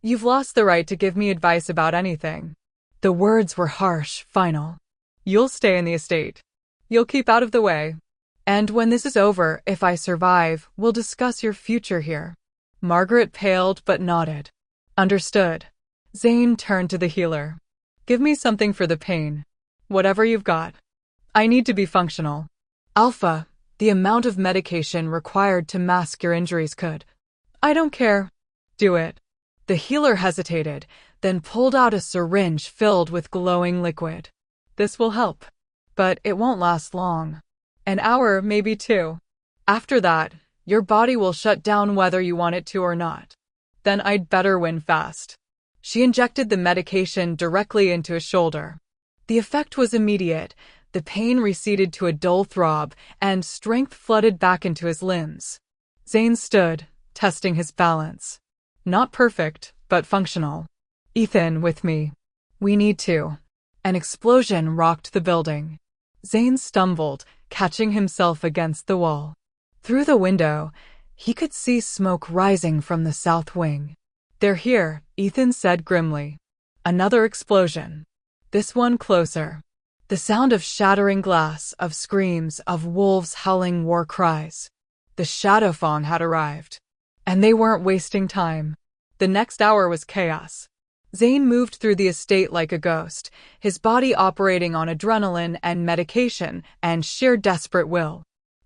You've lost the right to give me advice about anything. The words were harsh, final. You'll stay in the estate. You'll keep out of the way. And when this is over, if I survive, we'll discuss your future here. Margaret paled but nodded. Understood. Zane turned to the healer. Give me something for the pain. Whatever you've got. I need to be functional. Alpha, the amount of medication required to mask your injuries could. I don't care. Do it. The healer hesitated, then pulled out a syringe filled with glowing liquid. This will help. But it won't last long. An hour, maybe 2. After that, your body will shut down whether you want it to or not. Then I'd better win fast. She injected the medication directly into his shoulder. The effect was immediate. The pain receded to a dull throb, and strength flooded back into his limbs. Zane stood, testing his balance. Not perfect, but functional. Ethan, with me. We need to. An explosion rocked the building. Zane stumbled, catching himself against the wall. Through the window, he could see smoke rising from the south wing. They're here, Ethan said grimly. Another explosion. This one closer. The sound of shattering glass, of screams, of wolves howling war cries. The Shadow Fawn had arrived. And they weren't wasting time. The next hour was chaos. Zane moved through the estate like a ghost, his body operating on adrenaline and medication and sheer desperate will.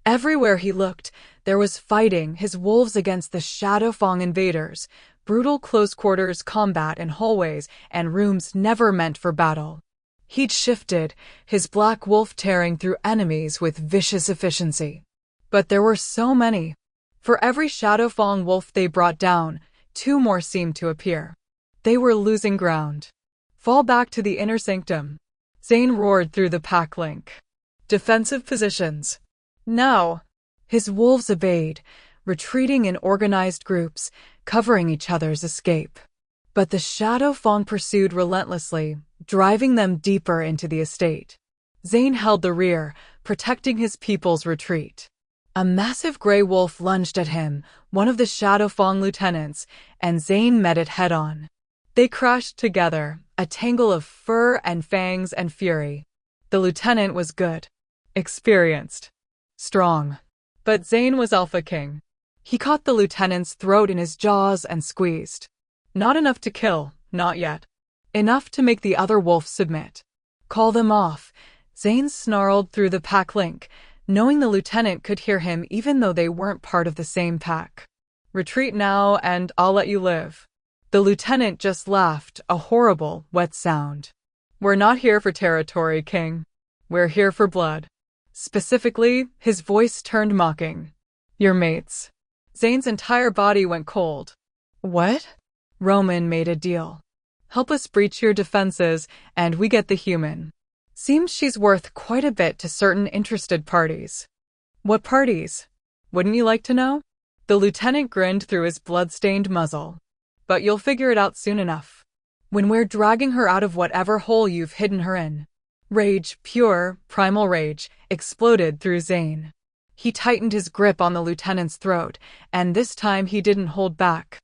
Everywhere he looked, there was fighting, his wolves against the Shadow Fawn invaders, brutal close-quarters combat in hallways and rooms never meant for battle. He'd shifted, his black wolf tearing through enemies with vicious efficiency. But there were so many. For every Shadow Fawn wolf they brought down, 2 more seemed to appear. They were losing ground. Fall back to the inner sanctum. Zane roared through the pack link. Defensive positions. Now. His wolves obeyed, retreating in organized groups, covering each other's escape. But the Shadow Fawn pursued relentlessly, driving them deeper into the estate. Zane held the rear, protecting his people's retreat. A massive gray wolf lunged at him, one of the Shadow Fawn lieutenants, and Zane met it head-on. They crashed together, a tangle of fur and fangs and fury. The lieutenant was good, experienced, strong. But Zane was Alpha King. He caught the lieutenant's throat in his jaws and squeezed. Not enough to kill, not yet. Enough to make the other wolf submit. Call them off. Zane snarled through the pack link, knowing the lieutenant could hear him even though they weren't part of the same pack. Retreat now and I'll let you live. The lieutenant just laughed, a horrible, wet sound. We're not here for territory, King. We're here for blood. Specifically, his voice turned mocking. Your mates. Zane's entire body went cold. What? Roman made a deal. Help us breach your defenses, and we get the human. Seems she's worth quite a bit to certain interested parties. What parties? Wouldn't you like to know? The lieutenant grinned through his blood-stained muzzle. But you'll figure it out soon enough. When we're dragging her out of whatever hole you've hidden her in. Rage, pure, primal rage, exploded through Zane. He tightened his grip on the lieutenant's throat, and this time he didn't hold back.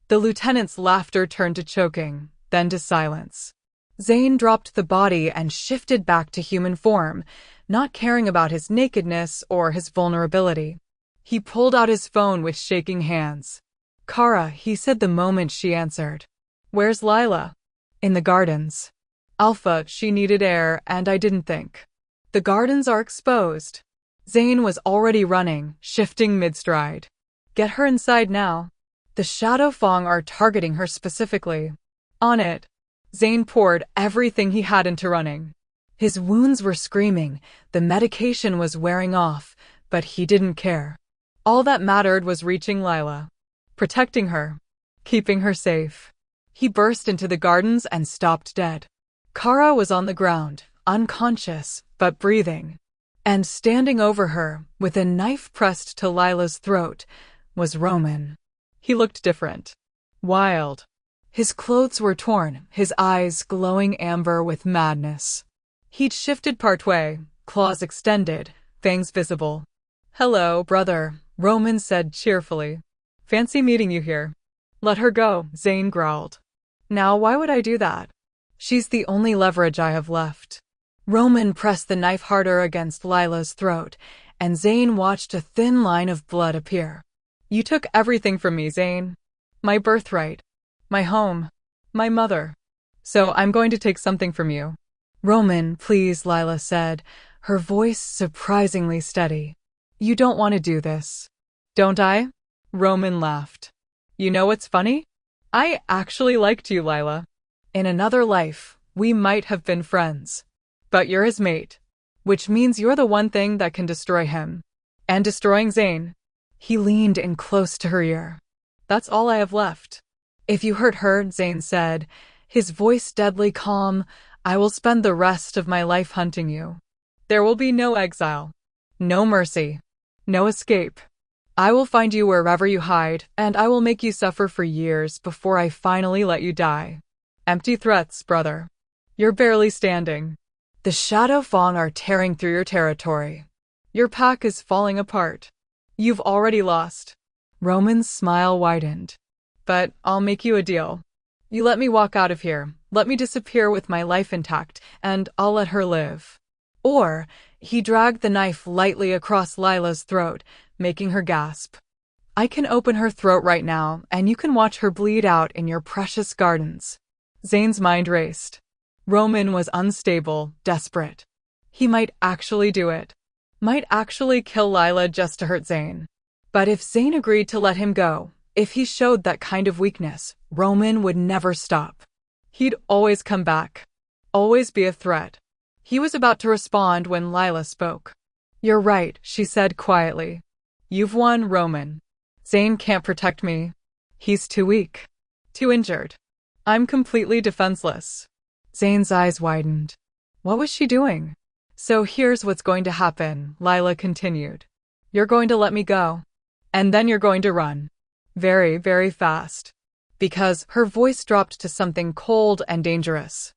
The lieutenant's laughter turned to choking, then to silence. Zane dropped the body and shifted back to human form, not caring about his nakedness or his vulnerability. He pulled out his phone with shaking hands. Kara, he said the moment she answered. Where's Lila? In the gardens. Alpha, she needed air, and I didn't think. The gardens are exposed. Zane was already running, shifting mid-stride. Get her inside now. The Shadow Fawn are targeting her specifically. On it. Zane poured everything he had into running. His wounds were screaming, the medication was wearing off, but he didn't care. All that mattered was reaching Lila. Protecting her. Keeping her safe. He burst into the gardens and stopped dead. Kara was on the ground, unconscious, but breathing. And standing over her, with a knife pressed to Lila's throat, was Roman. He looked different. Wild. His clothes were torn, his eyes glowing amber with madness. He'd shifted partway, claws extended, fangs visible. Hello, brother, Roman said cheerfully. Fancy meeting you here. Let her go, Zane growled. Now why would I do that? She's the only leverage I have left. Roman pressed the knife harder against Lila's throat, and Zane watched a thin line of blood appear. You took everything from me, Zane. My birthright. My home. My mother. So I'm going to take something from you. Roman, please, Lila said, her voice surprisingly steady. You don't want to do this. Don't I? Roman laughed. You know what's funny? I actually liked you, Lila. In another life, we might have been friends. But you're his mate. Which means you're the one thing that can destroy him. And destroying Zane. He leaned in close to her ear. That's all I have left. If you hurt her, Zane said, his voice deadly calm, I will spend the rest of my life hunting you. There will be no exile. No mercy. No escape. I will find you wherever you hide, and I will make you suffer for years before I finally let you die. Empty threats, brother. You're barely standing. The Shadow Fawn are tearing through your territory. Your pack is falling apart. You've already lost. Roman's smile widened. But I'll make you a deal. You let me walk out of here, let me disappear with my life intact, and I'll let her live. Or, he dragged the knife lightly across Lila's throat, making her gasp. I can open her throat right now, and you can watch her bleed out in your precious gardens. Zane's mind raced. Roman was unstable, desperate. He might actually do it. Might actually kill Lila just to hurt Zane. But if Zane agreed to let him go, if he showed that kind of weakness, Roman would never stop. He'd always come back. Always be a threat. He was about to respond when Lila spoke. You're right, she said quietly. You've won, Roman. Zane can't protect me. He's too weak. Too injured. I'm completely defenseless. Zane's eyes widened. What was she doing? So here's what's going to happen, Lila continued. You're going to let me go. And then you're going to run. Very, very fast. Because her voice dropped to something cold and dangerous.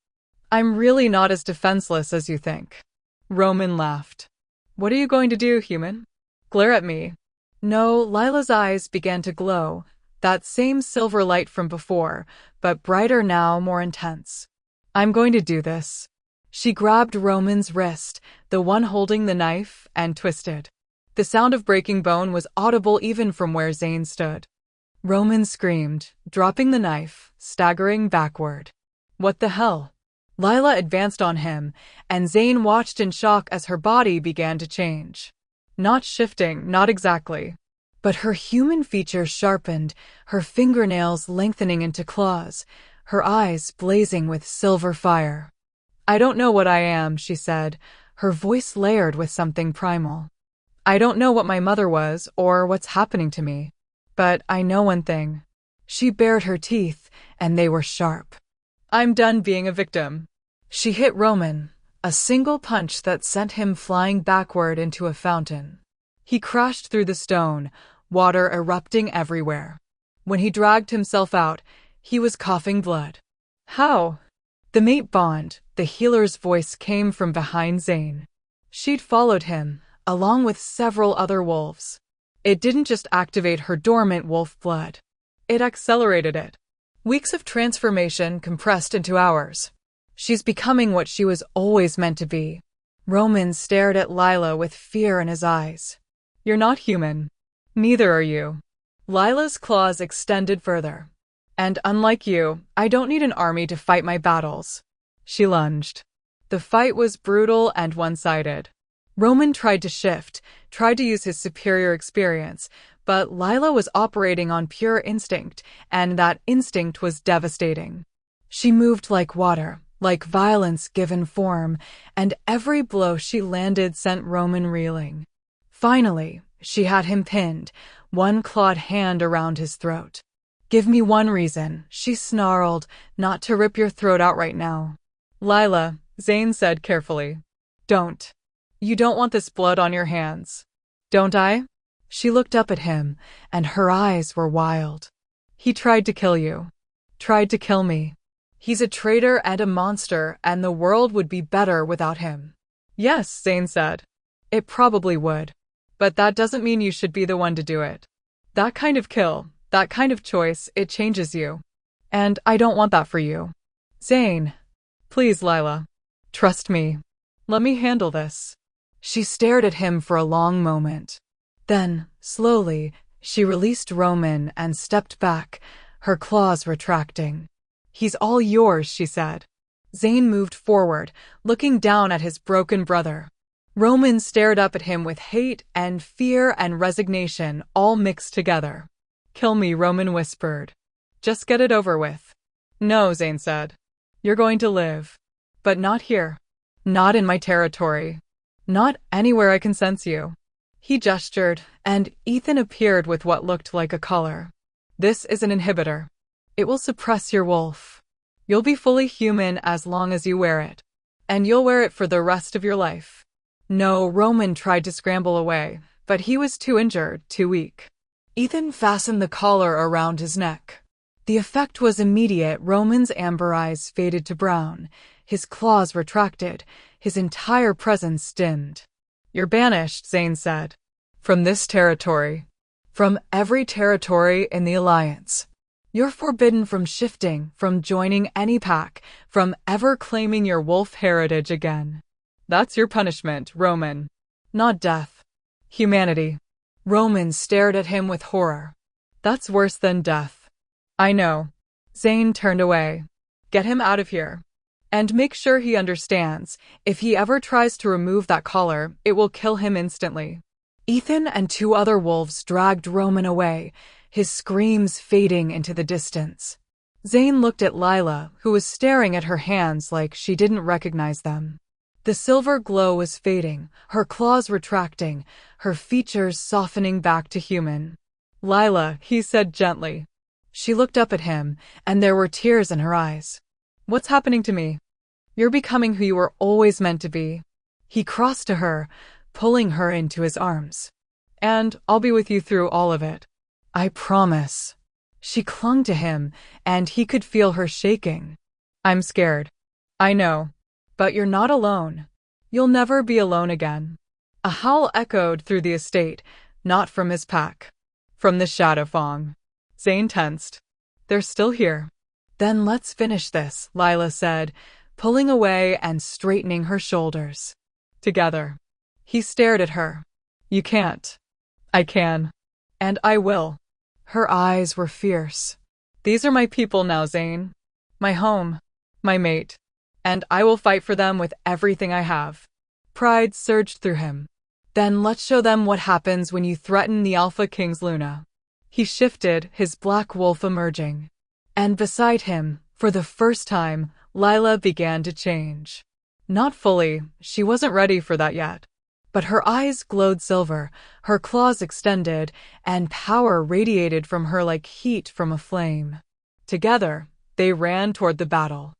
I'm really not as defenseless as you think. Roman laughed. What are you going to do, human? Glare at me. No, Lila's eyes began to glow, that same silver light from before, but brighter now, more intense. I'm going to do this. She grabbed Roman's wrist, the one holding the knife, and twisted. The sound of breaking bone was audible even from where Zane stood. Roman screamed, dropping the knife, staggering backward. What the hell? Lila advanced on him, and Zane watched in shock as her body began to change. Not shifting, not exactly. But her human features sharpened, her fingernails lengthening into claws, her eyes blazing with silver fire. I don't know what I am, she said, her voice layered with something primal. I don't know what my mother was or what's happening to me. But I know one thing. She bared her teeth, and they were sharp. I'm done being a victim. She hit Roman, a single punch that sent him flying backward into a fountain. He crashed through the stone, water erupting everywhere. When he dragged himself out, he was coughing blood. How? The mate bond, the healer's voice came from behind Zane. She'd followed him, along with several other wolves. It didn't just activate her dormant wolf blood. It accelerated it. Weeks of transformation compressed into hours. She's becoming what she was always meant to be. Roman stared at Lila with fear in his eyes. You're not human. Neither are you. Lila's claws extended further. And unlike you, I don't need an army to fight my battles. She lunged. The fight was brutal and one-sided. Roman tried to shift, tried to use his superior experience, but Lila was operating on pure instinct, and that instinct was devastating. She moved like water, like violence given form, and every blow she landed sent Roman reeling. Finally, she had him pinned, one clawed hand around his throat. Give me one reason, she snarled, not to rip your throat out right now. Lila, Zane said carefully. Don't. You don't want this blood on your hands. Don't I? She looked up at him, and her eyes were wild. He tried to kill you. Tried to kill me. He's a traitor and a monster, and the world would be better without him. Yes, Zane said. It probably would. But that doesn't mean you should be the one to do it. That kind of kill, that kind of choice, it changes you. And I don't want that for you. Zane. Please, Lila. Trust me. Let me handle this. She stared at him for a long moment. Then, slowly, she released Roman and stepped back, her claws retracting. He's all yours, she said. Zane moved forward, looking down at his broken brother. Roman stared up at him with hate and fear and resignation all mixed together. Kill me, Roman whispered. Just get it over with. No, Zane said. You're going to live. But not here. Not in my territory. Not anywhere I can sense you. He gestured, and Ethan appeared with what looked like a collar. This is an inhibitor. It will suppress your wolf. You'll be fully human as long as you wear it. And you'll wear it for the rest of your life. No, Roman tried to scramble away, but he was too injured, too weak. Ethan fastened the collar around his neck. The effect was immediate. Roman's amber eyes faded to brown. His claws retracted. His entire presence dimmed. You're banished, Zane said. From this territory. From every territory in the Alliance. You're forbidden from shifting, from joining any pack, from ever claiming your wolf heritage again. That's your punishment, Roman. Not death. Humanity. Roman stared at him with horror. That's worse than death. I know. Zane turned away. Get him out of here. And make sure he understands, if he ever tries to remove that collar, it will kill him instantly. Ethan and two other wolves dragged Roman away, his screams fading into the distance. Zane looked at Lila, who was staring at her hands like she didn't recognize them. The silver glow was fading, her claws retracting, her features softening back to human. Lila, he said gently. She looked up at him, and there were tears in her eyes. What's happening to me? You're becoming who you were always meant to be. He crossed to her, pulling her into his arms. And I'll be with you through all of it. I promise. She clung to him, and he could feel her shaking. I'm scared. I know. But you're not alone. You'll never be alone again. A howl echoed through the estate, not from his pack. From the Shadow Fong. Zane tensed. They're still here. Then let's finish this, Lila said, pulling away and straightening her shoulders. Together. He stared at her. You can't. I can. And I will. Her eyes were fierce. These are my people now, Zane. My home. My mate. And I will fight for them with everything I have. Pride surged through him. Then let's show them what happens when you threaten the Alpha King's Luna. He shifted, his black wolf emerging. And beside him, for the first time, Lila began to change. Not fully, she wasn't ready for that yet. But her eyes glowed silver, her claws extended, and power radiated from her like heat from a flame. Together, they ran toward the battle.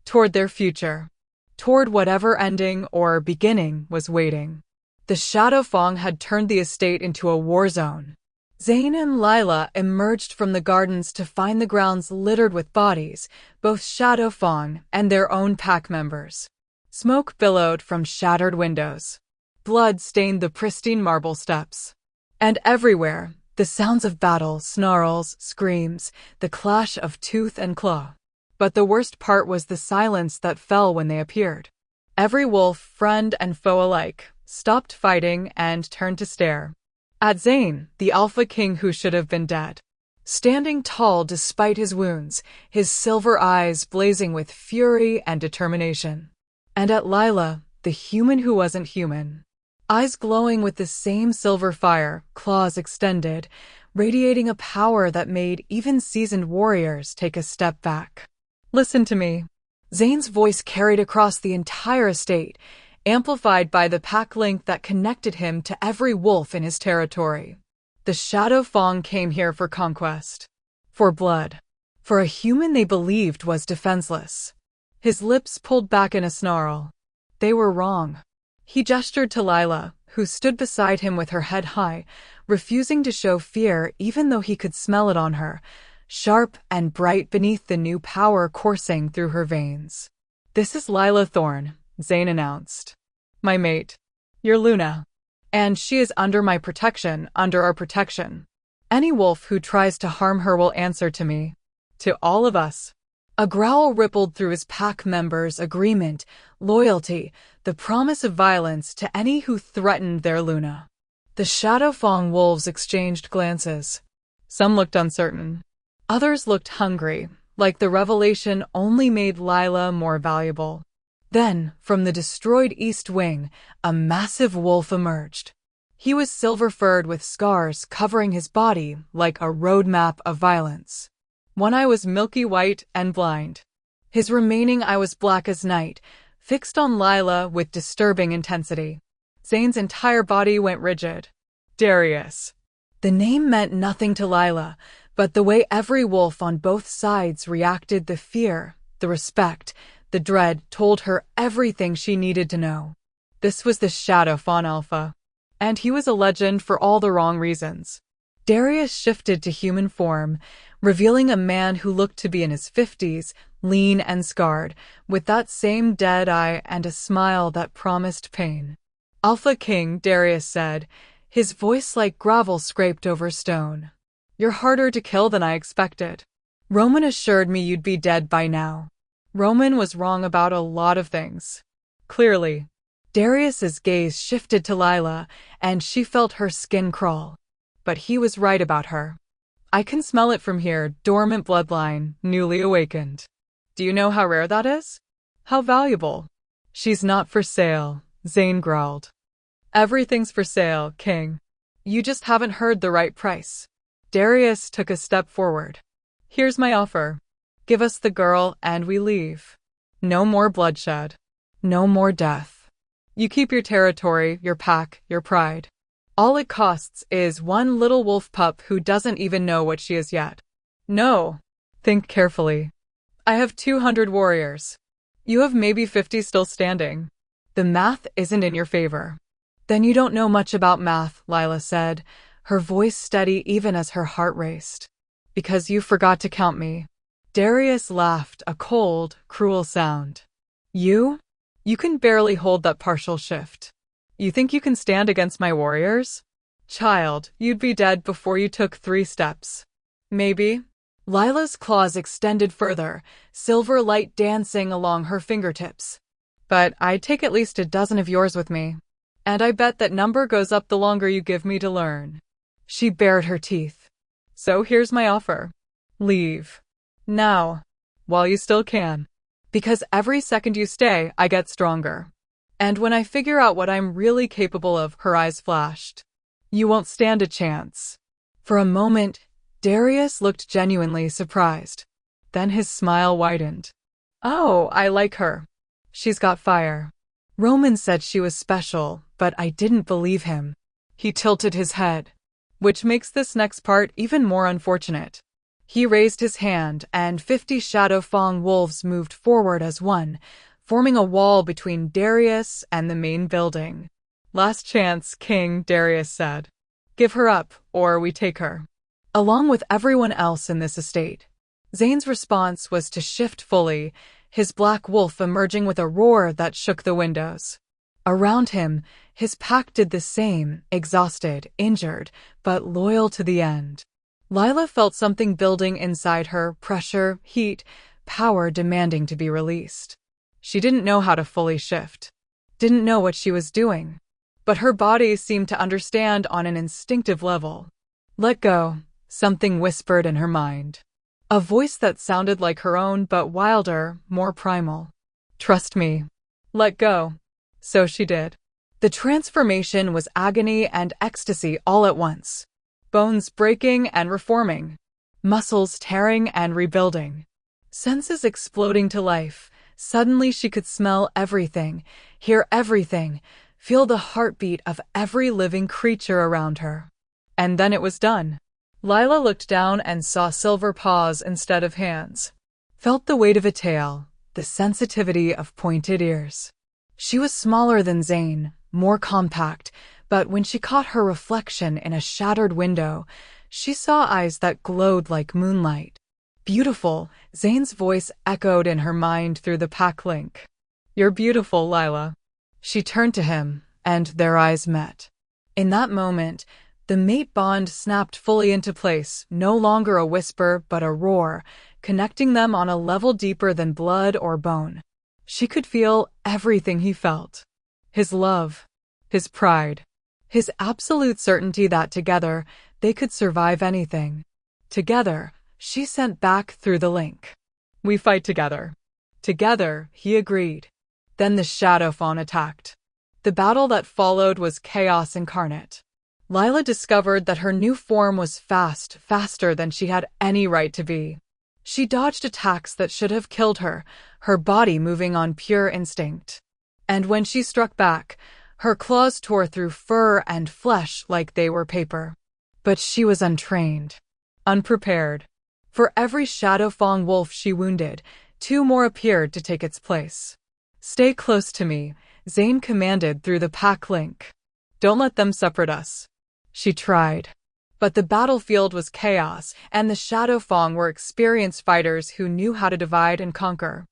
Toward their future. Toward whatever ending or beginning was waiting. The Shadow Fong had turned the estate into a war zone. Zane and Lila emerged from the gardens to find the grounds littered with bodies, both Shadow Fong and their own pack members. Smoke billowed from shattered windows. Blood stained the pristine marble steps. And everywhere, the sounds of battle, snarls, screams, the clash of tooth and claw. But the worst part was the silence that fell when they appeared. Every wolf, friend and foe alike, stopped fighting and turned to stare. At Zane, the Alpha King who should have been dead. Standing tall despite his wounds, his silver eyes blazing with fury and determination. And at Lila, the human who wasn't human. Eyes glowing with the same silver fire, claws extended, radiating a power that made even seasoned warriors take a step back. Listen to me. Zane's voice carried across the entire estate, amplified by the pack link that connected him to every wolf in his territory. The Shadow Fong came here for conquest. For blood. For a human they believed was defenseless. His lips pulled back in a snarl. They were wrong. He gestured to Lila, who stood beside him with her head high, refusing to show fear even though he could smell it on her, sharp and bright beneath the new power coursing through her veins. This is Lila Thorne, Zane announced. My mate. Your Luna. And she is under my protection, under our protection. Any wolf who tries to harm her will answer to me. To all of us. A growl rippled through his pack members' agreement, loyalty, the promise of violence to any who threatened their Luna. The Shadow Fong wolves exchanged glances. Some looked uncertain. Others looked hungry, like the revelation only made Lila more valuable. Then, from the destroyed East Wing, a massive wolf emerged. He was silver-furred with scars covering his body like a roadmap of violence. One eye was milky white and blind. His remaining eye was black as night, fixed on Lila with disturbing intensity. Zane's entire body went rigid. Darius. The name meant nothing to Lila, but the way every wolf on both sides reacted, the fear, the respect, the dread, told her everything she needed to know. This was the Shadow Fawn Alpha. And he was a legend for all the wrong reasons. Darius shifted to human form, revealing a man who looked to be in his 50s, lean and scarred, with that same dead eye and a smile that promised pain. Alpha King, Darius said, his voice like gravel scraped over stone. You're harder to kill than I expected. Roman assured me you'd be dead by now. Roman was wrong about a lot of things. Clearly. Darius's gaze shifted to Lila, and she felt her skin crawl. But he was right about her. I can smell it from here, dormant bloodline, newly awakened. Do you know how rare that is? How valuable? She's not for sale, Zane growled. Everything's for sale, King. You just haven't heard the right price. Darius took a step forward. Here's my offer. Give us the girl and we leave. No more bloodshed. No more death. You keep your territory, your pack, your pride. All it costs is one little wolf pup who doesn't even know what she is yet. No. Think carefully. I have 200 warriors. You have maybe 50 still standing. The math isn't in your favor. Then you don't know much about math, Lila said, her voice steady even as her heart raced. Because you forgot to count me. Darius laughed, a cold, cruel sound. You? You can barely hold that partial shift. You think you can stand against my warriors? Child, you'd be dead before you took 3 steps. Maybe. Lila's claws extended further, silver light dancing along her fingertips. But I'd take at least a dozen of yours with me. And I bet that number goes up the longer you give me to learn. She bared her teeth. So here's my offer. Leave. Now. While you still can. Because every second you stay, I get stronger. And when I figure out what I'm really capable of, her eyes flashed. You won't stand a chance. For a moment, Darius looked genuinely surprised. Then his smile widened. Oh, I like her. She's got fire. Roman said she was special, but I didn't believe him. He tilted his head. Which makes this next part even more unfortunate. He raised his hand, and 50 Shadow Fang wolves moved forward as one, forming a wall between Darius and the main building. Last chance, King, Darius said. Give her up, or we take her. Along with everyone else in this estate. Zane's response was to shift fully, his black wolf emerging with a roar that shook the windows. Around him, his pack did the same, exhausted, injured, but loyal to the end. Lila felt something building inside her, pressure, heat, power demanding to be released. She didn't know how to fully shift. Didn't know what she was doing. But her body seemed to understand on an instinctive level. Let go, something whispered in her mind. A voice that sounded like her own but wilder, more primal. Trust me. Let go. So she did. The transformation was agony and ecstasy all at once. Bones breaking and reforming. Muscles tearing and rebuilding. Senses exploding to life. Suddenly she could smell everything, hear everything, feel the heartbeat of every living creature around her. And then it was done. Lila looked down and saw silver paws instead of hands. Felt the weight of a tail, the sensitivity of pointed ears. She was smaller than Zane, more compact, but when she caught her reflection in a shattered window, she saw eyes that glowed like moonlight. Beautiful, Zane's voice echoed in her mind through the pack link. You're beautiful, Lila. She turned to him, and their eyes met. In that moment, the mate bond snapped fully into place, no longer a whisper but a roar, connecting them on a level deeper than blood or bone. She could feel everything he felt. His love, his pride, his absolute certainty that together they could survive anything. Together, she sent back through the link. We fight together. Together, he agreed. Then the Shadow Fawn attacked. The battle that followed was chaos incarnate. Lila discovered that her new form was faster than she had any right to be. She dodged attacks that should have killed her, her body moving on pure instinct. And when she struck back, her claws tore through fur and flesh like they were paper. But she was untrained, unprepared. For every Shadow Fang wolf she wounded, 2 more appeared to take its place. Stay close to me, Zane commanded through the pack link. Don't let them separate us. She tried. But the battlefield was chaos, and the Shadow Fang were experienced fighters who knew how to divide and conquer.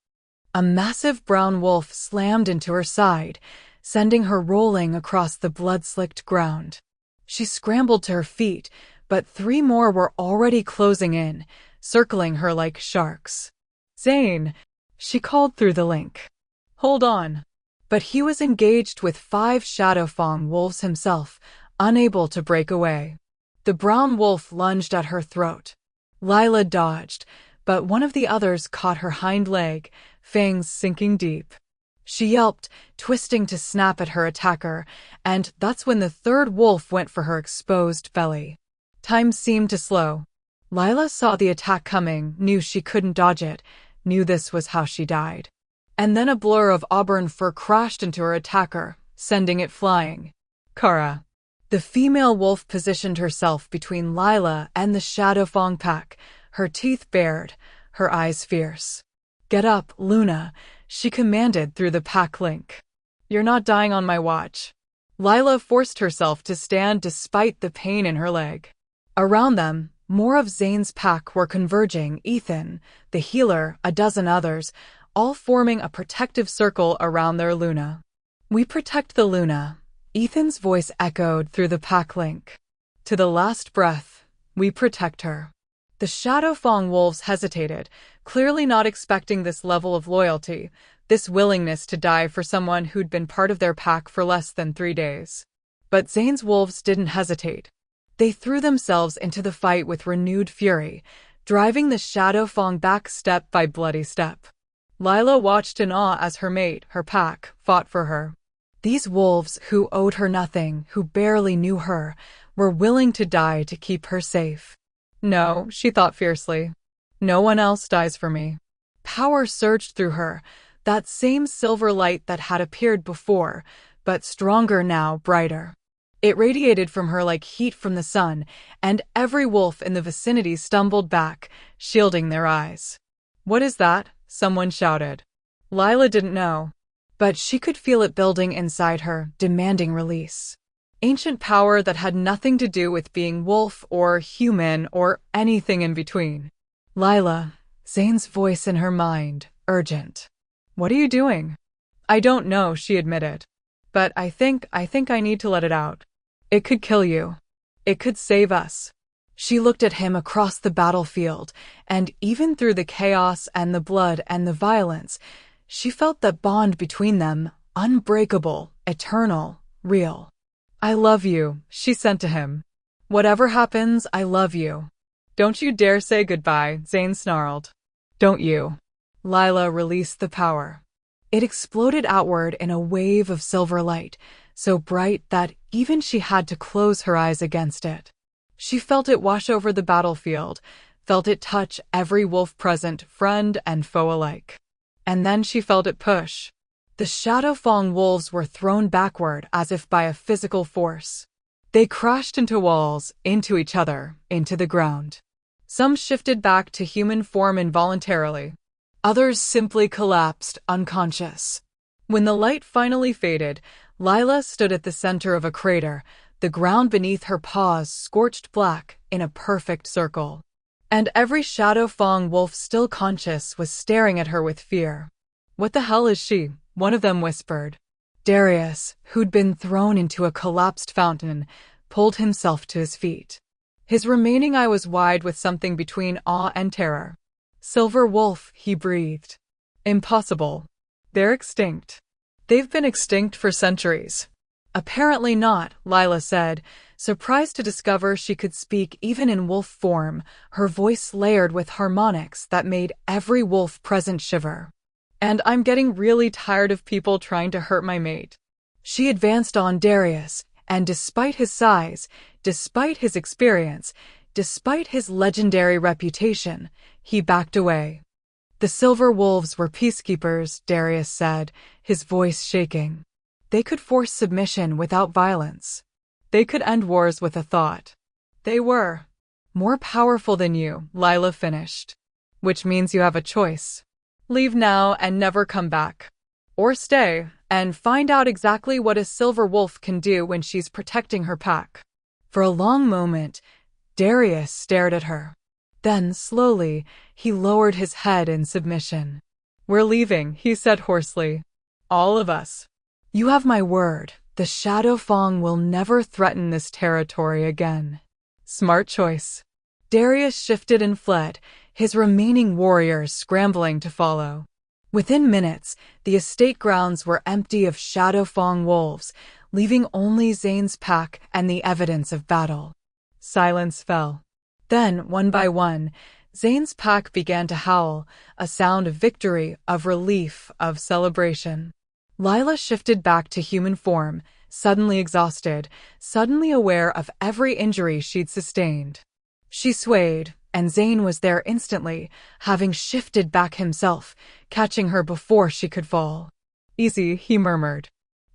A massive brown wolf slammed into her side, sending her rolling across the blood-slicked ground. She scrambled to her feet, but 3 more were already closing in, circling her like sharks. Zane, she called through the link. Hold on. But he was engaged with 5 Shadow Fang wolves himself, unable to break away. The brown wolf lunged at her throat. Lila dodged, but one of the others caught her hind leg, fangs sinking deep. She yelped, twisting to snap at her attacker, and that's when the third wolf went for her exposed belly. Time seemed to slow. Lila saw the attack coming, knew she couldn't dodge it, knew this was how she died. And then a blur of auburn fur crashed into her attacker, sending it flying. Kara. The female wolf positioned herself between Lila and the Shadow Fang pack, her teeth bared, her eyes fierce. "Get up, Luna," she commanded through the pack link. "You're not dying on my watch." Lila forced herself to stand despite the pain in her leg. Around them, more of Zane's pack were converging, Ethan, the healer, a dozen others, all forming a protective circle around their Luna. "We protect the Luna," Ethan's voice echoed through the pack link. "To the last breath, we protect her." The Shadow Fang wolves hesitated, clearly not expecting this level of loyalty, this willingness to die for someone who'd been part of their pack for less than 3 days. But Zane's wolves didn't hesitate. They threw themselves into the fight with renewed fury, driving the Shadow Fang back step by bloody step. Lila watched in awe as her mate, her pack, fought for her. These wolves, who owed her nothing, who barely knew her, were willing to die to keep her safe. "No," she thought fiercely. "No one else dies for me." Power surged through her, that same silver light that had appeared before, but stronger now, brighter. It radiated from her like heat from the sun, and every wolf in the vicinity stumbled back, shielding their eyes. "What is that?" someone shouted. Lila didn't know, but she could feel it building inside her, demanding release. Ancient power that had nothing to do with being wolf or human or anything in between. "Lila," Zane's voice in her mind, urgent. "What are you doing?" "I don't know," she admitted. "But I think I need to let it out. It could kill you. It could save us." She looked at him across the battlefield, and even through the chaos and the blood and the violence, she felt that bond between them, unbreakable, eternal, real. "I love you," she sent to him. "Whatever happens, I love you." "Don't you dare say goodbye," Zane snarled. "Don't you." Lila released the power. It exploded outward in a wave of silver light, so bright that even she had to close her eyes against it. She felt it wash over the battlefield, felt it touch every wolf present, friend and foe alike. And then she felt it push. The Shadow Fang wolves were thrown backward as if by a physical force. They crashed into walls, into each other, into the ground. Some shifted back to human form involuntarily. Others simply collapsed, unconscious. When the light finally faded, Lila stood at the center of a crater, the ground beneath her paws scorched black in a perfect circle. And every Shadow Fang wolf still conscious was staring at her with fear. "What the hell is she?" one of them whispered. Darius, who'd been thrown into a collapsed fountain, pulled himself to his feet. His remaining eye was wide with something between awe and terror. "Silver wolf," he breathed. "Impossible. They're extinct." "They've been extinct for centuries." "Apparently not," Lila said, surprised to discover she could speak even in wolf form, her voice layered with harmonics that made every wolf present shiver. "And I'm getting really tired of people trying to hurt my mate." She advanced on Darius, and despite his size, despite his experience, despite his legendary reputation, he backed away. "The Silver Wolves were peacekeepers," Darius said, his voice shaking. "They could force submission without violence. They could end wars with a thought. They were more powerful than you," Lila finished. "Which means you have a choice. Leave now and never come back. Or stay and find out exactly what a silver wolf can do when she's protecting her pack." For a long moment, Darius stared at her. Then, slowly, he lowered his head in submission. "We're leaving," he said hoarsely. "All of us." "You have my word. The Shadow Fang will never threaten this territory again." "Smart choice." Darius shifted and fled, his remaining warriors scrambling to follow. Within minutes, the estate grounds were empty of Shadow Fang wolves, leaving only Zane's pack and the evidence of battle. Silence fell. Then, one by one, Zane's pack began to howl, a sound of victory, of relief, of celebration. Lila shifted back to human form, suddenly exhausted, suddenly aware of every injury she'd sustained. She swayed, and Zane was there instantly, having shifted back himself, catching her before she could fall. "Easy," he murmured.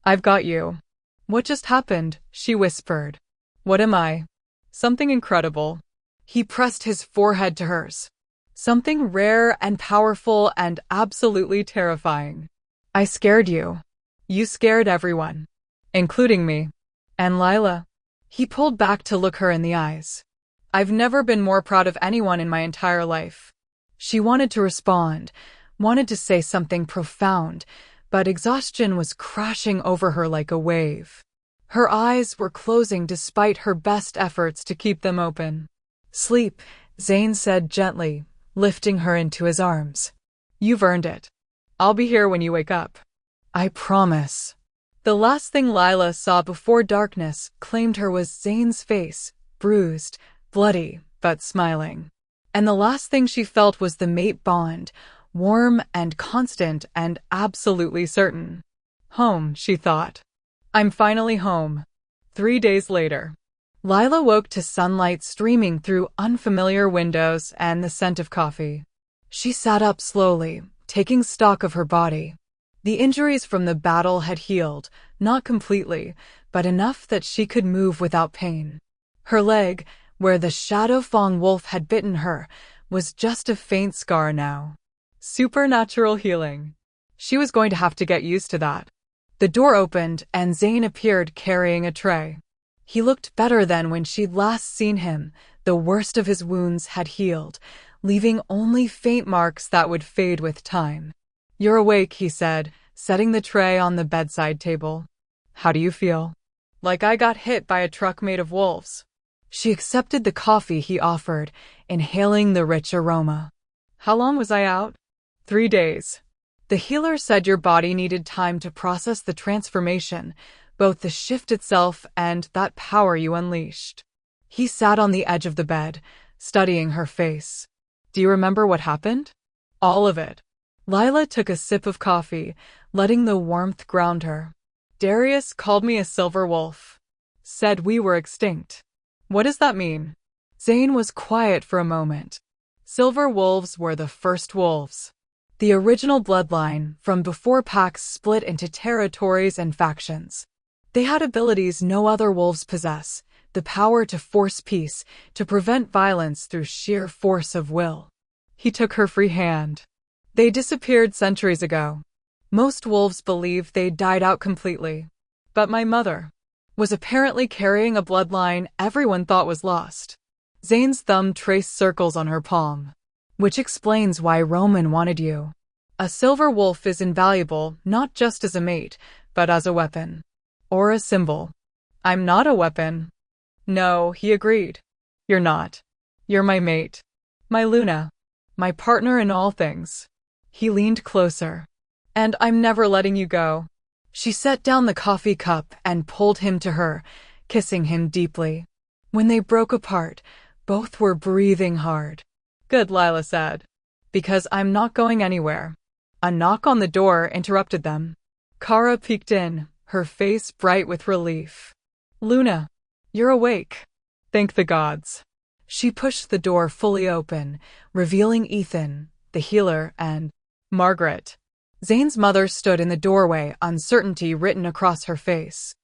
"I've got you." "What just happened?" she whispered. "What am I?" "Something incredible." He pressed his forehead to hers. "Something rare and powerful and absolutely terrifying. I scared you. You scared everyone, including me. And Lila." He pulled back to look her in the eyes. "I've never been more proud of anyone in my entire life." She wanted to respond, wanted to say something profound, but exhaustion was crashing over her like a wave. Her eyes were closing despite her best efforts to keep them open. "Sleep," Zane said gently, lifting her into his arms. "You've earned it. I'll be here when you wake up. I promise." The last thing Lila saw before darkness claimed her was Zane's face, bruised, bloody, but smiling. And the last thing she felt was the mate bond, warm and constant and absolutely certain. Home, she thought. I'm finally home. 3 days later. Lila woke to sunlight streaming through unfamiliar windows and the scent of coffee. She sat up slowly, taking stock of her body. The injuries from the battle had healed, not completely, but enough that she could move without pain. Her leg, where the Shadow Fang wolf had bitten her, was just a faint scar now. Supernatural healing. She was going to have to get used to that. The door opened and Zane appeared carrying a tray. He looked better than when she'd last seen him. The worst of his wounds had healed, leaving only faint marks that would fade with time. "You're awake," he said, setting the tray on the bedside table. "How do you feel?" "Like I got hit by a truck made of wolves." She accepted the coffee he offered, inhaling the rich aroma. "How long was I out?" 3 days. The healer said your body needed time to process the transformation, both the shift itself and that power you unleashed. He sat on the edge of the bed, studying her face. "Do you remember what happened?" "All of it." Lila took a sip of coffee, letting the warmth ground her. "Darius called me a silver wolf. Said we were extinct." "What does that mean?" Zane was quiet for a moment. Silver wolves were the first wolves. The original bloodline, from before packs split into territories and factions. They had abilities no other wolves possess, the power to force peace, to prevent violence through sheer force of will. He took her free hand. "They disappeared centuries ago. Most wolves believe they died out completely. But my mother was apparently carrying a bloodline everyone thought was lost." Zane's thumb traced circles on her palm. "Which explains why Roman wanted you. A silver wolf is invaluable, not just as a mate, but as a weapon. Or a symbol." "I'm not a weapon." "No," he agreed. "You're not. You're my mate. My Luna. My partner in all things." He leaned closer. "And I'm never letting you go." She set down the coffee cup and pulled him to her, kissing him deeply. When they broke apart, both were breathing hard. "Good," Lila said. "Because I'm not going anywhere." A knock on the door interrupted them. Kara peeked in, her face bright with relief. "Luna, you're awake." "Thank the gods." She pushed the door fully open, revealing Ethan, the healer, and Margaret. Zane's mother stood in the doorway, uncertainty written across her face.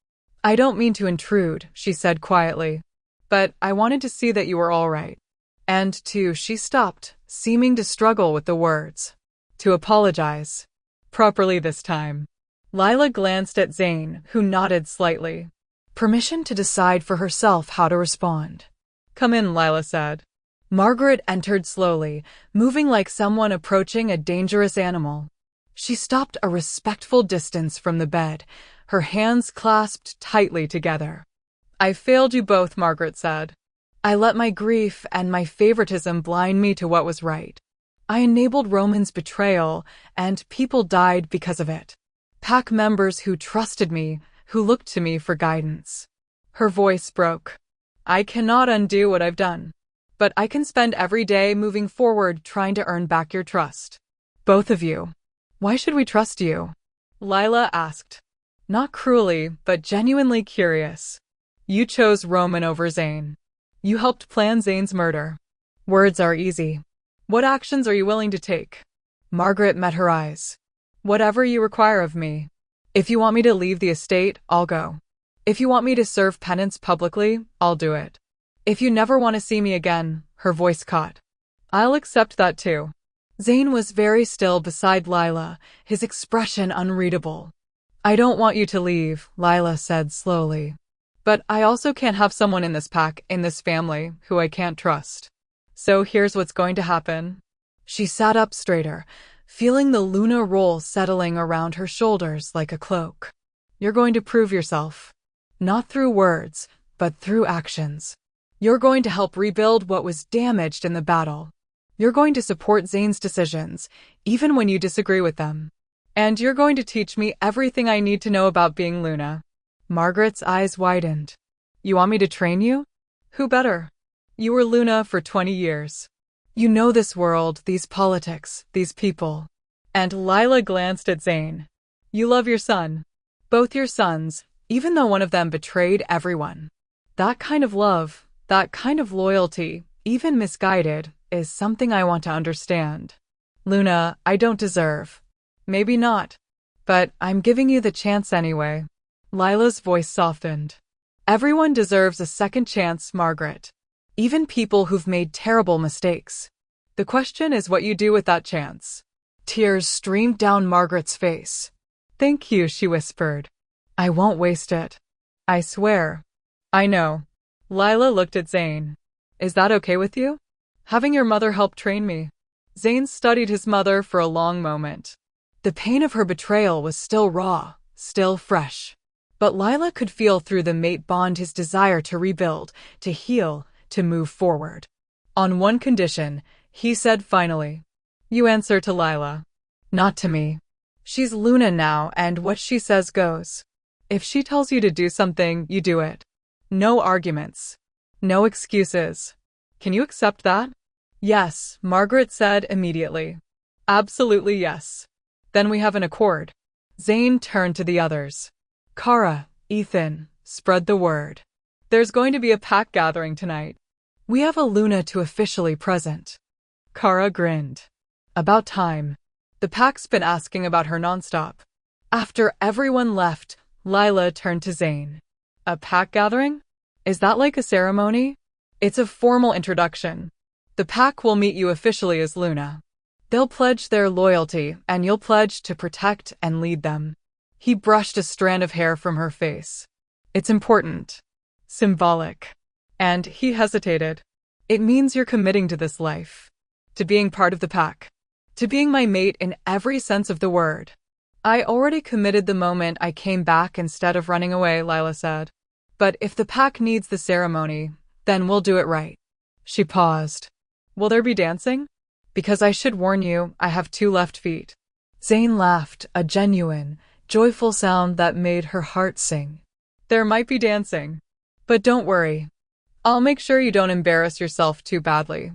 "I don't mean to intrude," she said quietly, "but I wanted to see that you were all right. And to," she stopped, seeming to struggle with the words. "To apologize. Properly this time." Lila glanced at Zane, who nodded slightly. Permission to decide for herself how to respond. "Come in," Lila said. Margaret entered slowly, moving like someone approaching a dangerous animal. She stopped a respectful distance from the bed, her hands clasped tightly together. "I failed you both," Margaret said. "I let my grief and my favoritism blind me to what was right. I enabled Roman's betrayal, and people died because of it. Pack members who trusted me, who looked to me for guidance. Her voice broke. I cannot undo what I've done. But I can spend every day moving forward trying to earn back your trust. Both of you. Why should we trust you? Lila asked. Not cruelly, but genuinely curious. You chose Roman over Zane. You helped plan Zane's murder. Words are easy. What actions are you willing to take? Margaret met her eyes. Whatever you require of me. If you want me to leave the estate, I'll go. If you want me to serve penance publicly, I'll do it. If you never want to see me again, her voice caught. I'll accept that too. Zane was very still beside Lila, his expression unreadable. I don't want you to leave, Lila said slowly. But I also can't have someone in this pack, in this family, who I can't trust. So here's what's going to happen. She sat up straighter, feeling the Luna roll settling around her shoulders like a cloak. You're going to prove yourself. Not through words, but through actions. You're going to help rebuild what was damaged in the battle. You're going to support Zane's decisions, even when you disagree with them. And you're going to teach me everything I need to know about being Luna. Margaret's eyes widened. You want me to train you? Who better? You were Luna for 20 years. You know this world, these politics, these people. And Lila glanced at Zane. You love your son. Both your sons, even though one of them betrayed everyone. That kind of love, that kind of loyalty, even misguided, is something I want to understand. Luna, I don't deserve. Maybe not. But I'm giving you the chance anyway. Lila's voice softened. Everyone deserves a second chance, Margaret. Even people who've made terrible mistakes. The question is what you do with that chance. Tears streamed down Margaret's face. Thank you, she whispered. I won't waste it. I swear. I know. Lila looked at Zane. Is that okay with you? Having your mother help train me. Zane studied his mother for a long moment. The pain of her betrayal was still raw, still fresh. But Lila could feel through the mate bond his desire to rebuild, to heal, to move forward. On one condition, he said finally. You answer to Lila. Not to me. She's Luna now, and what she says goes. If she tells you to do something, you do it. No arguments. No excuses. Can you accept that? Yes, Margaret said immediately. Absolutely yes. Then we have an accord. Zane turned to the others. Kara, Ethan, spread the word. There's going to be a pack gathering tonight. We have a Luna to officially present. Kara grinned. About time. The pack's been asking about her nonstop. After everyone left, Lila turned to Zane. A pack gathering? Is that like a ceremony? It's a formal introduction. The pack will meet you officially as Luna. They'll pledge their loyalty, and you'll pledge to protect and lead them. He brushed a strand of hair from her face. It's important. Symbolic. And he hesitated. It means you're committing to this life. To being part of the pack. To being my mate in every sense of the word. I already committed the moment I came back instead of running away, Lila said. But if the pack needs the ceremony, then we'll do it right. She paused. Will there be dancing? Because I should warn you, I have 2 left feet. Zane laughed, a genuine, joyful sound that made her heart sing. There might be dancing. But don't worry. I'll make sure you don't embarrass yourself too badly.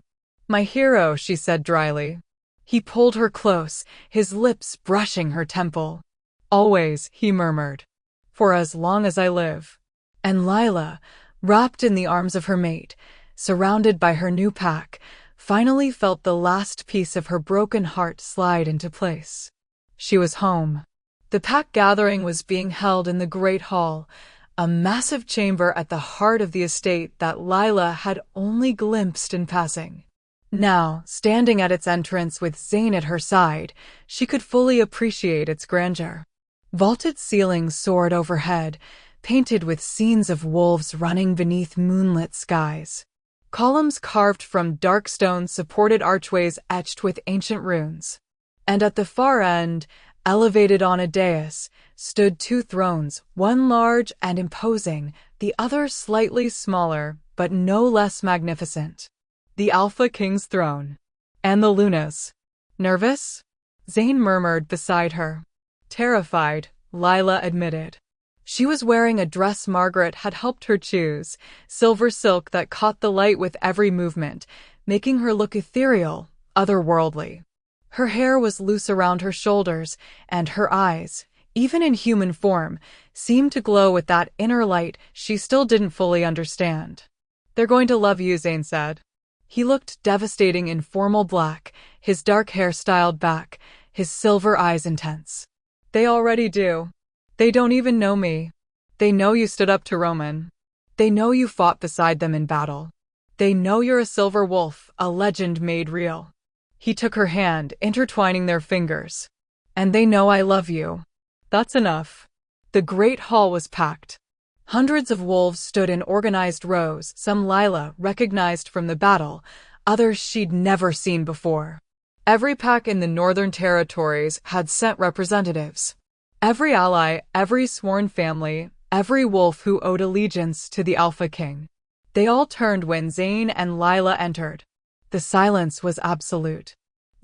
My hero, she said dryly. He pulled her close, his lips brushing her temple. Always, he murmured. For as long as I live. And Lila, wrapped in the arms of her mate, surrounded by her new pack, finally felt the last piece of her broken heart slide into place. She was home. The pack gathering was being held in the Great Hall, a massive chamber at the heart of the estate that Lila had only glimpsed in passing. Now, standing at its entrance with Zane at her side, she could fully appreciate its grandeur. Vaulted ceilings soared overhead, painted with scenes of wolves running beneath moonlit skies. Columns carved from dark stone supported archways etched with ancient runes. And at the far end, elevated on a dais, stood 2 thrones, one large and imposing, the other slightly smaller, but no less magnificent. The Alpha King's throne. And the Luna's. Nervous? Zane murmured beside her. Terrified, Lila admitted. She was wearing a dress Margaret had helped her choose, silver silk that caught the light with every movement, making her look ethereal, otherworldly. Her hair was loose around her shoulders, and her eyes, even in human form, seemed to glow with that inner light she still didn't fully understand. They're going to love you, Zane said. He looked devastating in formal black, his dark hair styled back, his silver eyes intense. They already do. They don't even know me. They know you stood up to Roman. They know you fought beside them in battle. They know you're a silver wolf, a legend made real. He took her hand, intertwining their fingers. And they know I love you. That's enough. The great hall was packed. Hundreds of wolves stood in organized rows, some Lila recognized from the battle, others she'd never seen before. Every pack in the Northern Territories had sent representatives. Every ally, every sworn family, every wolf who owed allegiance to the Alpha King. They all turned when Zane and Lila entered. The silence was absolute.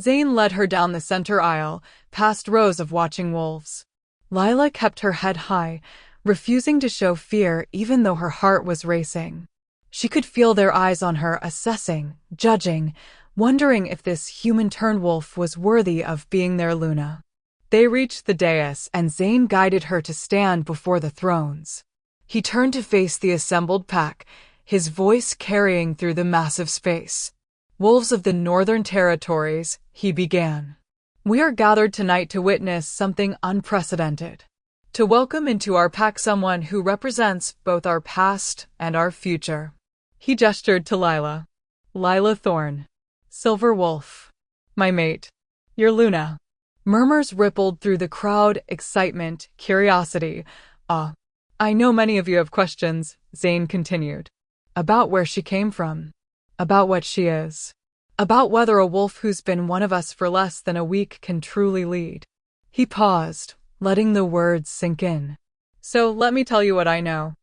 Zane led her down the center aisle, past rows of watching wolves. Lila kept her head high, refusing to show fear even though her heart was racing. She could feel their eyes on her, assessing, judging, wondering if this human-turned wolf was worthy of being their Luna. They reached the dais, and Zane guided her to stand before the thrones. He turned to face the assembled pack, his voice carrying through the massive space. Wolves of the Northern Territories, he began. We are gathered tonight to witness something unprecedented. To welcome into our pack someone who represents both our past and our future. He gestured to Lila. Lila Thorne. Silver Wolf. My mate. Your Luna. Murmurs rippled through the crowd, excitement, curiosity. I know many of you have questions, Zane continued. About where she came from. About what she is. About whether a wolf who's been one of us for less than a week can truly lead. He paused, letting the words sink in. So let me tell you what I know.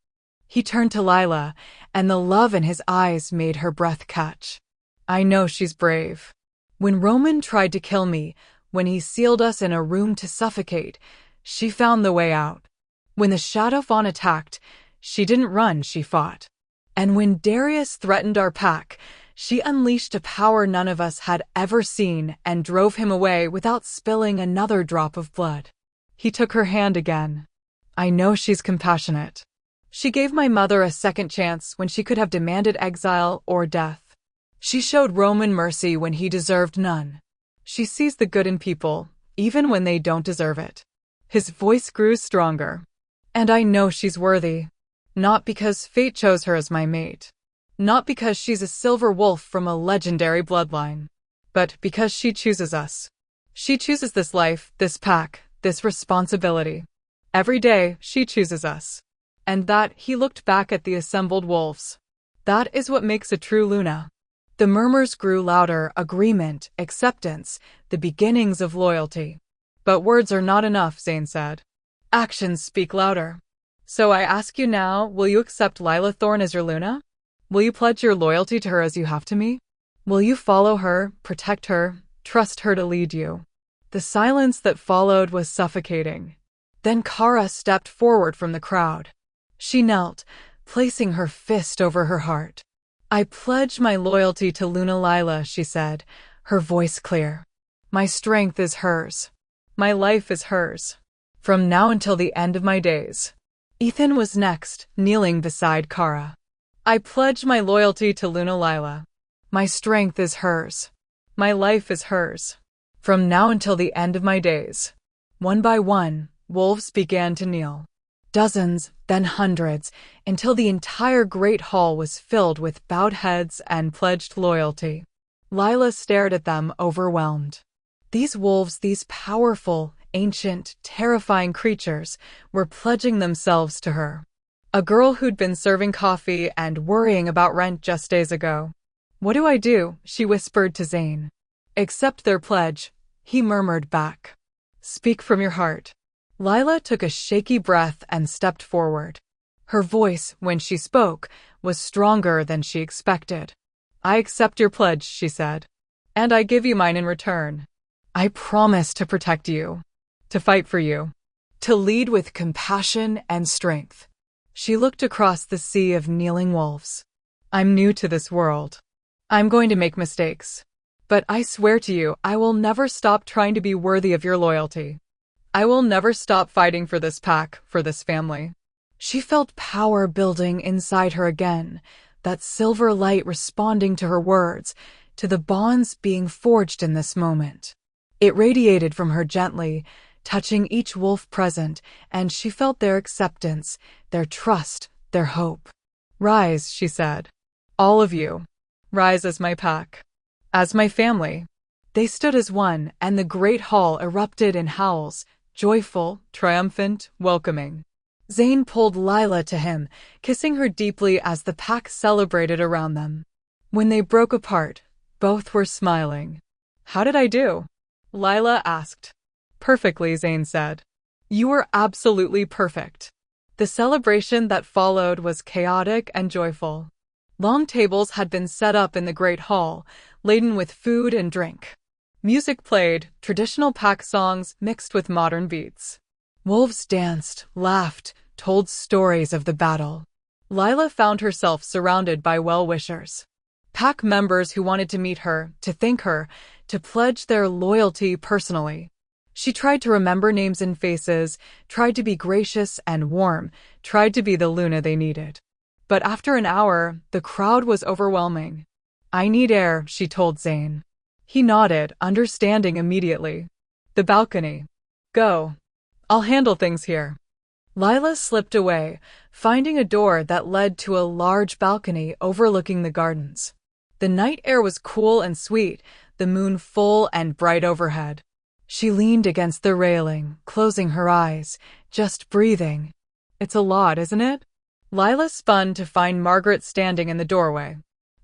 He turned to Lila, and the love in his eyes made her breath catch. I know she's brave. When Roman tried to kill me, when he sealed us in a room to suffocate, she found the way out. When the Shadow Fawn attacked, she didn't run, she fought. And when Darius threatened our pack, she unleashed a power none of us had ever seen and drove him away without spilling another drop of blood. He took her hand again. I know she's compassionate. She gave my mother a second chance when she could have demanded exile or death. She showed Roman mercy when he deserved none. She sees the good in people, even when they don't deserve it. His voice grew stronger. And I know she's worthy. Not because fate chose her as my mate. Not because she's a silver wolf from a legendary bloodline. But because she chooses us. She chooses this life, this pack, this responsibility. Every day, she chooses us. And that, he looked back at the assembled wolves. That is what makes a true Luna. The murmurs grew louder, agreement, acceptance, the beginnings of loyalty. But words are not enough, Zane said. Actions speak louder. So I ask you now, will you accept Lila Thorne as your Luna? Will you pledge your loyalty to her as you have to me? Will you follow her, protect her, trust her to lead you? The silence that followed was suffocating. Then Kara stepped forward from the crowd. She knelt, placing her fist over her heart. I pledge my loyalty to Luna Lila, she said, her voice clear. My strength is hers. My life is hers. From now until the end of my days. Ethan was next, kneeling beside Kara. I pledge my loyalty to Luna Lila. My strength is hers. My life is hers. From now until the end of my days. One by one, wolves began to kneel. Dozens, then hundreds, until the entire great hall was filled with bowed heads and pledged loyalty. Lila stared at them, overwhelmed. These wolves, these powerful, ancient, terrifying creatures, were pledging themselves to her. A girl who'd been serving coffee and worrying about rent just days ago. What do I do? She whispered to Zane. Accept their pledge, he murmured back. Speak from your heart. Lila took a shaky breath and stepped forward. Her voice, when she spoke, was stronger than she expected. I accept your pledge, she said. And I give you mine in return. I promise to protect you, to fight for you, to lead with compassion and strength. She looked across the sea of kneeling wolves. I'm new to this world. I'm going to make mistakes. But I swear to you, I will never stop trying to be worthy of your loyalty. I will never stop fighting for this pack, for this family. She felt power building inside her again, that silver light responding to her words, to the bonds being forged in this moment. It radiated from her gently, touching each wolf present, and she felt their acceptance, their trust, their hope. Rise, she said. All of you. Rise as my pack. As my family. They stood as one, and the great hall erupted in howls, joyful, triumphant, welcoming. Zane pulled Lila to him, kissing her deeply as the pack celebrated around them. When they broke apart, both were smiling. How did I do? Lila asked. Perfectly, Zane said. You were absolutely perfect. The celebration that followed was chaotic and joyful. Long tables had been set up in the great hall, laden with food and drink. Music played, traditional pack songs mixed with modern beats. Wolves danced, laughed, told stories of the battle. Lila found herself surrounded by well-wishers. Pack members who wanted to meet her, to thank her, to pledge their loyalty personally. She tried to remember names and faces, tried to be gracious and warm, tried to be the Luna they needed. But after an hour, the crowd was overwhelming. I need air, she told Zane. He nodded, understanding immediately. The balcony. Go. I'll handle things here. Lila slipped away, finding a door that led to a large balcony overlooking the gardens. The night air was cool and sweet, the moon full and bright overhead. She leaned against the railing, closing her eyes, just breathing. It's a lot, isn't it? Lila spun to find Margaret standing in the doorway.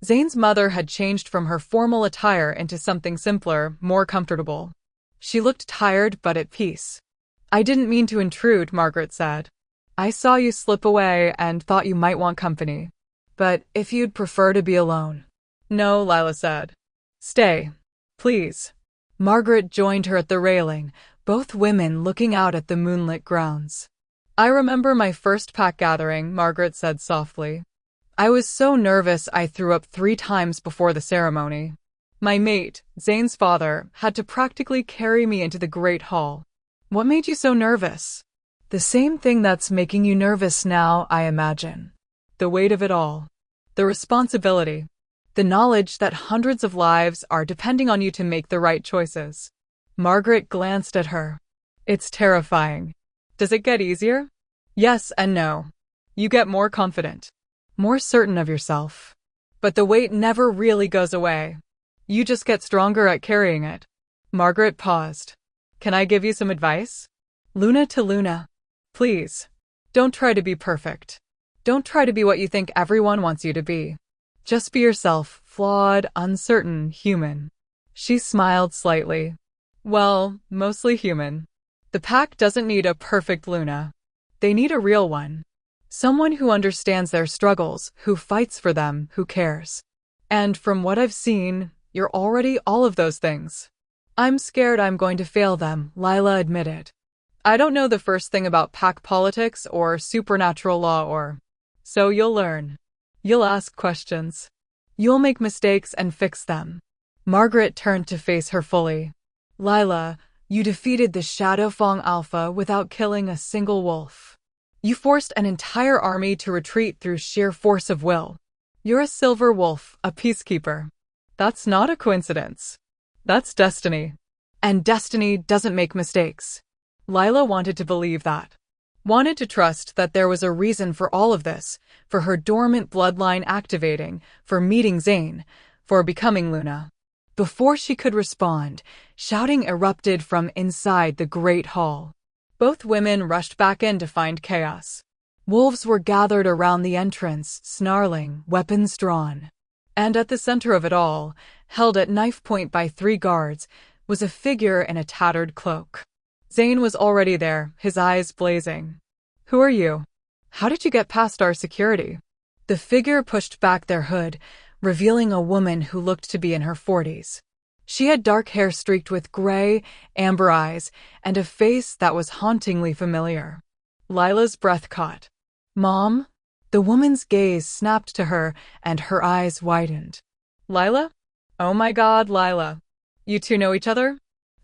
Zane's mother had changed from her formal attire into something simpler, more comfortable. She looked tired but at peace. I didn't mean to intrude, Margaret said. I saw you slip away and thought you might want company. But if you'd prefer to be alone. No, Lila said. Stay. Please. Margaret joined her at the railing, both women looking out at the moonlit grounds. I remember my first pack gathering, Margaret said softly. I was so nervous I threw up 3 times before the ceremony. My mate, Zane's father, had to practically carry me into the great hall. What made you so nervous? The same thing that's making you nervous now, I imagine. The weight of it all. The responsibility. The knowledge that hundreds of lives are depending on you to make the right choices. Margaret glanced at her. It's terrifying. Does it get easier? Yes and no. You get more confident. More certain of yourself. But the weight never really goes away. You just get stronger at carrying it. Margaret paused. Can I give you some advice? Luna to Luna. Please. Don't try to be perfect. Don't try to be what you think everyone wants you to be. Just be yourself, flawed, uncertain, human. She smiled slightly. Well, mostly human. The pack doesn't need a perfect Luna. They need a real one. Someone who understands their struggles, who fights for them, who cares. And from what I've seen, you're already all of those things. I'm scared I'm going to fail them, Lila admitted. I don't know the first thing about pack politics or supernatural law or... So you'll learn. You'll ask questions. You'll make mistakes and fix them. Margaret turned to face her fully. Lila, you defeated the Shadowfang Alpha without killing a single wolf. You forced an entire army to retreat through sheer force of will. You're a silver wolf, a peacekeeper. That's not a coincidence. That's destiny. And destiny doesn't make mistakes. Lila wanted to believe that. Wanted to trust that there was a reason for all of this, for her dormant bloodline activating, for meeting Zane, for becoming Luna. Before she could respond, shouting erupted from inside the great hall. Both women rushed back in to find chaos. Wolves were gathered around the entrance, snarling, weapons drawn. And at the center of it all, held at knife point by 3 guards, was a figure in a tattered cloak. Zane was already there, his eyes blazing. Who are you? How did you get past our security? The figure pushed back their hood, revealing a woman who looked to be in her 40s. She had dark hair streaked with gray, amber eyes, and a face that was hauntingly familiar. Lila's breath caught. "Mom?" The woman's gaze snapped to her, and her eyes widened. "Lila? Oh my God, Lila. You two know each other?"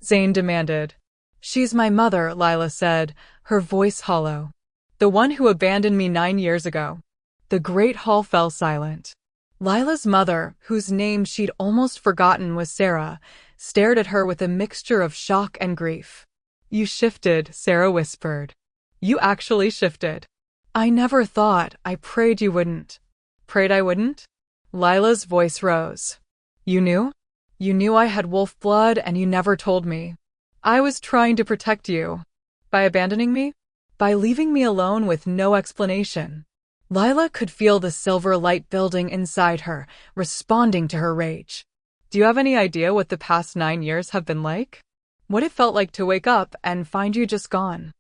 Zane demanded. "She's my mother," Lila said, her voice hollow. "The one who abandoned me 9 years ago." The great hall fell silent. Lila's mother, whose name she'd almost forgotten was Sarah, stared at her with a mixture of shock and grief. "You shifted," Sarah whispered. "You actually shifted." "I never thought. I prayed you wouldn't." "Prayed I wouldn't?" Lila's voice rose. "You knew? You knew I had wolf blood and you never told me. I was trying to protect you. By abandoning me? By leaving me alone with no explanation." Lila could feel the silver light building inside her, responding to her rage. "Do you have any idea what the past 9 years have been like? What it felt like to wake up and find you just gone?"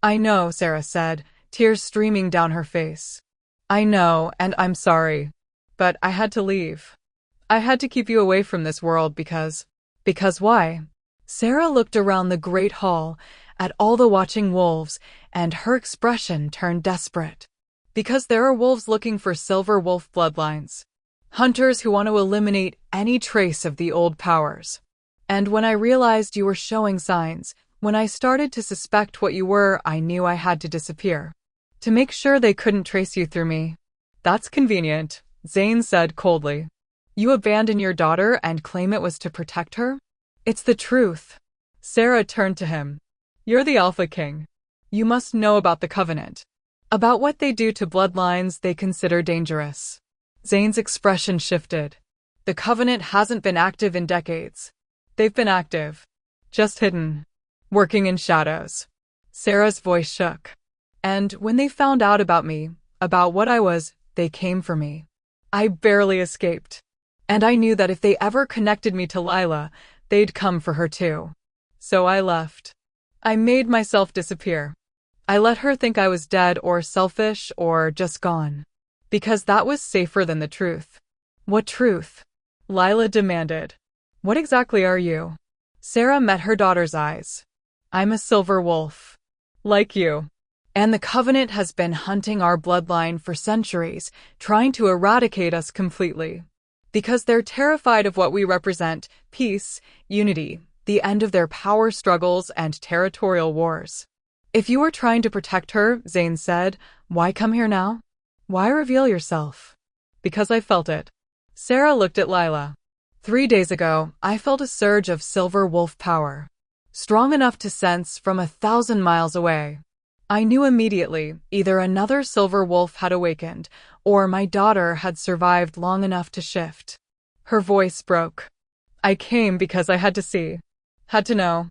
"I know," Sarah said, tears streaming down her face. "I know, and I'm sorry. But I had to leave. I had to keep you away from this world because..." "Because why?" Sarah looked around the great hall, at all the watching wolves, and her expression turned desperate. "Because there are wolves looking for silver wolf bloodlines. Hunters who want to eliminate any trace of the old powers. And when I realized you were showing signs, when I started to suspect what you were, I knew I had to disappear. To make sure they couldn't trace you through me." "That's convenient," Zane said coldly. "You abandon your daughter and claim it was to protect her?" "It's the truth." Sarah turned to him. "You're the Alpha King. You must know about the Covenant. About what they do to bloodlines they consider dangerous." Zane's expression shifted. "The Covenant hasn't been active in decades. They've been active. Just hidden. Working in shadows." Sarah's voice shook. "And when they found out about me, about what I was, they came for me. I barely escaped. And I knew that if they ever connected me to Lila, they'd come for her too. So I left. I made myself disappear. I let her think I was dead or selfish or just gone. Because that was safer than the truth." "What truth?" Lila demanded. "What exactly are you?" Sarah met her daughter's eyes. "I'm a silver wolf. Like you. And the Covenant has been hunting our bloodline for centuries, trying to eradicate us completely. Because they're terrified of what we represent: peace, unity, the end of their power struggles and territorial wars." "If you were trying to protect her," Zane said, "why come here now? Why reveal yourself?" "Because I felt it." Sarah looked at Lila. 3 days ago, I felt a surge of silver wolf power. Strong enough to sense from 1,000 miles away. I knew immediately either another silver wolf had awakened, or my daughter had survived long enough to shift." Her voice broke. "I came because I had to see. Had to know.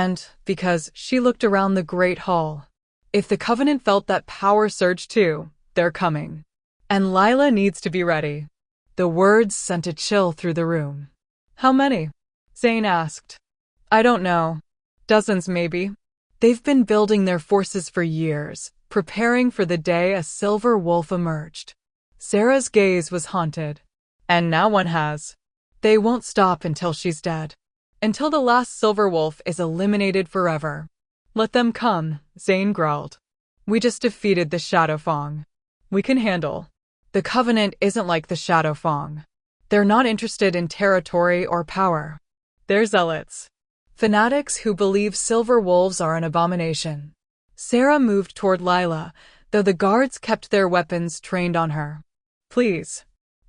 And because," she looked around the great hall, "if the Covenant felt that power surge too, they're coming. And Lila needs to be ready." The words sent a chill through the room. "How many?" Zane asked. "I don't know. Dozens maybe. They've been building their forces for years, preparing for the day a silver wolf emerged." Sarah's gaze was haunted. "And now one has. They won't stop until she's dead. Until the last silver wolf is eliminated forever." "Let them come," Zane growled. "We just defeated the Shadow Fong. We can handle." "The Covenant isn't like the Shadow Fong. They're not interested in territory or power. They're zealots. Fanatics who believe silver wolves are an abomination." Sarah moved toward Lila, though the guards kept their weapons trained on her. "Please.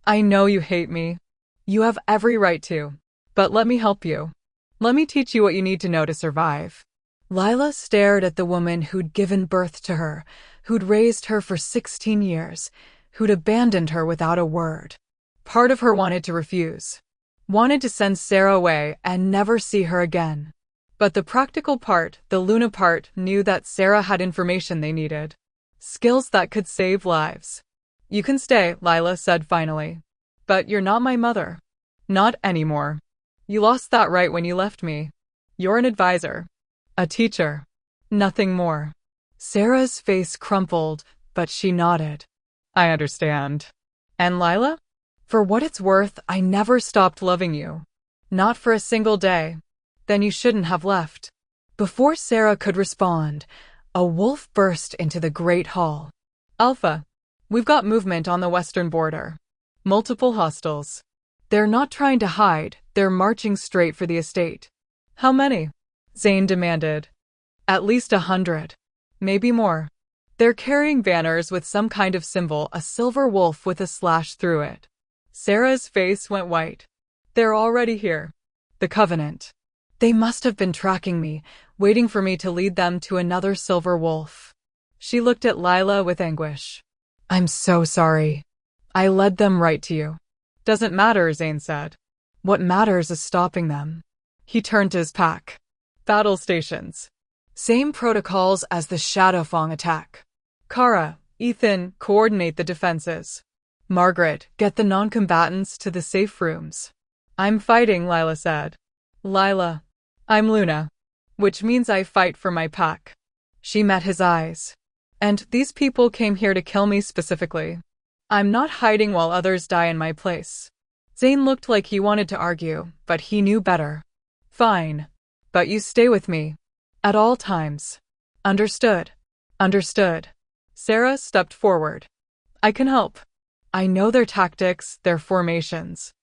I know you hate me. You have every right to. But let me help you. Let me teach you what you need to know to survive." Lila stared at the woman who'd given birth to her, who'd raised her for 16 years, who'd abandoned her without a word. Part of her wanted to refuse. Wanted to send Sarah away and never see her again. But the practical part, the Luna part, knew that Sarah had information they needed. Skills that could save lives. "You can stay," Lila said finally. "But you're not my mother. Not anymore. You lost that right when you left me. You're an advisor. A teacher. Nothing more." Sarah's face crumpled, but she nodded. "I understand." "And Lila? For what it's worth, I never stopped loving you. Not for a single day. Then you shouldn't have left. Before Sarah could respond, a wolf burst into the great hall. Alpha, we've got movement on the western border. Multiple hostiles. They're not trying to hide, they're marching straight for the estate. How many? Zane demanded. At least 100. Maybe more. They're carrying banners with some kind of symbol, a silver wolf with a slash through it. Sarah's face went white. They're already here. The Covenant. They must have been tracking me, waiting for me to lead them to another silver wolf. She looked at Lila with anguish. I'm so sorry. I led them right to you. Doesn't matter, Zane said. What matters is stopping them. He turned to his pack. Battle stations. Same protocols as the Shadowfang attack. Kara, Ethan, coordinate the defenses. Margaret, get the non-combatants to the safe rooms. I'm fighting, Lila said. Lila. I'm Luna. Which means I fight for my pack. She met his eyes. And these people came here to kill me specifically. I'm not hiding while others die in my place. Zane looked like he wanted to argue, but he knew better. Fine. But you stay with me. At all times. Understood. Understood. Sarah stepped forward. I can help. I know their tactics, their formations.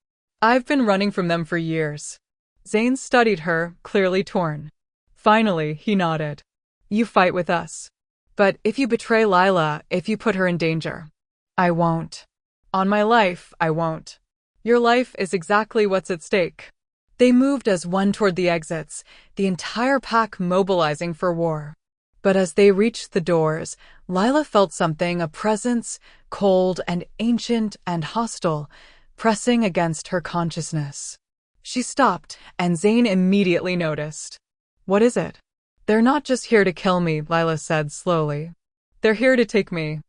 I've been running from them for years. Zane studied her, clearly torn. Finally, he nodded. You fight with us. But if you betray Lila, if you put her in danger, I won't. On my life, I won't. Your life is exactly what's at stake. They moved as one toward the exits, the entire pack mobilizing for war. But as they reached the doors, Lila felt something, a presence, cold and ancient and hostile, pressing against her consciousness. She stopped, and Zane immediately noticed. What is it? They're not just here to kill me, Lila said slowly. They're here to take me.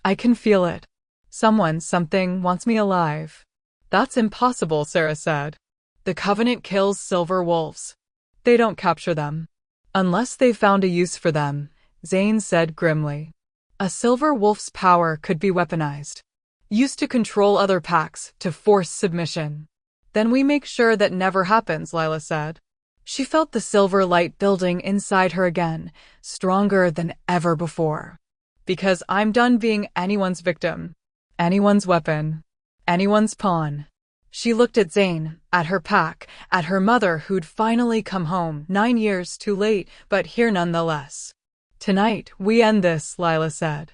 I can feel it. Something wants me alive. That's impossible, Sarah said. The Covenant kills silver wolves. They don't capture them. Unless they've found a use for them, Zane said grimly. A silver wolf's power could be weaponized. Used to control other packs, to force submission. Then we make sure that never happens, Lila said. She felt the silver light building inside her again, stronger than ever before. Because I'm done being anyone's victim, anyone's weapon, anyone's pawn. She looked at Zane, at her pack, at her mother who'd finally come home, 9 years too late, but here nonetheless. Tonight, we end this, Lila said.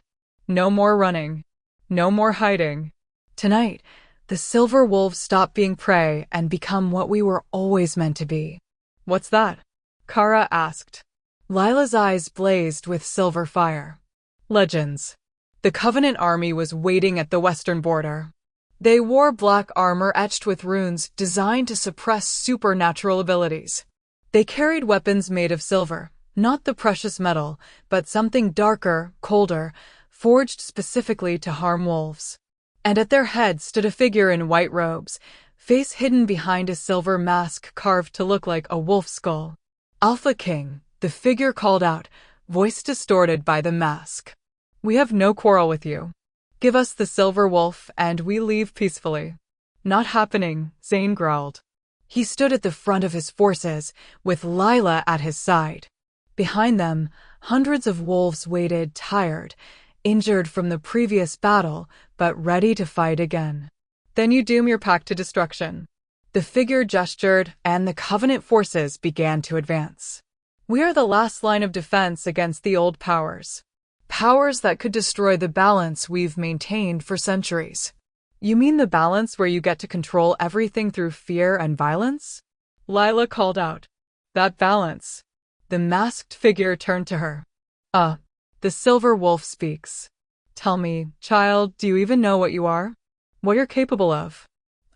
No more running. No more hiding. Tonight, the silver wolves stop being prey and become what we were always meant to be. What's that? Kara asked. Lila's eyes blazed with silver fire. Legends. The Covenant army was waiting at the western border. They wore black armor etched with runes designed to suppress supernatural abilities. They carried weapons made of silver, not the precious metal, but something darker, colder, forged specifically to harm wolves. And at their head stood a figure in white robes, face hidden behind a silver mask carved to look like a wolf skull. Alpha King, the figure called out, voice distorted by the mask. We have no quarrel with you. Give us the silver wolf and we leave peacefully. Not happening, Zane growled. He stood at the front of his forces, with Lila at his side. Behind them, hundreds of wolves waited, tired, injured from the previous battle, but ready to fight again. Then you doom your pack to destruction. The figure gestured, and the Covenant forces began to advance. We are the last line of defense against the old powers. Powers that could destroy the balance we've maintained for centuries. You mean the balance where you get to control everything through fear and violence? Lila called out. That balance. The masked figure turned to her. The silver wolf speaks. Tell me, child, do you even know what you are? What you're capable of?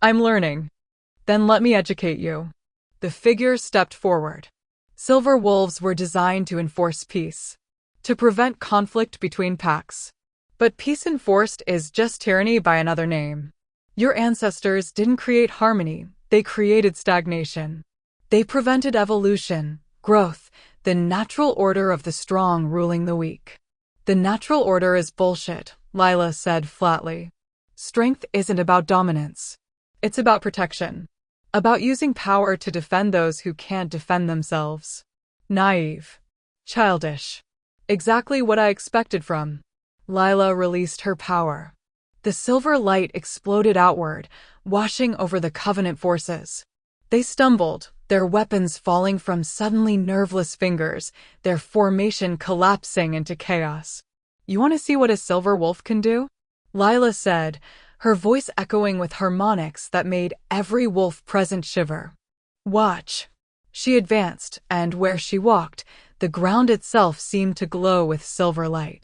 I'm learning. Then let me educate you. The figure stepped forward. Silver wolves were designed to enforce peace. To prevent conflict between packs. But peace enforced is just tyranny by another name. Your ancestors didn't create harmony, they created stagnation. They prevented evolution, growth, the natural order of the strong ruling the weak. The natural order is bullshit, Lila said flatly. Strength isn't about dominance. It's about protection. About using power to defend those who can't defend themselves. Naive. Childish. Exactly what I expected from. Lila released her power. The silver light exploded outward, washing over the Covenant forces. They stumbled, their weapons falling from suddenly nerveless fingers, their formation collapsing into chaos. You want to see what a silver wolf can do? Lila said, her voice echoing with harmonics that made every wolf present shiver. Watch. She advanced, and where she walked, the ground itself seemed to glow with silver light.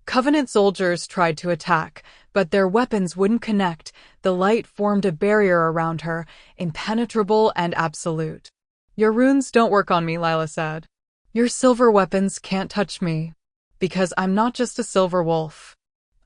Covenant soldiers tried to attack, but their weapons wouldn't connect. The light formed a barrier around her, impenetrable and absolute. Your runes don't work on me, Lila said. Your silver weapons can't touch me. Because I'm not just a silver wolf.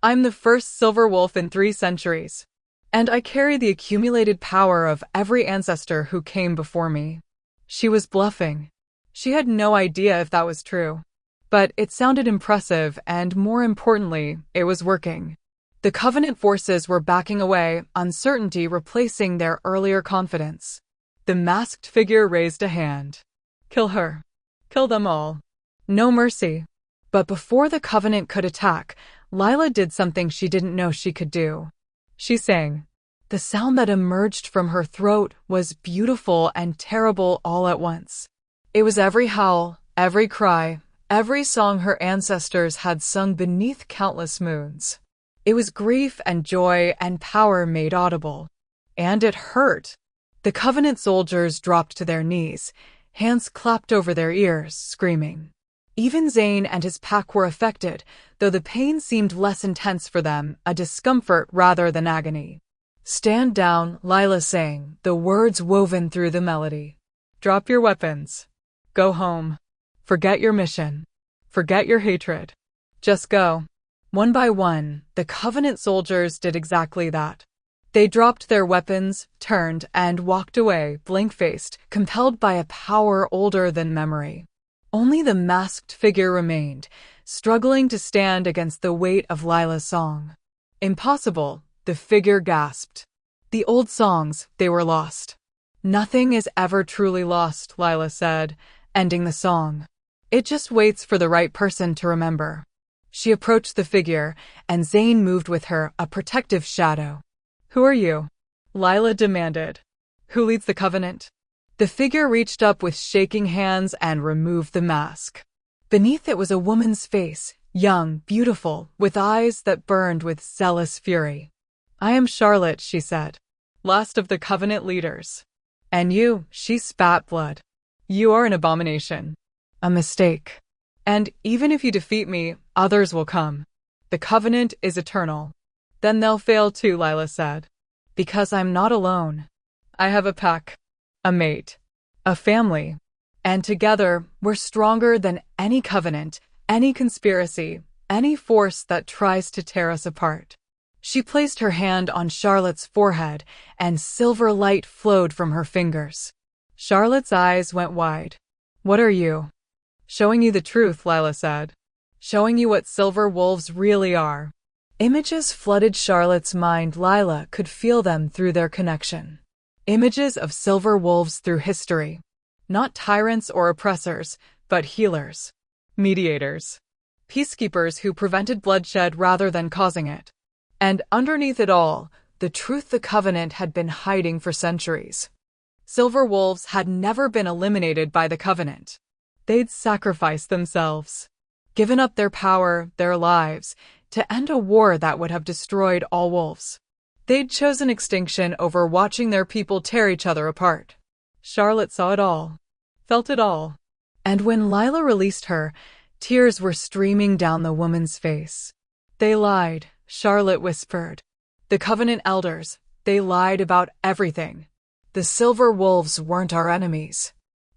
I'm the first silver wolf in 3 centuries. And I carry the accumulated power of every ancestor who came before me. She was bluffing. She had no idea if that was true. But it sounded impressive, and more importantly, it was working. The Covenant forces were backing away, uncertainty replacing their earlier confidence. The masked figure raised a hand. Kill her. Kill them all. No mercy. But before the Covenant could attack, Lila did something she didn't know she could do. She sang. The sound that emerged from her throat was beautiful and terrible all at once. It was every howl, every cry, every song her ancestors had sung beneath countless moons. It was grief and joy and power made audible. And it hurt. The Covenant soldiers dropped to their knees, hands clapped over their ears, screaming. Even Zane and his pack were affected, though the pain seemed less intense for them, a discomfort rather than agony. Stand down, Lila sang, the words woven through the melody. Drop your weapons. Go home. Forget your mission. Forget your hatred. Just go. One by one, the Covenant soldiers did exactly that. They dropped their weapons, turned, and walked away, blank-faced, compelled by a power older than memory. Only the masked figure remained, struggling to stand against the weight of Lila's song. Impossible, the figure gasped. The old songs, they were lost. Nothing is ever truly lost, Lila said, ending the song. It just waits for the right person to remember. She approached the figure, and Zane moved with her, a protective shadow. Who are you? Lila demanded. Who leads the Covenant? The figure reached up with shaking hands and removed the mask. Beneath it was a woman's face, young, beautiful, with eyes that burned with zealous fury. I am Charlotte, she said. Last of the Covenant leaders. And you, she spat blood. You are an abomination. A mistake. And even if you defeat me, others will come. The Covenant is eternal. Then they'll fail too, Lila said. Because I'm not alone. I have a pack. A mate. A family. And together, we're stronger than any covenant, any conspiracy, any force that tries to tear us apart. She placed her hand on Charlotte's forehead, and silver light flowed from her fingers. Charlotte's eyes went wide. What are you? Showing you the truth, Lila said. Showing you what silver wolves really are. Images flooded Charlotte's mind. Lila could feel them through their connection. Images of silver wolves through history. Not tyrants or oppressors, but healers. Mediators. Peacekeepers who prevented bloodshed rather than causing it. And underneath it all, the truth the Covenant had been hiding for centuries. Silver wolves had never been eliminated by the Covenant. They'd sacrificed themselves. Given up their power, their lives, to end a war that would have destroyed all wolves. They'd chosen extinction over watching their people tear each other apart. Charlotte saw it all. Felt it all. And when Lila released her, tears were streaming down the woman's face. They lied, Charlotte whispered. The Covenant elders, they lied about everything. The silver wolves weren't our enemies.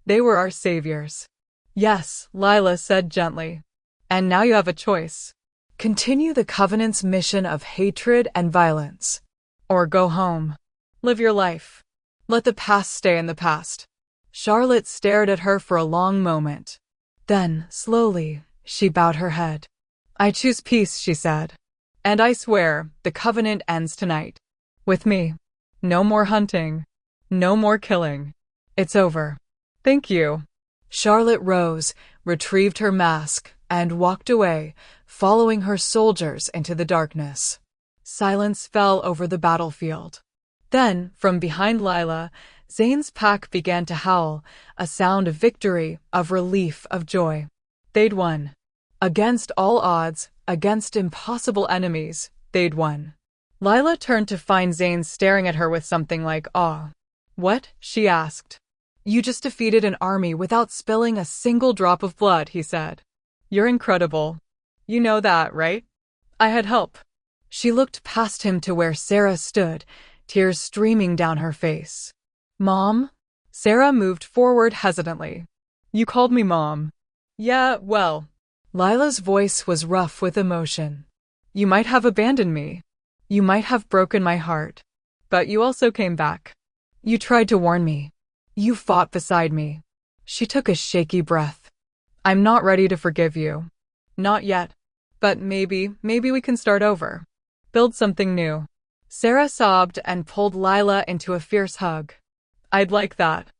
They were our saviors. Yes, Lila said gently. And now you have a choice. Continue the Covenant's mission of hatred and violence. Or go home. Live your life. Let the past stay in the past. Charlotte stared at her for a long moment. Then, slowly, she bowed her head. I choose peace, she said. And I swear, the Covenant ends tonight. With me. No more hunting. No more killing. It's over. Thank you. Charlotte rose, retrieved her mask, and walked away, following her soldiers into the darkness. Silence fell over the battlefield. Then, from behind Lila, Zane's pack began to howl, a sound of victory, of relief, of joy. They'd won. Against all odds, against impossible enemies, they'd won. Lila turned to find Zane staring at her with something like awe. What? She asked. You just defeated an army without spilling a single drop of blood, he said. You're incredible. You know that, right? I had help. She looked past him to where Sarah stood, tears streaming down her face. Mom? Sarah moved forward hesitantly. You called me Mom. Yeah, well. Lila's voice was rough with emotion. You might have abandoned me. You might have broken my heart. But you also came back. You tried to warn me. You fought beside me. She took a shaky breath. I'm not ready to forgive you. Not yet. But maybe we can start over. Build something new. Sarah sobbed and pulled Lila into a fierce hug. I'd like that.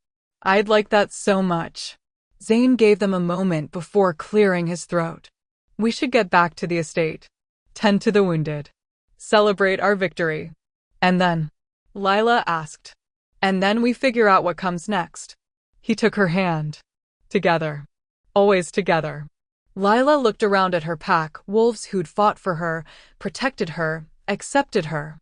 I'd like that so much. Zane gave them a moment before clearing his throat. We should get back to the estate. Tend to the wounded. Celebrate our victory. And then? Lila asked. And then we figure out what comes next. He took her hand. Together. Always together. Lila looked around at her pack, wolves who'd fought for her, protected her, accepted her.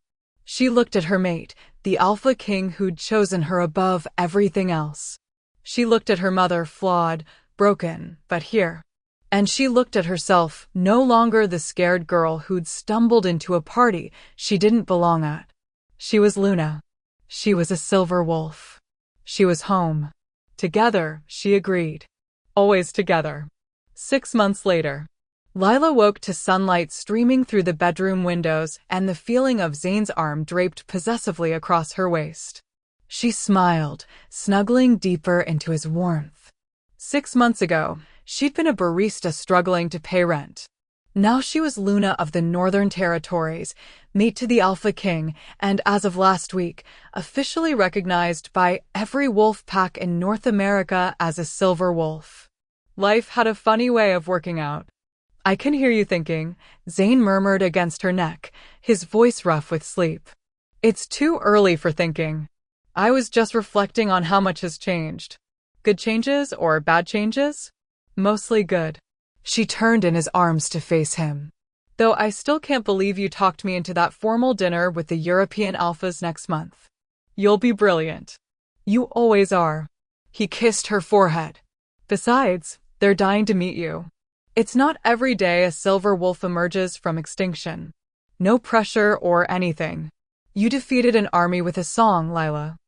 She looked at her mate, the alpha king who'd chosen her above everything else. She looked at her mother, flawed, broken, but here. And she looked at herself, no longer the scared girl who'd stumbled into a party she didn't belong at. She was Luna. She was a silver wolf. She was home. Together, she agreed. Always together. 6 months later. Lila woke to sunlight streaming through the bedroom windows and the feeling of Zane's arm draped possessively across her waist. She smiled, snuggling deeper into his warmth. 6 months ago, she'd been a barista struggling to pay rent. Now she was Luna of the Northern Territories, mate to the Alpha King, and as of last week, officially recognized by every wolf pack in North America as a silver wolf. Life had a funny way of working out. I can hear you thinking, Zane murmured against her neck, his voice rough with sleep. It's too early for thinking. I was just reflecting on how much has changed. Good changes or bad changes? Mostly good. She turned in his arms to face him. Though I still can't believe you talked me into that formal dinner with the European alphas next month. You'll be brilliant. You always are. He kissed her forehead. Besides, they're dying to meet you. It's not every day a silver wolf emerges from extinction. No pressure or anything. You defeated an army with a song, Lila.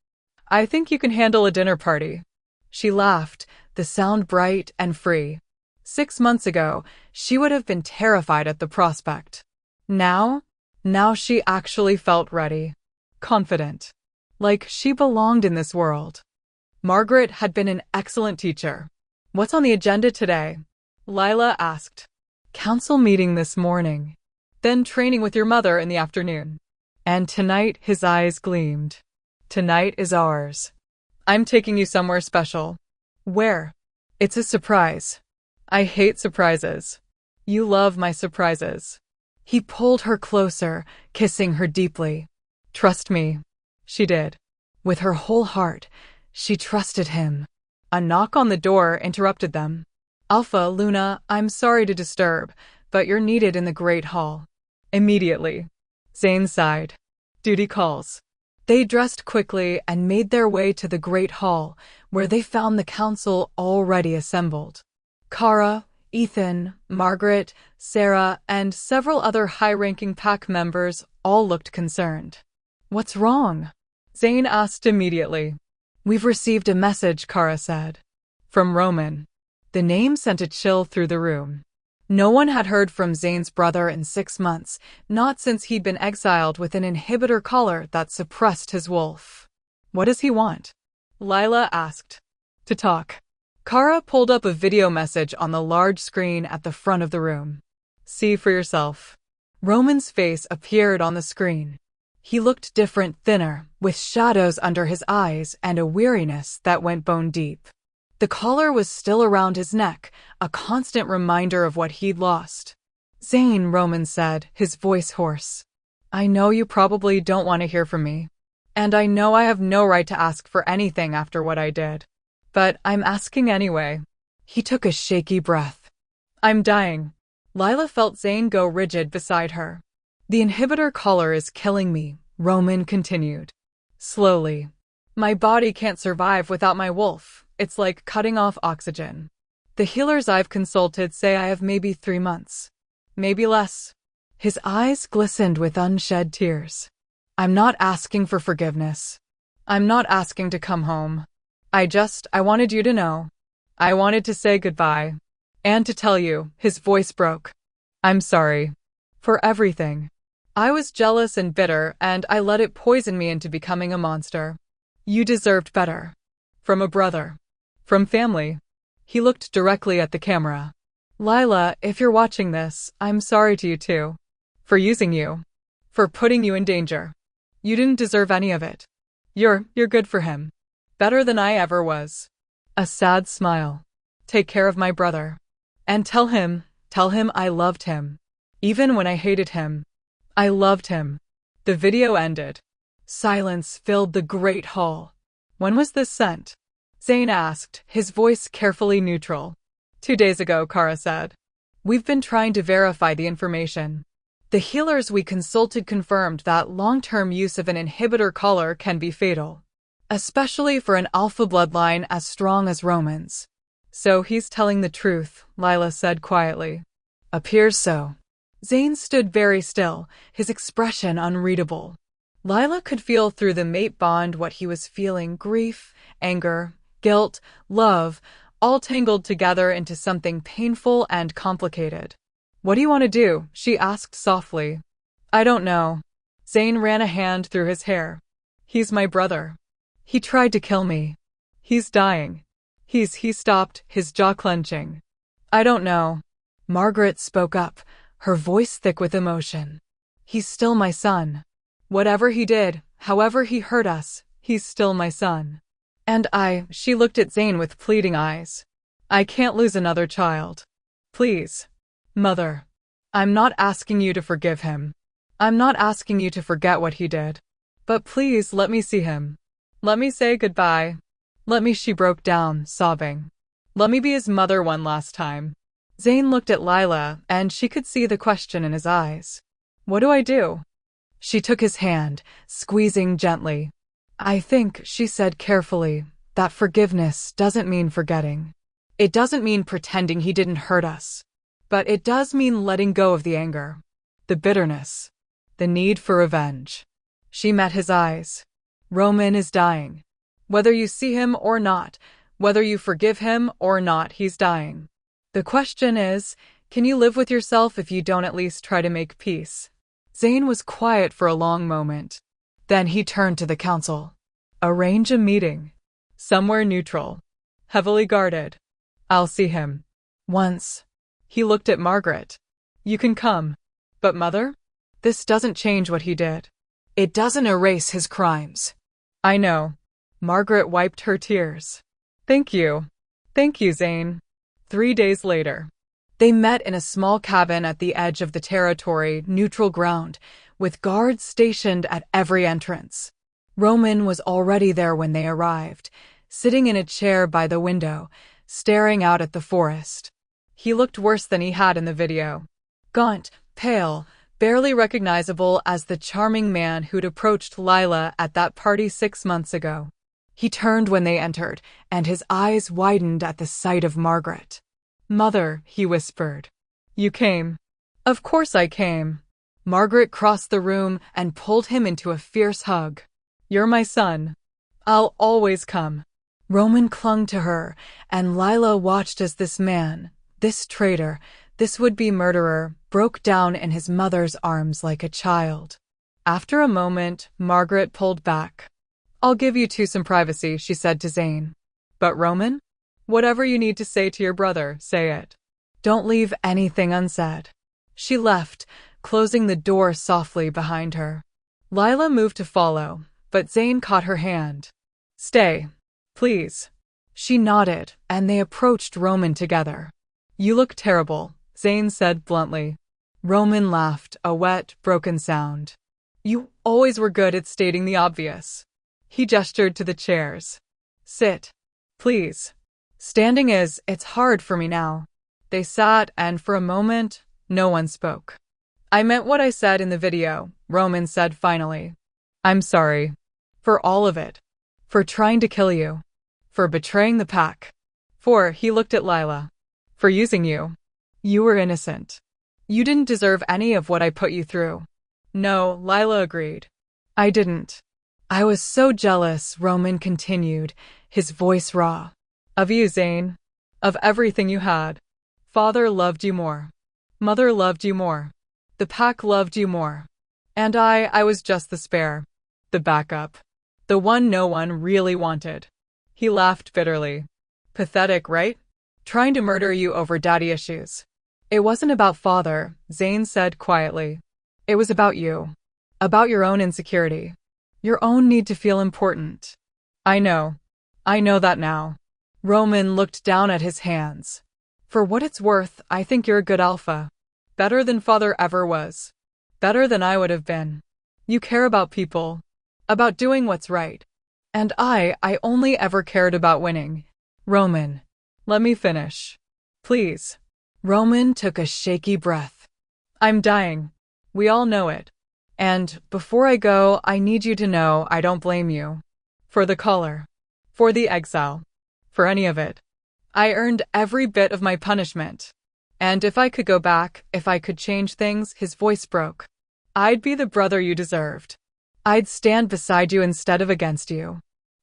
I think you can handle a dinner party. She laughed, the sound bright and free. 6 months ago, she would have been terrified at the prospect. Now she actually felt ready. Confident. Like she belonged in this world. Margaret had been an excellent teacher. What's on the agenda today? Lila asked. Council meeting this morning. Then training with your mother in the afternoon. And tonight his eyes gleamed. Tonight is ours. I'm taking you somewhere special. Where? It's a surprise. I hate surprises. You love my surprises. He pulled her closer, kissing her deeply. Trust me. She did. With her whole heart, she trusted him. A knock on the door interrupted them. Alpha, Luna, I'm sorry to disturb, but you're needed in the Great Hall. Immediately. Zane sighed. Duty calls. They dressed quickly and made their way to the Great Hall, where they found the council already assembled. Kara, Ethan, Margaret, Sarah, and several other high-ranking pack members all looked concerned. What's wrong? Zane asked immediately. We've received a message, Kara said. From Roman. The name sent a chill through the room. No one had heard from Zane's brother in 6 months, not since he'd been exiled with an inhibitor collar that suppressed his wolf. What does he want? Lila asked. To talk. Kara pulled up a video message on the large screen at the front of the room. See for yourself. Roman's face appeared on the screen. He looked different, thinner, with shadows under his eyes and a weariness that went bone deep. The collar was still around his neck, a constant reminder of what he'd lost. "Zane," Roman said, his voice hoarse. "I know you probably don't want to hear from me. And I know I have no right to ask for anything after what I did. But I'm asking anyway." He took a shaky breath. "I'm dying." Lila felt Zane go rigid beside her. "The inhibitor collar is killing me," Roman continued. Slowly. "My body can't survive without my wolf. It's like cutting off oxygen. The healers I've consulted say I have maybe 3 months. Maybe less." His eyes glistened with unshed tears. "I'm not asking for forgiveness. I'm not asking to come home. I wanted you to know. I wanted to say goodbye. And to tell you," his voice broke. "I'm sorry. For everything. I was jealous and bitter, and I let it poison me into becoming a monster. You deserved better. From a brother. From family." He looked directly at the camera. "Lila, if you're watching this, I'm sorry to you too. For using you. For putting you in danger. You didn't deserve any of it. You're good for him. Better than I ever was." A sad smile. "Take care of my brother. And tell him I loved him. Even when I hated him. I loved him." The video ended. Silence filled the great hall. "When was this sent?" Zane asked, his voice carefully neutral. 2 days ago, Kara said. "We've been trying to verify the information. The healers we consulted confirmed that long-term use of an inhibitor collar can be fatal, especially for an alpha bloodline as strong as Roman's." "So he's telling the truth," Lila said quietly. "Appears so." Zane stood very still, his expression unreadable. Lila could feel through the mate bond what he was feeling: grief, anger, guilt, love, all tangled together into something painful and complicated. "What do you want to do?" she asked softly. "I don't know." Zane ran a hand through his hair. "He's my brother. He tried to kill me. He's dying. He stopped, his jaw clenching. I don't know." Margaret spoke up, her voice thick with emotion. "He's still my son. Whatever he did, however he hurt us, he's still my son. And she looked at Zane with pleading eyes. "I can't lose another child. Please. Mother. I'm not asking you to forgive him. I'm not asking you to forget what he did. But please let me see him. Let me say goodbye. Let me," she broke down, sobbing. "Let me be his mother one last time." Zane looked at Lila, and she could see the question in his eyes. "What do I do?" She took his hand, squeezing gently. "I think," she said carefully, "that forgiveness doesn't mean forgetting. It doesn't mean pretending he didn't hurt us. But it does mean letting go of the anger, the bitterness, the need for revenge." She met his eyes. "Roman is dying. Whether you see him or not, whether you forgive him or not, he's dying. The question is, can you live with yourself if you don't at least try to make peace?" Zane was quiet for a long moment. Then he turned to the council. "Arrange a meeting. Somewhere neutral. Heavily guarded. I'll see him. Once." He looked at Margaret. "You can come. But Mother? This doesn't change what he did. It doesn't erase his crimes." "I know." Margaret wiped her tears. Thank you, Zane." 3 days later. They met in a small cabin at the edge of the territory, neutral ground, with guards stationed at every entrance. Roman was already there when they arrived, sitting in a chair by the window, staring out at the forest. He looked worse than he had in the video. Gaunt, pale, barely recognizable as the charming man who'd approached Lila at that party 6 months ago. He turned when they entered, and his eyes widened at the sight of Margaret. "Mother," he whispered. "You came." "Of course I came." Margaret crossed the room and pulled him into a fierce hug. "You're my son. I'll always come." Roman clung to her, and Lila watched as this man, this traitor, this would-be murderer, broke down in his mother's arms like a child. After a moment, Margaret pulled back. "I'll give you two some privacy," she said to Zane. "But Roman? Whatever you need to say to your brother, say it. Don't leave anything unsaid." She left, closing the door softly behind her. Lila moved to follow, but Zayn caught her hand. Stay. Please. She nodded, and they approached Roman together. You look terrible, Zayn said bluntly. Roman laughed, a wet, broken sound. You always were good at stating the obvious. He gestured to the chairs. Sit. Please. Standing it's hard for me now. They sat, and for a moment, no one spoke. I meant what I said in the video, Roman said finally. I'm sorry. For all of it. For trying to kill you. For betraying the pack. He looked at Lila. For using you. You were innocent. You didn't deserve any of what I put you through. No, Lila agreed. I didn't. I was so jealous, Roman continued, his voice raw. Of you, Zayn. Of everything you had. Father loved you more. Mother loved you more. The pack loved you more. And I was just the spare. The backup. The one no one really wanted. He laughed bitterly. Pathetic, right? Trying to murder you over daddy issues. It wasn't about father, Zayn said quietly. It was about you. About your own insecurity. Your own need to feel important. I know. I know that now. Roman looked down at his hands. For what it's worth, I think you're a good alpha. Better than father ever was. Better than I would have been. You care about people. About doing what's right. And I only ever cared about winning. Roman. Let me finish. Please. Roman took a shaky breath. I'm dying. We all know it. And, before I go, I need you to know I don't blame you. For the collar. For the exile. For any of it. I earned every bit of my punishment. And if I could go back, if I could change things, his voice broke. I'd be the brother you deserved. I'd stand beside you instead of against you.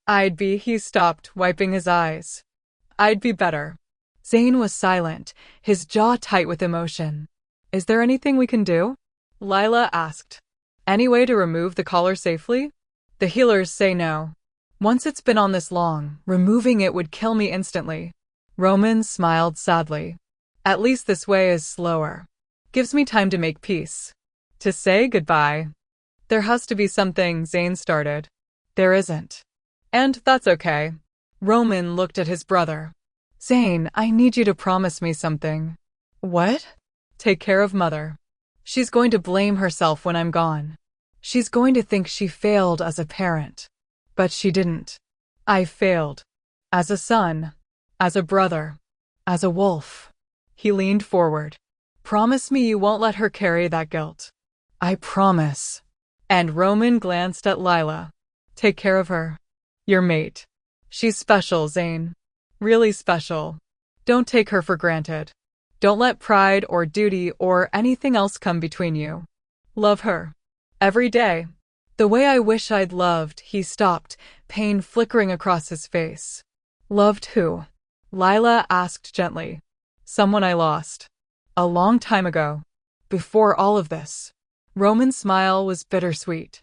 He stopped, wiping his eyes. I'd be better. Zayn was silent, his jaw tight with emotion. Is there anything we can do? Lila asked. Any way to remove the collar safely? The healers say no. Once it's been on this long, removing it would kill me instantly. Roman smiled sadly. At least this way is slower. Gives me time to make peace. To say goodbye. There has to be something, Zayn started. There isn't. And that's okay. Roman looked at his brother. Zayn, I need you to promise me something. What? Take care of Mother. She's going to blame herself when I'm gone. She's going to think she failed as a parent. But she didn't. I failed. As a son. As a brother. As a wolf. He leaned forward. Promise me you won't let her carry that guilt. I promise. And Roman glanced at Lila. Take care of her. Your mate. She's special, Zayn. Really special. Don't take her for granted. Don't let pride or duty or anything else come between you. Love her. Every day. The way I wish I'd loved, he stopped, pain flickering across his face. Loved who? Lila asked gently. Someone I lost. A long time ago. Before all of this. Roman's smile was bittersweet.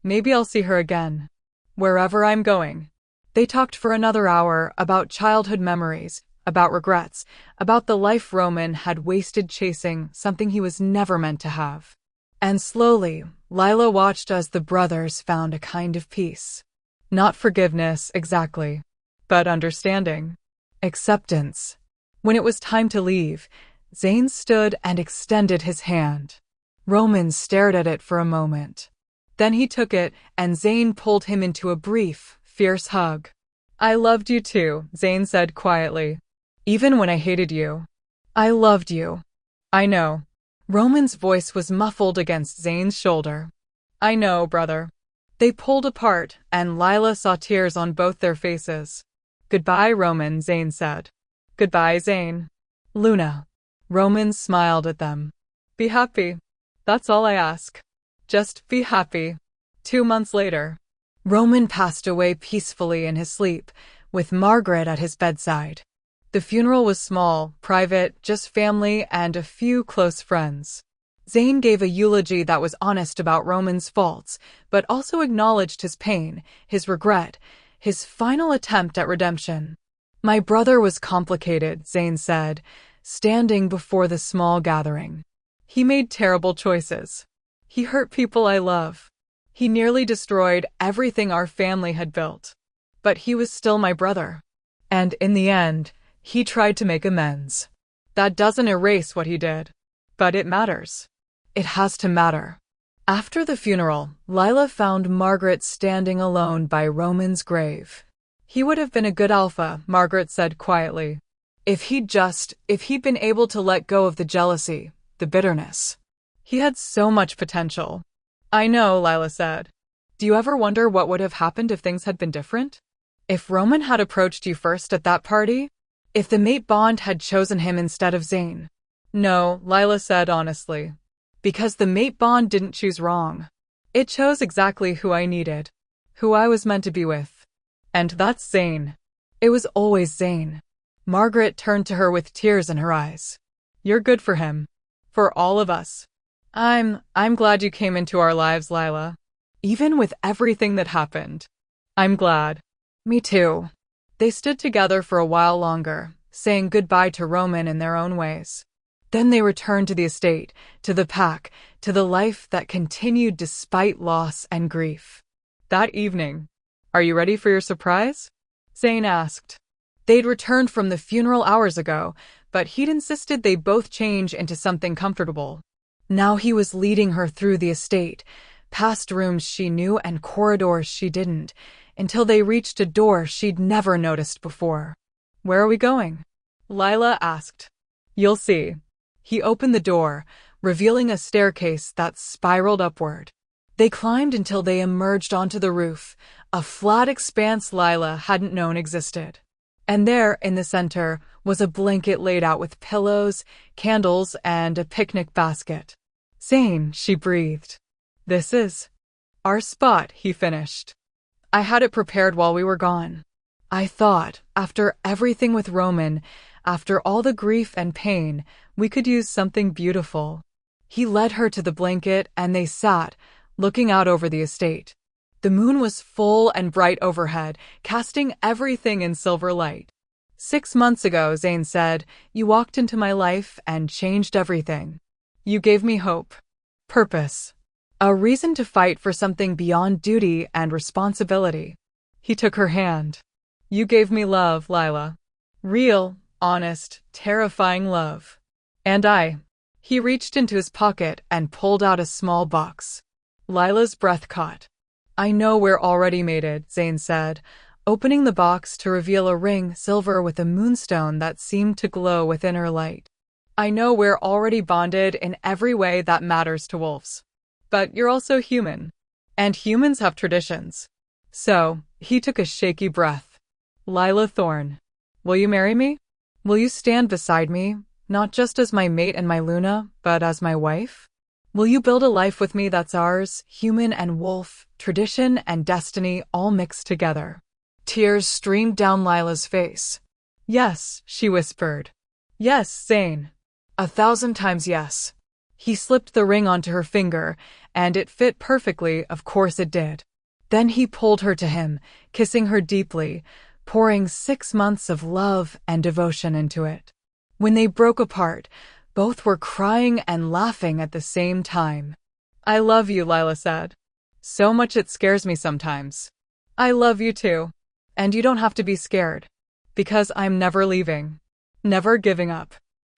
Maybe I'll see her again. Wherever I'm going. They talked for another hour about childhood memories, about regrets, about the life Roman had wasted chasing something he was never meant to have. And slowly, Lila watched as the brothers found a kind of peace. Not forgiveness, exactly, but understanding. Acceptance. When it was time to leave, Zayn stood and extended his hand. Roman stared at it for a moment. Then he took it, and Zayn pulled him into a brief, fierce hug. I loved you too, Zayn said quietly. Even when I hated you. I loved you. I know. Roman's voice was muffled against Zayn's shoulder. I know, brother. They pulled apart, and Lila saw tears on both their faces. Goodbye, Roman, Zayn said. Goodbye, Zayn. Luna. Roman smiled at them. Be happy. That's all I ask. Just be happy. 2 months later. Roman passed away peacefully in his sleep, with Margaret at his bedside. The funeral was small, private, just family and a few close friends. Zayn gave a eulogy that was honest about Roman's faults, but also acknowledged his pain, his regret, his final attempt at redemption. My brother was complicated, Zayn said, standing before the small gathering. He made terrible choices. He hurt people I love. He nearly destroyed everything our family had built. But he was still my brother. And in the end, he tried to make amends. That doesn't erase what he did. But it matters. It has to matter. After the funeral, Lila found Margaret standing alone by Roman's grave. He would have been a good alpha, Margaret said quietly. If he'd been able to let go of the jealousy, the bitterness. He had so much potential. I know, Lila said. Do you ever wonder what would have happened if things had been different? If Roman had approached you first at that party? If the mate bond had chosen him instead of Zane? No, Lila said honestly. Because the mate bond didn't choose wrong. It chose exactly who I needed. Who I was meant to be with. And that's Zane. It was always Zane. Margaret turned to her with tears in her eyes. You're good for him. For all of us. I'm glad you came into our lives, Lila. Even with everything that happened. I'm glad. Me too. They stood together for a while longer, saying goodbye to Roman in their own ways. Then they returned to the estate, to the pack, to the life that continued despite loss and grief. That evening, are you ready for your surprise? Zane asked. They'd returned from the funeral hours ago, but he'd insisted they both change into something comfortable. Now he was leading her through the estate, past rooms she knew and corridors she didn't, until they reached a door she'd never noticed before. Where are we going? Lila asked. You'll see. He opened the door, revealing a staircase that spiraled upward. They climbed until they emerged onto the roof, a flat expanse Lila hadn't known existed. And there, in the center, was a blanket laid out with pillows, candles, and a picnic basket. Zane, she breathed. This is our spot, he finished. I had it prepared while we were gone. I thought, after everything with Roman, after all the grief and pain, we could use something beautiful. He led her to the blanket and they sat, looking out over the estate. The moon was full and bright overhead, casting everything in silver light. 6 months ago, Zane said, you walked into my life and changed everything. You gave me hope, purpose, a reason to fight for something beyond duty and responsibility. He took her hand. You gave me love, Lila. Real, honest, terrifying love. And he reached into his pocket and pulled out a small box. Lila's breath caught. I know we're already mated, Zane said, opening the box to reveal a ring silver with a moonstone that seemed to glow within her light. I know we're already bonded in every way that matters to wolves. But you're also human. And humans have traditions. So, he took a shaky breath. Lila Thorne, will you marry me? Will you stand beside me, not just as my mate and my Luna, but as my wife? Will you build a life with me that's ours, human and wolf, tradition and destiny all mixed together? Tears streamed down Lila's face. Yes, she whispered. Yes, Zane. 1,000 times yes. He slipped the ring onto her finger, and it fit perfectly, of course it did. Then he pulled her to him, kissing her deeply, pouring 6 months of love and devotion into it. When they broke apart, both were crying and laughing at the same time. I love you, Lila said. So much it scares me sometimes. I love you too. And you don't have to be scared. Because I'm never leaving. Never giving up.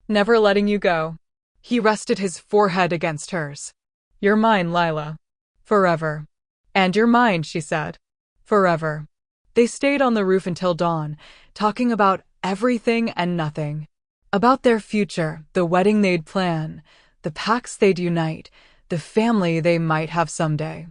Never letting you go. He rested his forehead against hers. You're mine, Lila. Forever. And you're mine, she said. Forever. They stayed on the roof until dawn, talking about everything and nothing. About their future, the wedding they'd plan, the packs they'd unite, the family they might have someday.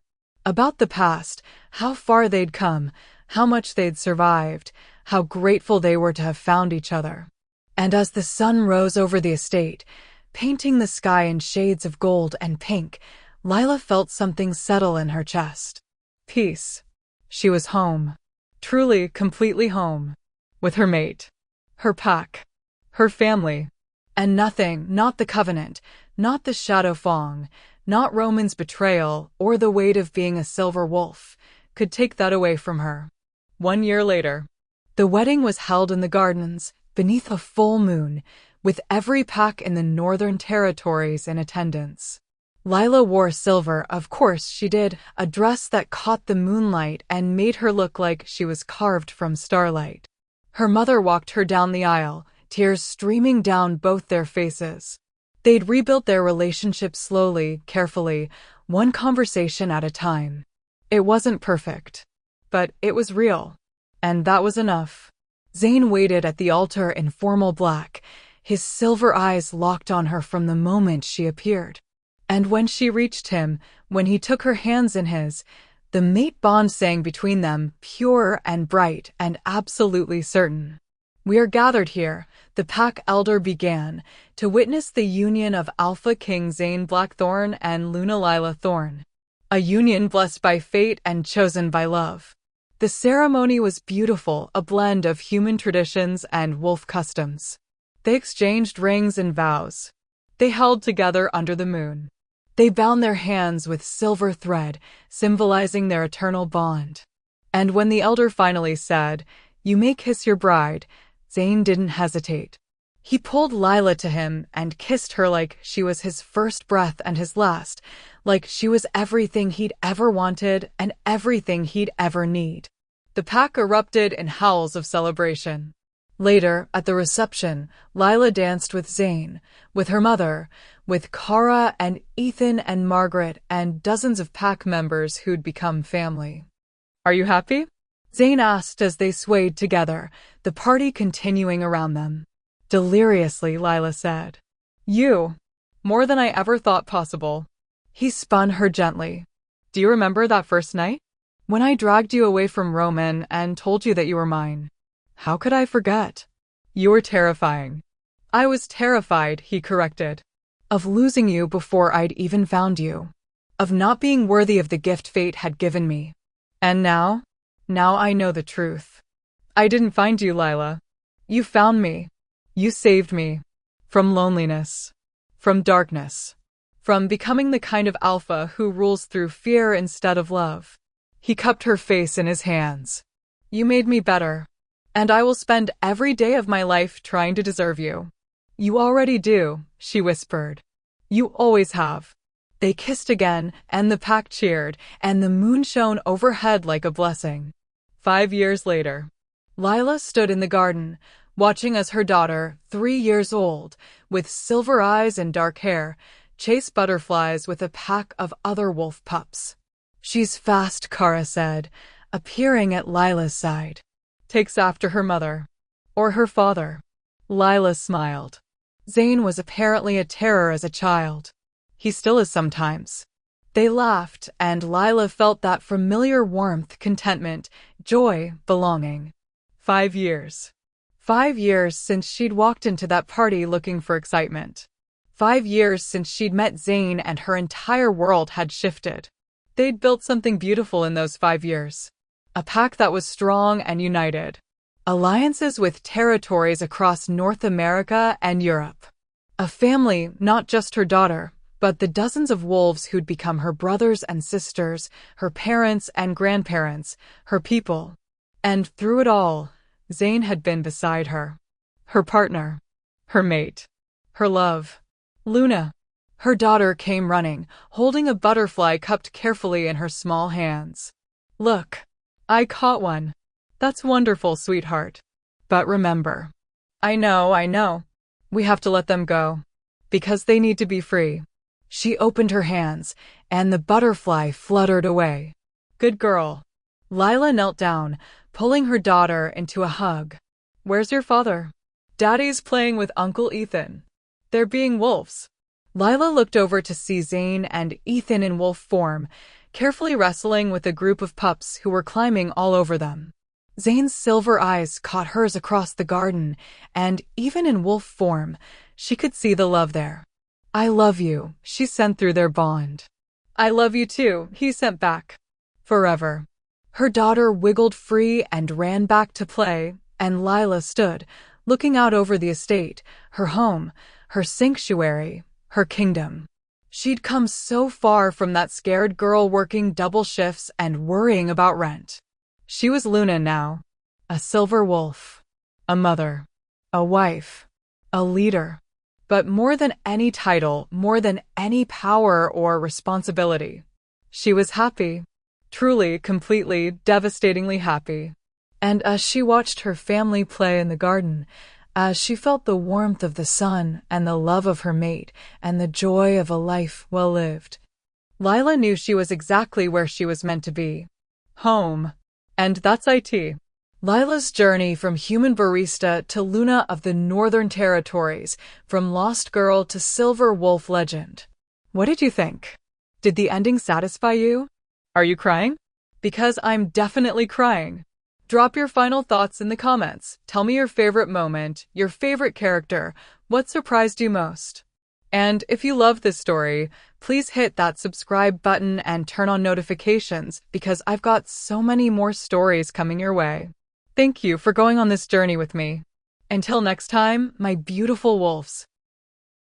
About the past, how far they'd come, how much they'd survived, how grateful they were to have found each other. And as the sun rose over the estate, painting the sky in shades of gold and pink, Lila felt something settle in her chest. Peace. She was home. Truly, completely home. With her mate. Her pack. Her family. And nothing, not the covenant, not the shadow fong, not Roman's betrayal, or the weight of being a silver wolf, could take that away from her. 1 year later. The wedding was held in the gardens, beneath a full moon, with every pack in the Northern Territories in attendance. Lila wore silver, of course she did, a dress that caught the moonlight and made her look like she was carved from starlight. Her mother walked her down the aisle, tears streaming down both their faces. They'd rebuilt their relationship slowly, carefully, one conversation at a time. It wasn't perfect, but it was real. And that was enough. Zayn waited at the altar in formal black, his silver eyes locked on her from the moment she appeared. And when she reached him, when he took her hands in his, the mate bond sang between them, pure and bright and absolutely certain. "We are gathered here," the pack elder began, "to witness the union of Alpha King Zayn Blackthorn and Luna Lila Thorn. A union blessed by fate and chosen by love." The ceremony was beautiful, a blend of human traditions and wolf customs. They exchanged rings and vows. They held together under the moon. They bound their hands with silver thread, symbolizing their eternal bond. And when the elder finally said, "You may kiss your bride," Zayn didn't hesitate. He pulled Lila to him and kissed her like she was his first breath and his last, like she was everything he'd ever wanted and everything he'd ever need. The pack erupted in howls of celebration. Later, at the reception, Lila danced with Zayn, with her mother, with Kara and Ethan and Margaret and dozens of pack members who'd become family. "Are you happy?" Zayn asked as they swayed together, the party continuing around them. Deliriously, Lila said. "You. More than I ever thought possible." He spun her gently. "Do you remember that first night? When I dragged you away from Roman and told you that you were mine? How could I forget? You were terrifying." "I was terrified," he corrected. "Of losing you before I'd even found you. Of not being worthy of the gift fate had given me. And now? Now I know the truth. I didn't find you, Lila. You found me. You saved me. From loneliness. From darkness. From becoming the kind of alpha who rules through fear instead of love." He cupped her face in his hands. "You made me better. And I will spend every day of my life trying to deserve you." "You already do," she whispered. "You always have." They kissed again, and the pack cheered, and the moon shone overhead like a blessing. 5 years later, Lila stood in the garden, watching as her daughter, 3 years old, with silver eyes and dark hair, chased butterflies with a pack of other wolf pups. "She's fast," Kara said, appearing at Lila's side. "Takes after her mother. Or her father." Lila smiled. Zayn was apparently a terror as a child. He still is sometimes. They laughed, and Lila felt that familiar warmth, contentment, joy, belonging. 5 years. 5 years since she'd walked into that party looking for excitement. 5 years since she'd met Zayn and her entire world had shifted. They'd built something beautiful in those 5 years. A pack that was strong and united. Alliances with territories across North America and Europe. A family, not just her daughter, but the dozens of wolves who'd become her brothers and sisters, her parents and grandparents, her people. And through it all, Zayn had been beside her. Her partner. Her mate. Her love. Luna. Her daughter came running, holding a butterfly cupped carefully in her small hands. "Look. I caught one. That's wonderful, sweetheart. But remember." I know. We have to let them go. Because they need to be free." She opened her hands, and the butterfly fluttered away. "Good girl." Lila knelt down, pulling her daughter into a hug. "Where's your father?" "Daddy's playing with Uncle Ethan. They're being wolves." Lila looked over to see Zayn and Ethan in wolf form, carefully wrestling with a group of pups who were climbing all over them. Zayn's silver eyes caught hers across the garden, and even in wolf form, she could see the love there. "I love you," she sent through their bond. "I love you too," he sent back. Forever. Her daughter wiggled free and ran back to play, and Lila stood, looking out over the estate, her home, her sanctuary, her kingdom. She'd come so far from that scared girl working double shifts and worrying about rent. She was Luna now. A silver wolf. A mother. A wife. A leader. But more than any title, more than any power or responsibility, she was happy. Truly, completely, devastatingly happy. And as she watched her family play in the garden, as she felt the warmth of the sun and the love of her mate and the joy of a life well lived, Lila knew she was exactly where she was meant to be. Home. And that's IT. Lila's journey from human barista to Luna of the Northern Territories, from lost girl to silver wolf legend. What did you think? Did the ending satisfy you? Are you crying? Because I'm definitely crying. Drop your final thoughts in the comments. Tell me your favorite moment, your favorite character, what surprised you most. And if you love this story, please hit that subscribe button and turn on notifications because I've got so many more stories coming your way. Thank you for going on this journey with me. Until next time, my beautiful wolves.